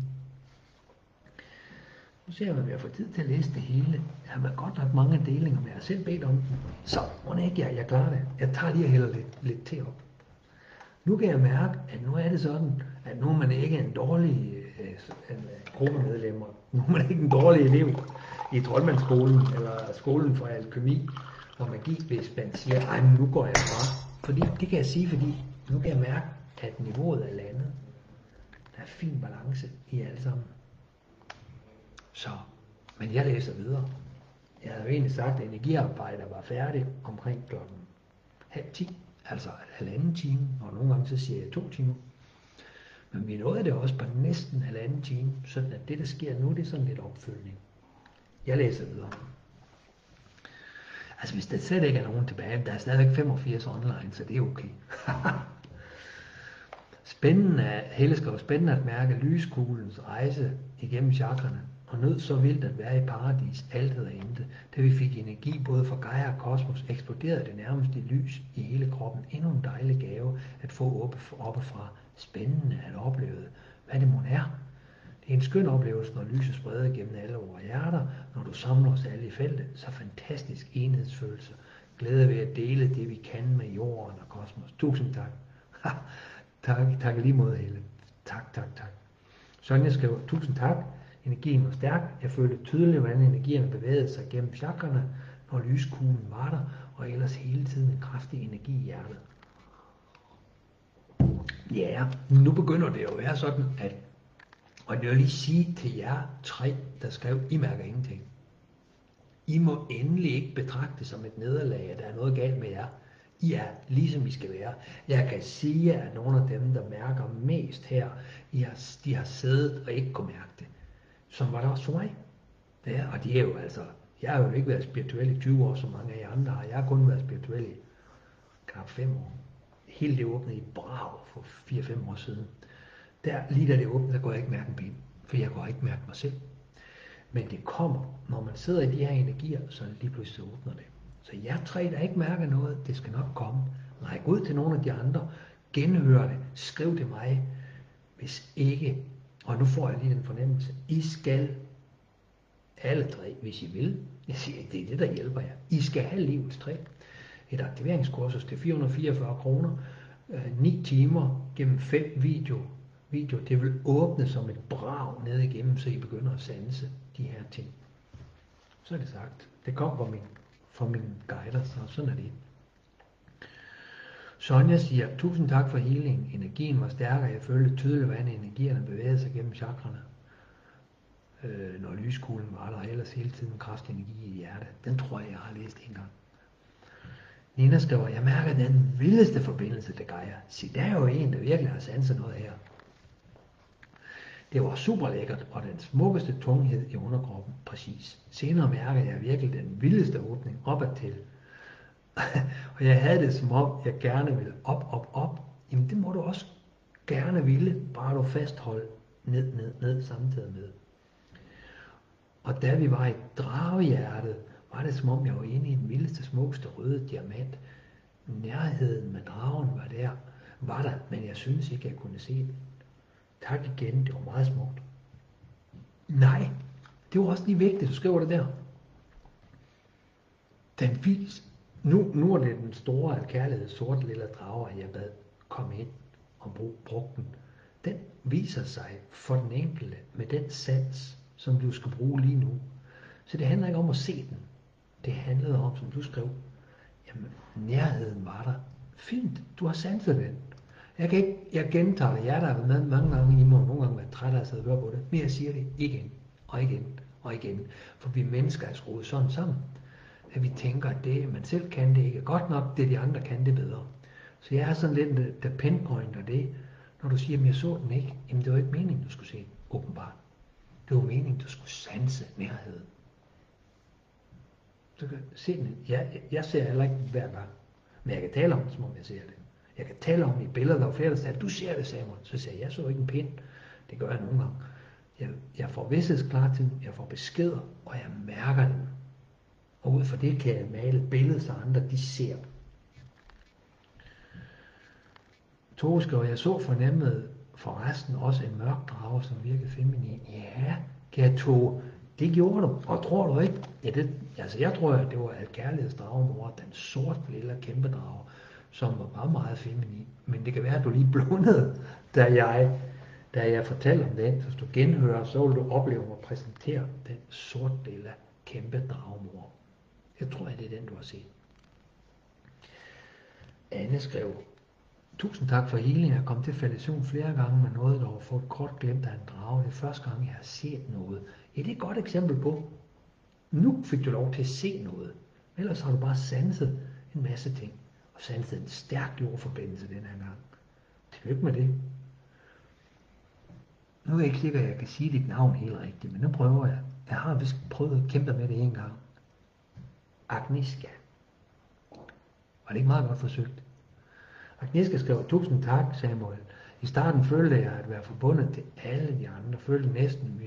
Nu ser jeg, om jeg får tid til at læse det hele. Jeg har været godt nok mange delinger, men jeg har selv bedt om den. Så må det ikke, jeg klarer det. Jeg tager lige og hælder lidt til op. Nu kan jeg mærke, at nu er det sådan, at nu er man ikke en dårlig gruppemedlemmer. Nu er man ikke en dårlig elev i Troldmandsskolen eller skolen for alkemi og magi, hvis man siger, ej, nu går jeg fra. Fordi, det kan jeg sige, fordi nu kan jeg mærke, at niveauet er landet. Der er fin balance i alle sammen. Så, men jeg læser videre. Jeg havde jo egentlig sagt, at energiarbejdet var færdig omkring klokken 9:30, altså 1,5 time, og nogle gange så siger jeg 2 timer. Men vi nåede det også på næsten 1,5 time, sådan at det, der sker nu, det er sådan lidt opfølgning. Jeg læser videre. Altså hvis der slet ikke er nogen tilbage, der er stadigvæk 85 online, så det er okay. Spændende at mærke lyskuglens rejse igennem chakrene, og nød så vildt at være i paradis, alt eller intet. Da vi fik energi både fra Gaia og kosmos, eksploderede det nærmest i lys i hele kroppen. Endnu en dejlig gave at få oppefra. Spændende at opleve, hvad det mon er. Det er en skøn oplevelse, når lyset spreder gennem alle vores hjerter, når du samler os alle i feltet. Så fantastisk enhedsfølelse. Glæde ved at dele det, vi kan med jorden og kosmos. Tusind tak. Tak lige mod Helle. Tak. Sonja skriver, tusind tak. Energien var stærk. Jeg følte tydeligt, hvordan energierne bevægede sig gennem chakrene, når lyskuglen var der, og ellers hele tiden en kraftig energi i hjertet. Ja, nu begynder det jo at være sådan, at, og jeg vil lige sige til jer 3, der skrev, I mærker ingenting. I må endelig ikke betragte det som et nederlag, at der er noget galt med jer. I er ligesom I skal være. Jeg kan sige, at nogle af dem, der mærker mest her, de har siddet og ikke kunne mærke det. Som var det også for mig. Ja, og de er jo altså, jeg har jo ikke været spirituel i 20 år, som mange af jer andre har. Jeg har kun været spirituel i knap 5 år. Hele det åbnede i brag for 4-5 år siden. Lige da det åbnede, der går jeg ikke mærke en ben, for jeg går ikke mærke mig selv. Men det kommer, når man sidder i de her energier, så lige pludselig åbner det. Så jer 3, der ikke mærker noget, det skal nok komme. Ræk ud til nogle af de andre, genhør det, skriv til mig, hvis ikke, og nu får jeg lige den fornemmelse, I skal alle 3, hvis I vil, jeg siger, det er det, der hjælper jer, I skal have livets træ. Et aktiveringskursus til 444 kroner, 9 timer gennem 5 video, det vil åbne som et brag ned igennem, så I begynder at sanse de her ting. Så er det sagt. Det kom fra min guider, så sådan er det. Sonja siger, tusind tak for healing. Energien var stærkere. Jeg følte tydeligt, hvordan energierne bevægede sig gennem chakrene. Når lyskuglen var der, ellers hele tiden kraftenergi i hjertet. Den tror jeg har læst en gang. Nina skriver, jeg mærker den vildeste forbindelse til Gaia. Se, der er jo en, der virkelig har sanset noget her. Det var super lækkert, og den smukkeste tunghed i underkroppen, præcis. Senere mærker jeg virkelig den vildeste åbning opad til. Og jeg havde det som om, jeg gerne ville op. Jamen det må du også gerne ville, bare du fastholde ned samtidig med. Og da vi var i dragehjertet, var det som om jeg var inde i den vildeste, smukkeste røde diamant. Nærheden med dragen var der, men jeg synes ikke, jeg kunne se den. Tak igen, det var meget smukt. Nej, det var også lige vigtigt, du skriver det der. Den vis. Nu er det den store kærlighed, sorte lille drager, jeg bad komme ind og bruge den. Den viser sig for den enkelte med den sans, som du skal bruge lige nu. Så det handler ikke om at se den. Det handlede om, som du skrev, jamen nærheden var der. Fint, du har sanset den. Jeg gentager det, jeg der har været med mange gange i mig, og nogle gange været træt af at sidde og høre på det, men jeg siger det igen og igen og igen. For vi mennesker er skruet sådan sammen, at vi tænker, at det man selv kan, det ikke er godt nok, det de andre kan, det bedre. Så jeg har sådan lidt, der pinpointer det, når du siger, at jeg så den ikke, jamen det var ikke meningen, du skulle se den, åbenbart. Det var meningen, du skulle sanse nærheden. Du kan se den. Jeg ser heller ikke hver gang, men jeg kan tale om det, som om jeg ser det. Jeg kan tale om i billeder, der var flere, der sagde, du ser det, Samuel. Så sagde jeg, så ikke en pind. Det gør jeg nogle gange. Jeg får vidshedsklarhed, jeg får beskeder, og jeg mærker det. Og ud fra det kan jeg male et billede, så andre de ser. Tove skriver, jeg så fornemmet forresten også en mørk drage, som virkede feminin. Ja, kan Tove, det gjorde du, og tror du ikke? Ja, jeg tror, at det var et kærlighedsdragemor, den sorte lille kæmpe drage, som var meget, meget feminin. Men det kan være, at du lige blundede, da jeg fortalte om den. Så hvis du genhører, så vil du opleve mig præsentere den sorte lille kæmpe dragemor. Jeg tror, at det er den, du har set. Anne skrev, tusind tak for healing. Jeg kom til fallition flere gange med noget, der var fået kort glemt af en drage. Det er første gang, jeg har set noget. Ja, det er et godt eksempel på. Nu fik du lov til at se noget. Ellers har du bare sanset en masse ting. Og sanset en stærk jordforbindelse den her gang. Tillykke med det. Nu er jeg ikke sikker, at jeg kan sige dit navn helt rigtigt, men nu prøver jeg. Jeg har vist prøvet at kæmpe med det en gang. Agnieszka. Var det ikke meget godt forsøgt? Agnieszka skrev, tusind tak, Samuel. I starten følte jeg at være forbundet til alle de andre. Følte næsten,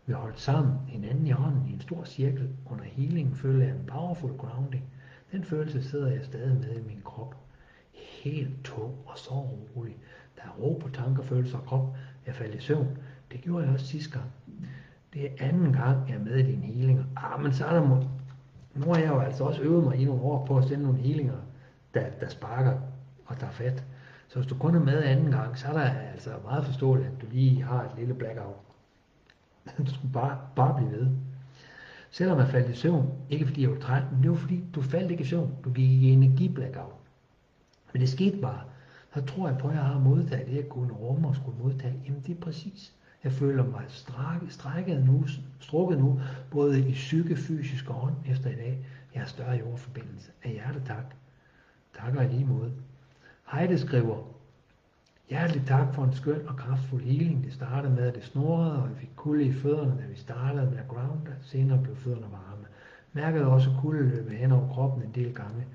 vi holdt sammen hinanden i hånden i en stor cirkel. Under healingen følte jeg en powerful grounding. Den følelse sidder jeg stadig med i min krop. Helt tung og så rolig. Der er ro på tanker, følelser og krop. Jeg faldt i søvn. Det gjorde jeg også sidste gang. Det er anden gang, jeg er med i dine healinger. Men så er der nu har jeg jo altså også øvet mig i nogle år på at sende nogle healinger, der sparker og der er fat. Så hvis du kun er med anden gang, så er der altså meget forståeligt, at du lige har et lille blackout. Du skulle bare blive ved. Selvom jeg faldt i søvn, ikke fordi jeg var træt, men det var fordi, du faldt ikke i søvn. Du gik i energiblackout. Men det skete bare. Så tror jeg på, at jeg har modtaget det, jeg kunne rumme og skulle modtage. Jamen det er præcis. Jeg føler mig strukket nu, både i psyke, fysisk og ånd efter i dag. Jeg har større jordforbindelse. Af hjerte tak. Takker i lige måde. Heide skriver, hjertelig tak for en skøn og kraftfuld healing. Det startede med, at det snurrede, og vi fik kulde i fødderne, da vi startede med at grounde. Senere blev fødderne varme. Mærkede også kulde løbe hen over kroppen en del gange.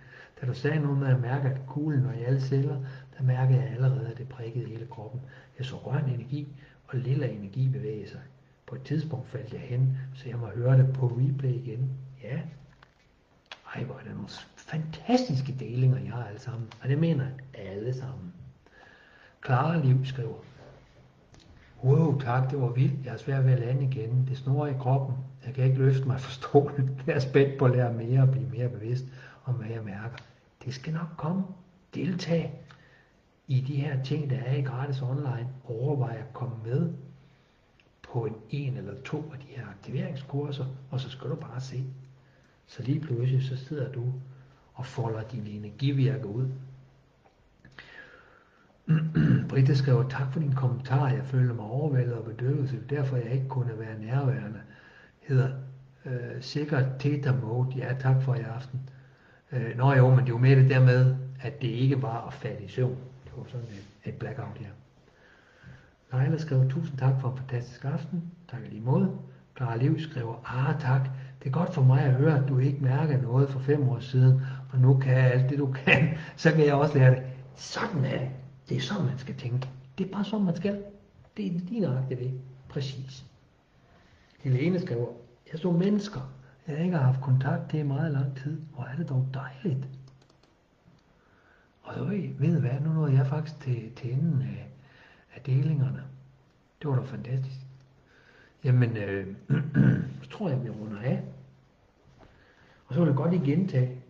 Da du sagde noget med at mærke, at kulden var i alle celler, der mærkede jeg allerede, at det prikkede hele kroppen. Jeg så grøn energi og lilla energi bevæge sig. På et tidspunkt faldt jeg hen, så jeg må høre det på replay igen. Ja. Ej, hvor er det nogle fantastiske delinger, jeg har alle sammen. Og det mener jeg alle sammen. Clara Liv skriver, wow, tak, det var vildt. Jeg er svært ved at lande igen. Det snurrer i kroppen. Jeg kan ikke løfte mig for stolen. Jeg er spændt på at lære mere og blive mere bevidst om, hvad jeg mærker. Det skal nok komme. Deltag i de her ting, der er i gratis online. Overvej at komme med på en eller to af de her aktiveringskurser, og så skal du bare se. Så lige pludselig, så sidder du og folder dine energivirker ud. Britta skriver, tak for din kommentar. Jeg føler mig overvældet og bedøvelse. Derfor jeg ikke kunne være nærværende. Hedder sikkert Theta Mode. Ja, tak for i aften. Nå jo, men det er jo med det der med, at det ikke var at falde i søvn. Det var sådan et blackout her. Leila skriver, tusind tak for en fantastisk aften. Tak i lige måde. Clara Liv skriver, tak. Det er godt for mig at høre, at du ikke mærker noget for 5 år siden, og nu kan alt det du kan. Så kan jeg også lære det. Sådan er det. Det er sådan, man skal tænke. Det er bare sådan, man skal. Det er lige nøjagtigt det. Præcis. Helene skriver, jeg så mennesker, jeg ikke har haft kontakt til i meget lang tid. Hvor er det dog dejligt. Og ved hvad, nu nåede jeg faktisk til enden af delingerne. Det var da fantastisk. Jamen, så tror jeg, vi runder af. Og så vil jeg godt lige gentage,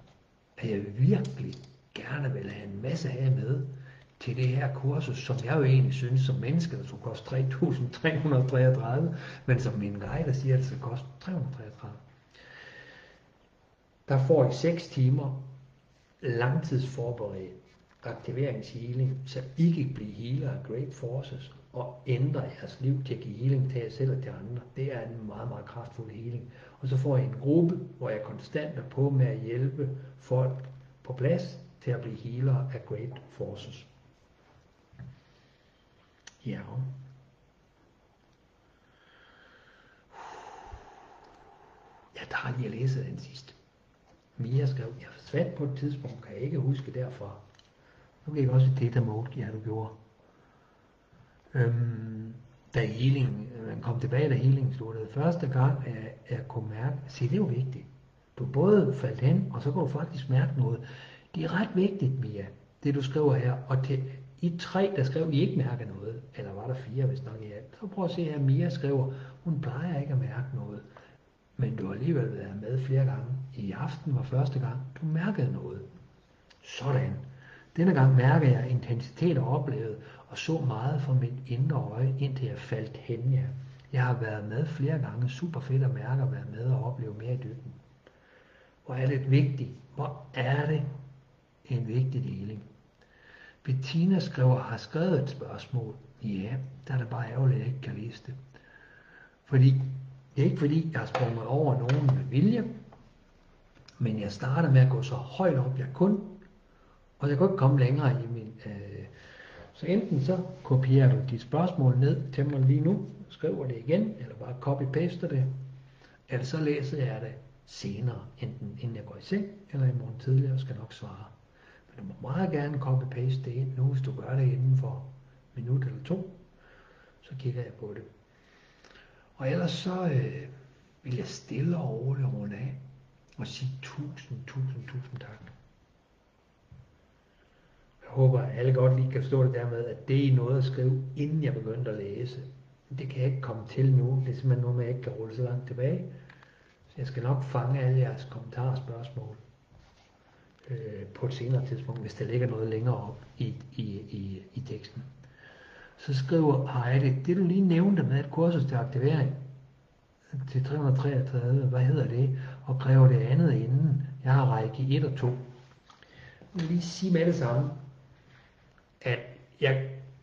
at jeg virkelig gerne vil have en masse af med til det her kursus, som jeg jo egentlig synes som menneske, der skulle koste 3.333, men som min guide siger, at det skal koste 333. Der får I 6 timer langtidsforberedt aktiveringshealing, så I kan blive healer af Great Forces og ændre jeres liv til at give healing til jer selv og til andre. Det er en meget, meget kraftfuld healing. Og så får I en gruppe, hvor jeg konstant er på med at hjælpe folk på plads til at blive healer af Great Forces. Ja. Jeg tager lige at læse den sidste. Mia skrev, jeg forsvandt på et tidspunkt, kan jeg ikke huske derfra. Nu gik også i Theta Mode, ja du gjorde. Da healing, man kom tilbage, da healing sluttede. Første gang, jeg kunne mærke, se det er jo vigtigt. Du både faldt hen, og så kan du faktisk mærke noget. Det er ret vigtigt, Mia, det du skriver her. Og til I 3, der skrev, I ikke mærker noget. Eller var der 4, hvis nok i alt. Så prøv at se her, Mia skriver, hun plejer ikke at mærke noget. Men du har alligevel været med flere gange. I aften var første gang, du mærkede noget. Sådan. Denne gang mærker jeg intensitet og oplevet, og så meget fra mit indre øje, indtil jeg faldt hen jer. Jeg har været med flere gange, super fedt at mærke at være med og opleve mere i dybden. Hvor er det vigtigt? Hvor er det en vigtig deling? Bettina skriver, har skrevet et spørgsmål. Ja, der er det bare ærgerligt, at jeg ikke kan læse det. Fordi, det er ikke fordi, jeg har sprunget over nogen med vilje, men jeg starter med at gå så højt op, jeg kun, og jeg kan ikke komme længere i min... Så enten så kopierer du dit spørgsmål ned til mig lige nu, skriver det igen, eller bare copy-paster det, eller så læser jeg det senere, enten inden jeg går i seng, eller i morgen tidligere, og skal nok svare. Men du må meget gerne copy-paste det ind nu, hvis du gør det inden for en minut eller 2, så kigger jeg på det. Og ellers så vil jeg stille og roligt runde af, og sige tusind tak. Jeg håber, at alle godt lige kan forstå det der med, at det er noget at skrive, inden jeg begyndte at læse. Det kan jeg ikke komme til nu. Det er simpelthen noget, jeg ikke kan rulle så langt tilbage. Så jeg skal nok fange alle jeres kommentarer og spørgsmål på et senere tidspunkt, hvis der ligger noget længere op i teksten. Så skriver Heidi, det du lige nævnte med et kursus til aktivering til 333, hvad hedder det? Og kræver det andet inden. Jeg har Reiki 1 og 2. Jeg vil lige sige med det samme, at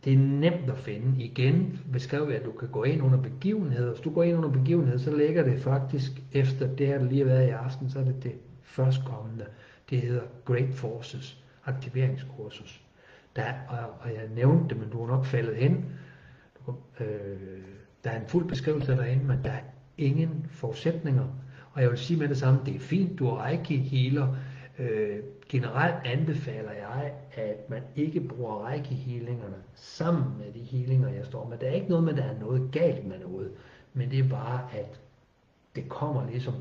det er nemt at finde. Igen beskrev jeg, at du kan gå ind under begivenheder. Hvis du går ind under begivenheder, så ligger det faktisk efter det her, der lige har været i aften, så er det førstkommende. Det hedder Great Forces aktiveringskursus. Og jeg nævnte det, men du er nok faldet hen. Der er en fuld beskrivelse derinde, men der er ingen forudsætninger. Og jeg vil sige med det samme, det er fint, du er Reiki healer. Generelt anbefaler jeg, at man ikke bruger Reiki-healingerne sammen med de healinger, jeg står med. Der er ikke noget med, at der er noget galt med noget, men det er bare, at det kommer ligesom,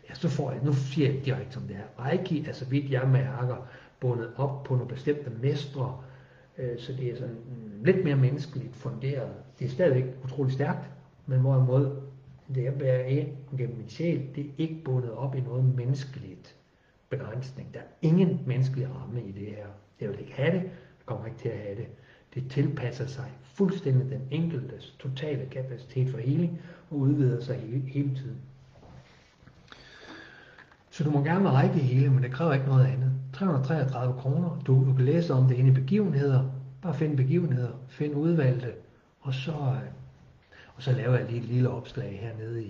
ja, så får jeg, nu siger jeg direkte som det er, Reiki er, så vidt jeg mærker, bundet op på nogle bestemte mestre, så det er sådan lidt mere menneskeligt funderet. Det er stadigvæk utrolig stærkt, men hvorimod det at bære ind gennem min sjæl, det er ikke bundet op i noget menneskeligt begrænsning. Der er ingen menneskelig ramme i det her. Jeg vil ikke have det, jeg kommer ikke til at have det. Det tilpasser sig fuldstændig den enkeltes totale kapacitet for healing og udvider sig hele tiden. Så du må gerne Reiki healing, men det kræver ikke noget andet. 333 kroner. Du kan læse om det inde i begivenheder. Bare find begivenheder, find udvalgte, og så laver jeg lige et lille opslag hernede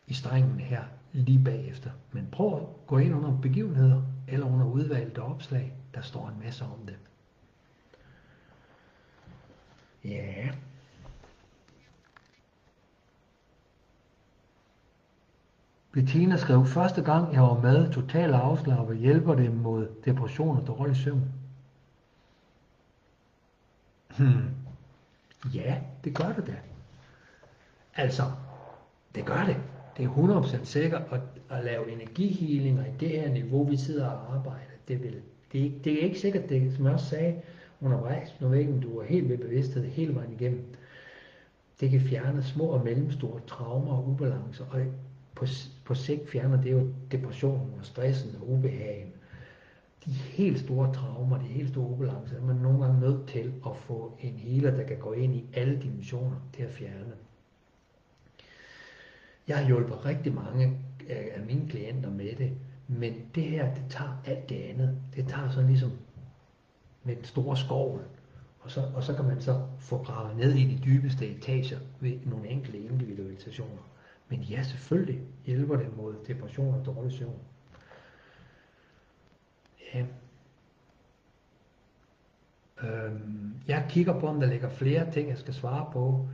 i strengen her, lige bagefter. Men prøv at gå ind under begivenheder, eller under udvalgte opslag. Der står en masse om det. Ja. Bettina skrev, første gang jeg var med, total afslappet, hjælper det mod depression og dårlig søvn? Ja, det gør det da. Altså, det gør det. Det er 100% sikkert at lave energihealinger i det her niveau, vi sidder og arbejder. Det er ikke sikkert, det som jeg også sagde undervejs, når vækken du er helt ved bevidsthed hele vejen igennem. Det kan fjerne små og mellemstore traumer og ubalancer, og på sigt fjerner det jo depressionen og stressen og ubehagen. De helt store traumer, de helt store ubalancer, er man nogle gange nødt til at få en healer, der kan gå ind i alle dimensioner til at fjerne. Jeg har hjulpet rigtig mange af mine klienter med det, men det her, det tager alt det andet. Det tager sådan ligesom med den store skovl, og så kan man så få gravet ned i de dybeste etager ved nogle enkelte individualisationer. Men ja, selvfølgelig hjælper det mod depression og dårlig søvn. Ja. Jeg kigger på, om der ligger flere ting, jeg skal svare på.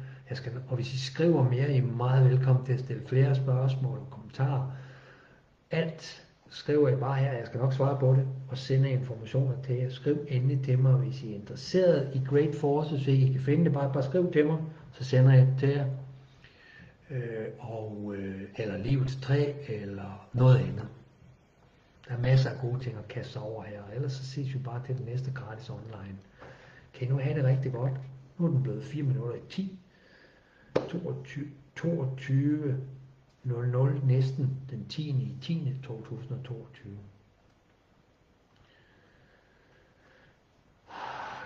Og hvis I skriver mere, I er meget velkommen til at stille flere spørgsmål og kommentarer. Alt skriver I bare her, jeg skal nok svare på det, og sende informationer til jer. Skriv endelig til mig, hvis I er interesseret i Great Forces, hvis I kan finde det, bare skriv til mig, så sender jeg det til jer. Eller livets træ, eller noget andet. Der er masser af gode ting at kaste sig over her, ellers så ses vi bare til den næste gratis online. Kan I nu have det rigtig godt? Nu er den blevet 4 minutter i 10. 22.00 næsten den 10.10.2022.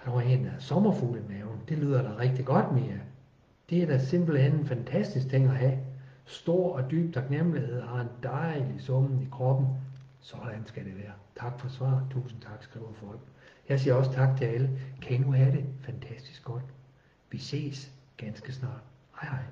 Der var en sommerfugl i maven. Det lyder da rigtig godt, Mia. Det er da simpelthen en fantastisk ting at have. Stor og dyb taknemmelighed har en dejlig summen i kroppen. Sådan skal det være. Tak for svar. Tusind tak, skriver folk. Jeg siger også tak til alle. Kan I nu have det fantastisk godt. Vi ses ganske snart. Hej hej.